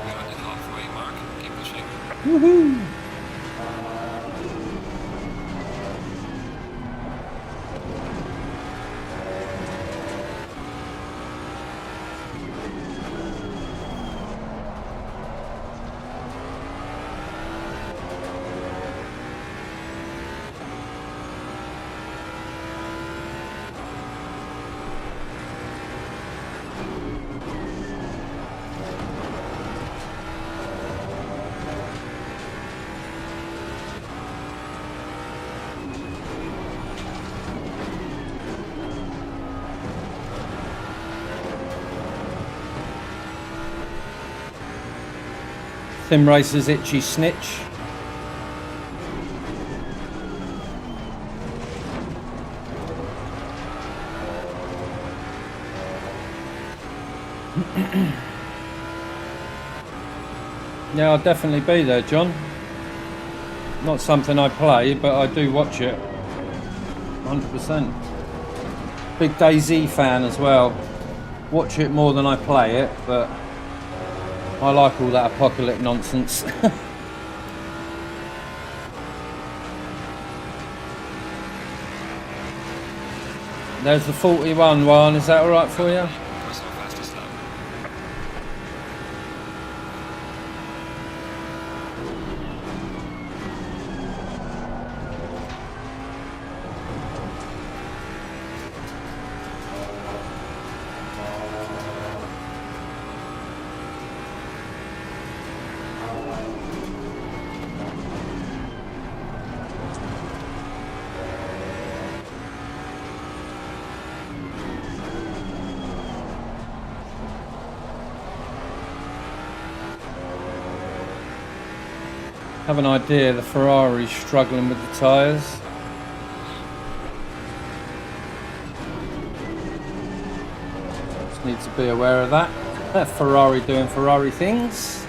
You're at the halfway mark. Keep pushing. Woohoo! Sim Racer's itchy snitch. Yeah, I'll definitely be there, John. Not something I play, but I do watch it. 100%. Big DayZ fan as well. Watch it more than I play it, but I like all that apocalypse nonsense. There's the 41 one, is that alright for you? Was so fast and slow. Have an idea, the Ferrari's struggling with the tyres. Just need to be aware of that. Ferrari doing Ferrari things.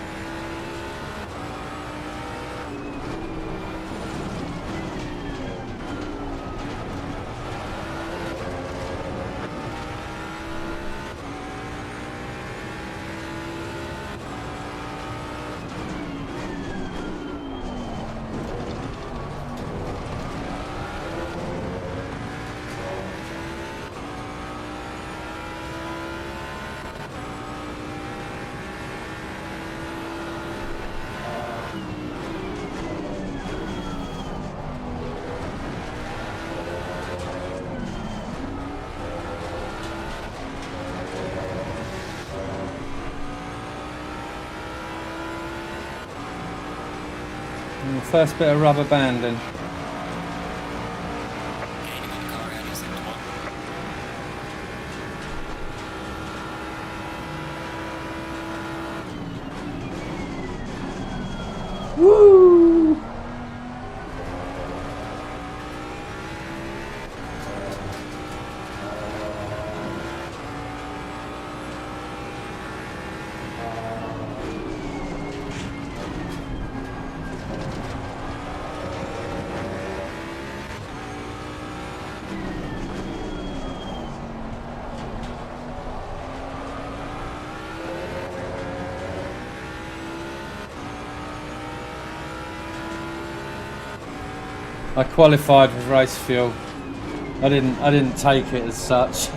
And the first bit of rubber banding. Gaining on the car ahead is into one. Woo! I qualified with race fuel. I didn't take it as such.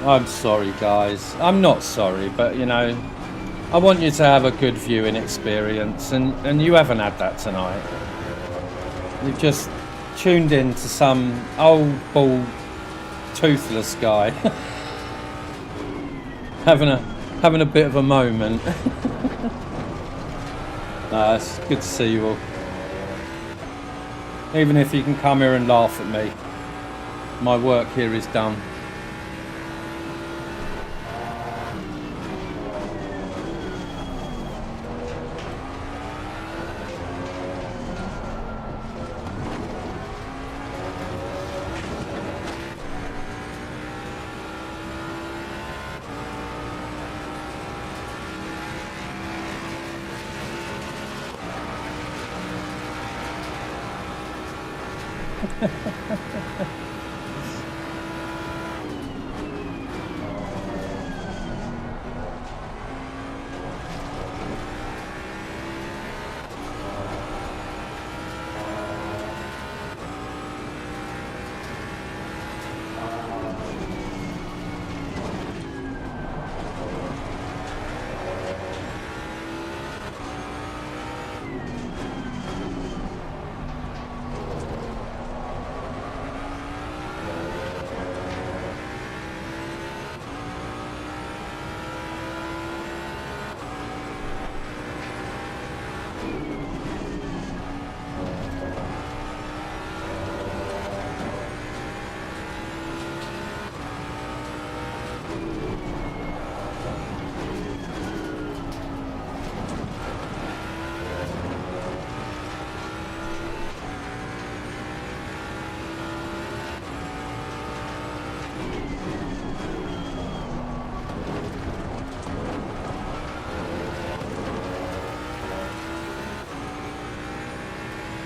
I'm sorry, guys. I'm not sorry, but you know, I want you to have a good viewing experience, and you haven't had that tonight. You've just tuned in to some old bald toothless guy having a bit of a moment. It's good to see you all. Even if you can come here and laugh at me, my work here is done.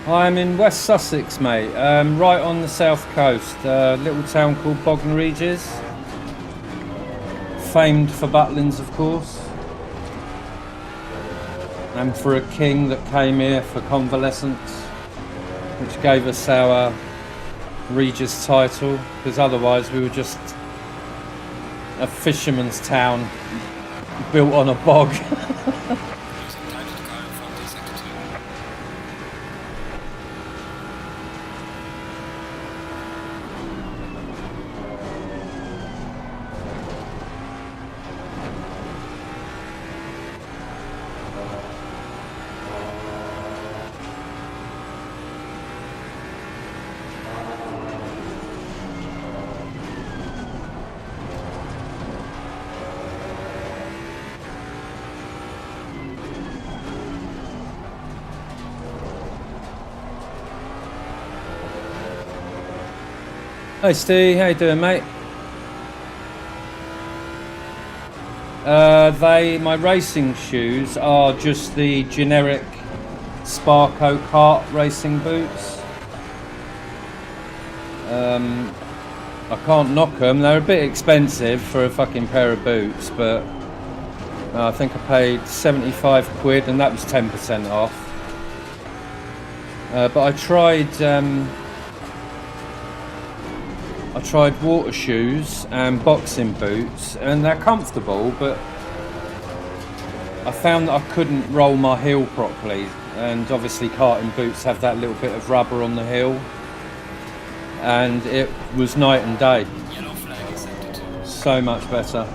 I'm in West Sussex, mate, right on the south coast, a little town called Bognor Regis. Famed for butlins, of course. And for a king that came here for convalescence, which gave us our Regis title, because otherwise we were just a fisherman's town built on a bog. Losing time to the car in front is sector 2. Hey Steve, how you doing, mate? My racing shoes are just the generic Sparco kart racing boots. I can't knock them. They're a bit expensive for a fucking pair of boots, but I think I paid 75 quid and that was 10% off. But I tried water shoes and boxing boots, and they're comfortable, but I found that I couldn't roll my heel properly, and obviously karting boots have that little bit of rubber on the heel, and it was night and day. Yellow flag is sector 2. So much better.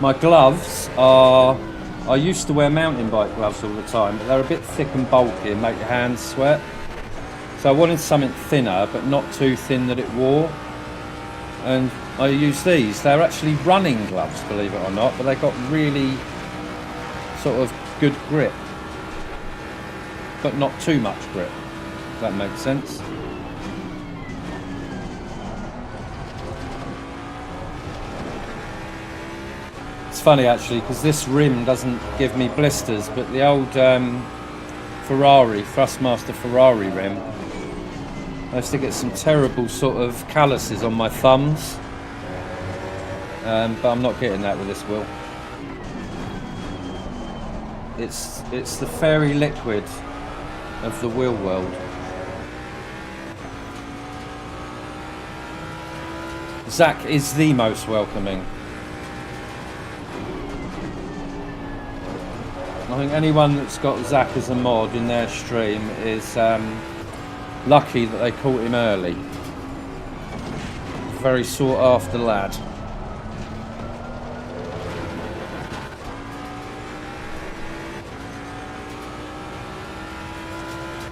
My gloves are... I used to wear mountain bike gloves all the time, but they're a bit thick and bulky and make your hands sweat. So I wanted something thinner, but not too thin that it wore. And I used these. They're actually running gloves, believe it or not, but they got really sort of good grip. But not too much grip, if that makes sense. It's funny actually, because this rim doesn't give me blisters, but the old Ferrari, Thrustmaster Ferrari rim, I used to get some terrible sort of calluses on my thumbs, but I'm not getting that with this wheel. It's the fairy liquid of the wheel world. Zach is the most welcoming. I think anyone that's got Zach as a mod in their stream is lucky that they caught him early. Very sought after lad.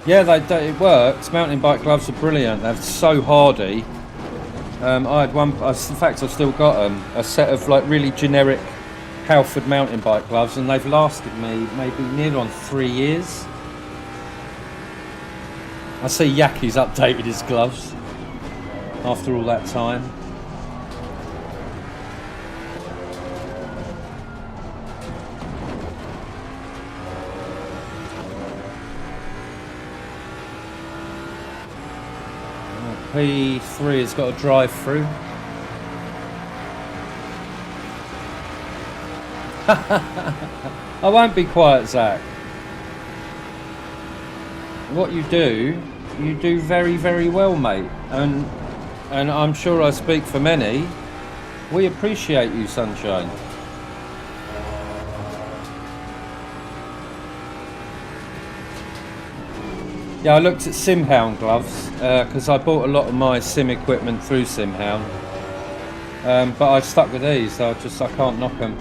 Yeah, it works. Mountain bike gloves are brilliant. They're so hardy. I had one. In fact, I've still got them. A set of like really generic Halford mountain bike gloves, and they've lasted me maybe near on 3 years. I see Yaki's updated his gloves after all that time. P3 has got a drive through. I won't be quiet, Zach. What you do very, very well, mate. And I'm sure I speak for many. We appreciate you, sunshine. Yeah, I looked at Simhound gloves because I bought a lot of my sim equipment through Simhound. But I stuck with these. I can't knock them.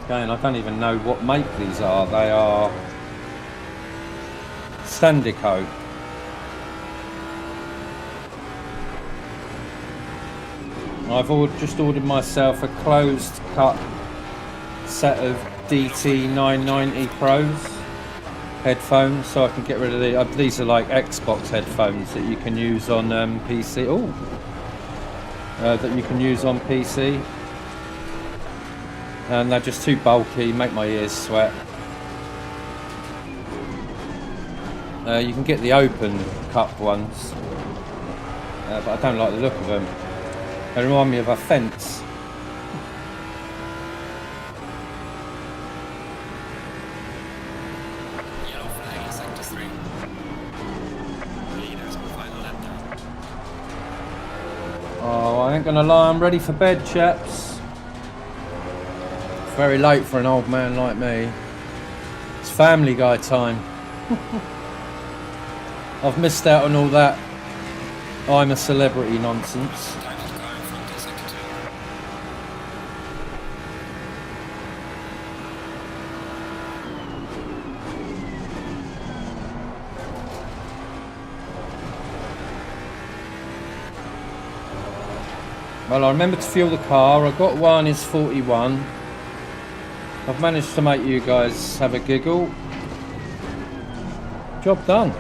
Okay, and I don't even know what make these are. They are Standico. I've just ordered myself a closed cut set of DT990 Pros headphones, so I can get rid of these are like Xbox headphones that you can use on PC. That you can use on PC. And they're just too bulky, make my ears sweat. You can get the open cup ones, but I don't like the look of them. They remind me of a fence. Yellow flag in sector 3. Leaders on final lap now. Oh, I ain't gonna lie, I'm ready for bed, chaps. Very late for an old man like me. It's Family Guy time. I've missed out on all that I'm a celebrity nonsense. Time to the car in front in sector 2. Well, I remember to fuel the car. I got one is 41. I've managed to make you guys have a giggle. Job done.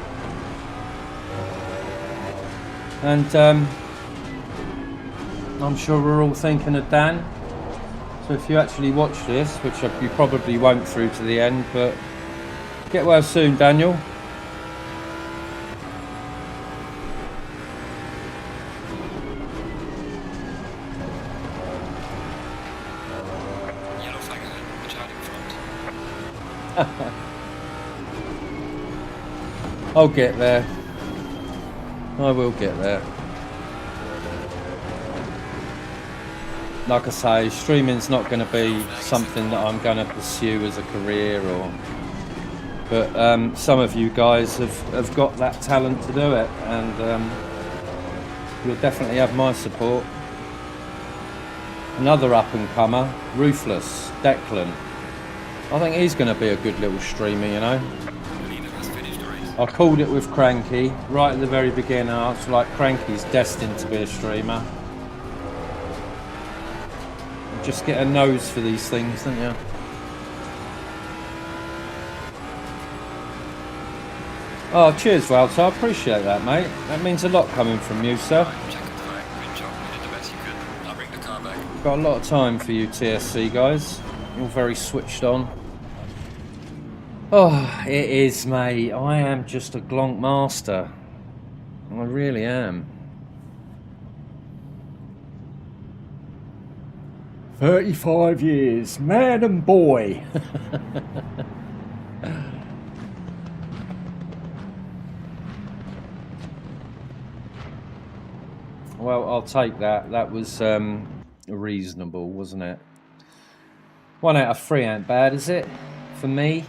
And I'm sure we're all thinking of Dan. So if you actually watch this, which you probably won't through to the end, but get well soon, Daniel. Yellow flag ahead. Watch out in front. I'll get there. I will get there. Like I say, streaming's not going to be something that I'm going to pursue as a career, but some of you guys have got that talent to do it, and you'll definitely have my support. Another up and comer, Ruthless, Declan. I think he's going to be a good little streamer, you know. Leader has finished the race. I called it with Cranky right at the very beginning. I was like, Cranky's destined to be a streamer. You just get a nose for these things, don't you? Oh, cheers, Walter. I appreciate that, mate. That means a lot coming from you, sir. Check the flag. Good job. You did the best you could. I'll bring the car back. Got a lot of time for you TSC guys. You're very switched on. Oh, it is, mate. I am just a glonk master. I really am. 35 years, man and boy. Well, I'll take that. That was reasonable, wasn't it? 1 out of 3 ain't bad, is it? For me?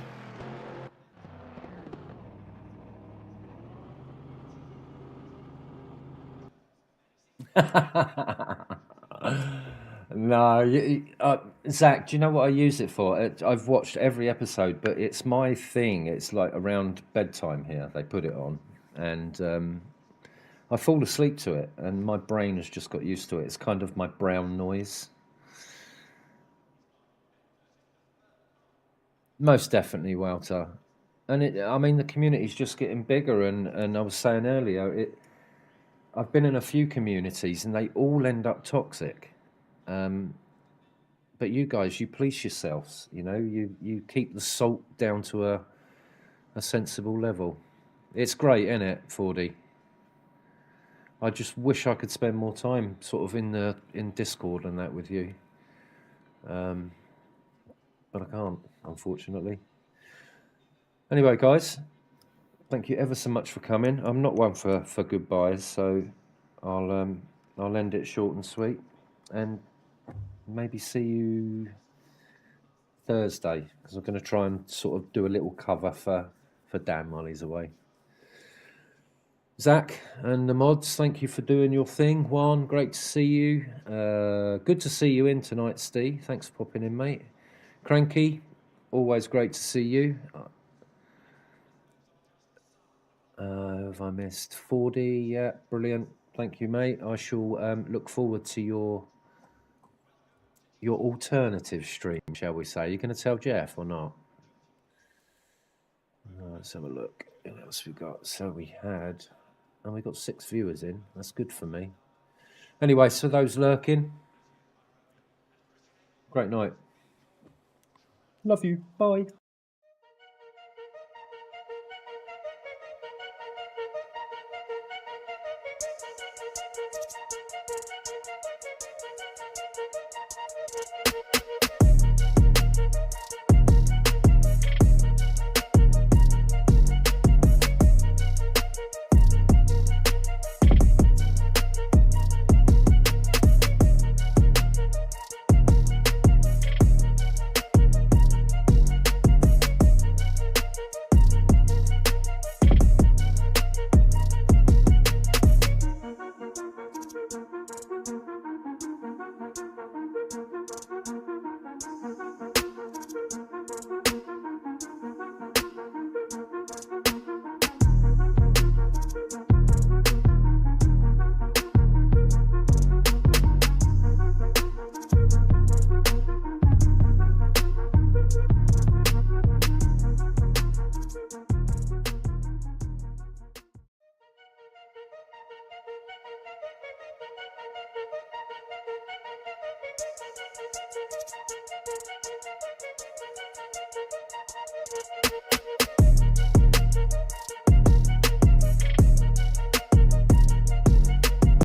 No, Zach, do you know what I use it for? I've watched every episode, but it's my thing. It's like around bedtime here, they put it on. And I fall asleep to it, and my brain has just got used to it. It's kind of my brown noise. Most definitely, Walter. And I mean, the community's just getting bigger, and I was saying earlier, I've been in a few communities, and they all end up toxic. But you guys, you police yourselves. You know, you keep the salt down to a sensible level. It's great, isn't it, 4D? I just wish I could spend more time sort of in Discord and that with you. But I can't, unfortunately. Anyway, guys, thank you ever so much for coming. I'm not one for goodbyes, so I'll end it short and sweet, and maybe see you Thursday, because I'm going to try and sort of do a little cover for Dan while he's away. Zach and the mods, thank you for doing your thing. Juan, great to see you. Good to see you in tonight, Steve. Thanks for popping in, mate. Cranky, always great to see you. Have I missed 4D? Yeah, brilliant. Thank you, mate. I shall look forward to your alternative stream, shall we say. You're going to tell Jeff or not? Let's have a look. What else we got? So we had... And we got 6 viewers in. That's good for me. Anyway, so those lurking, great night. Love you. Bye.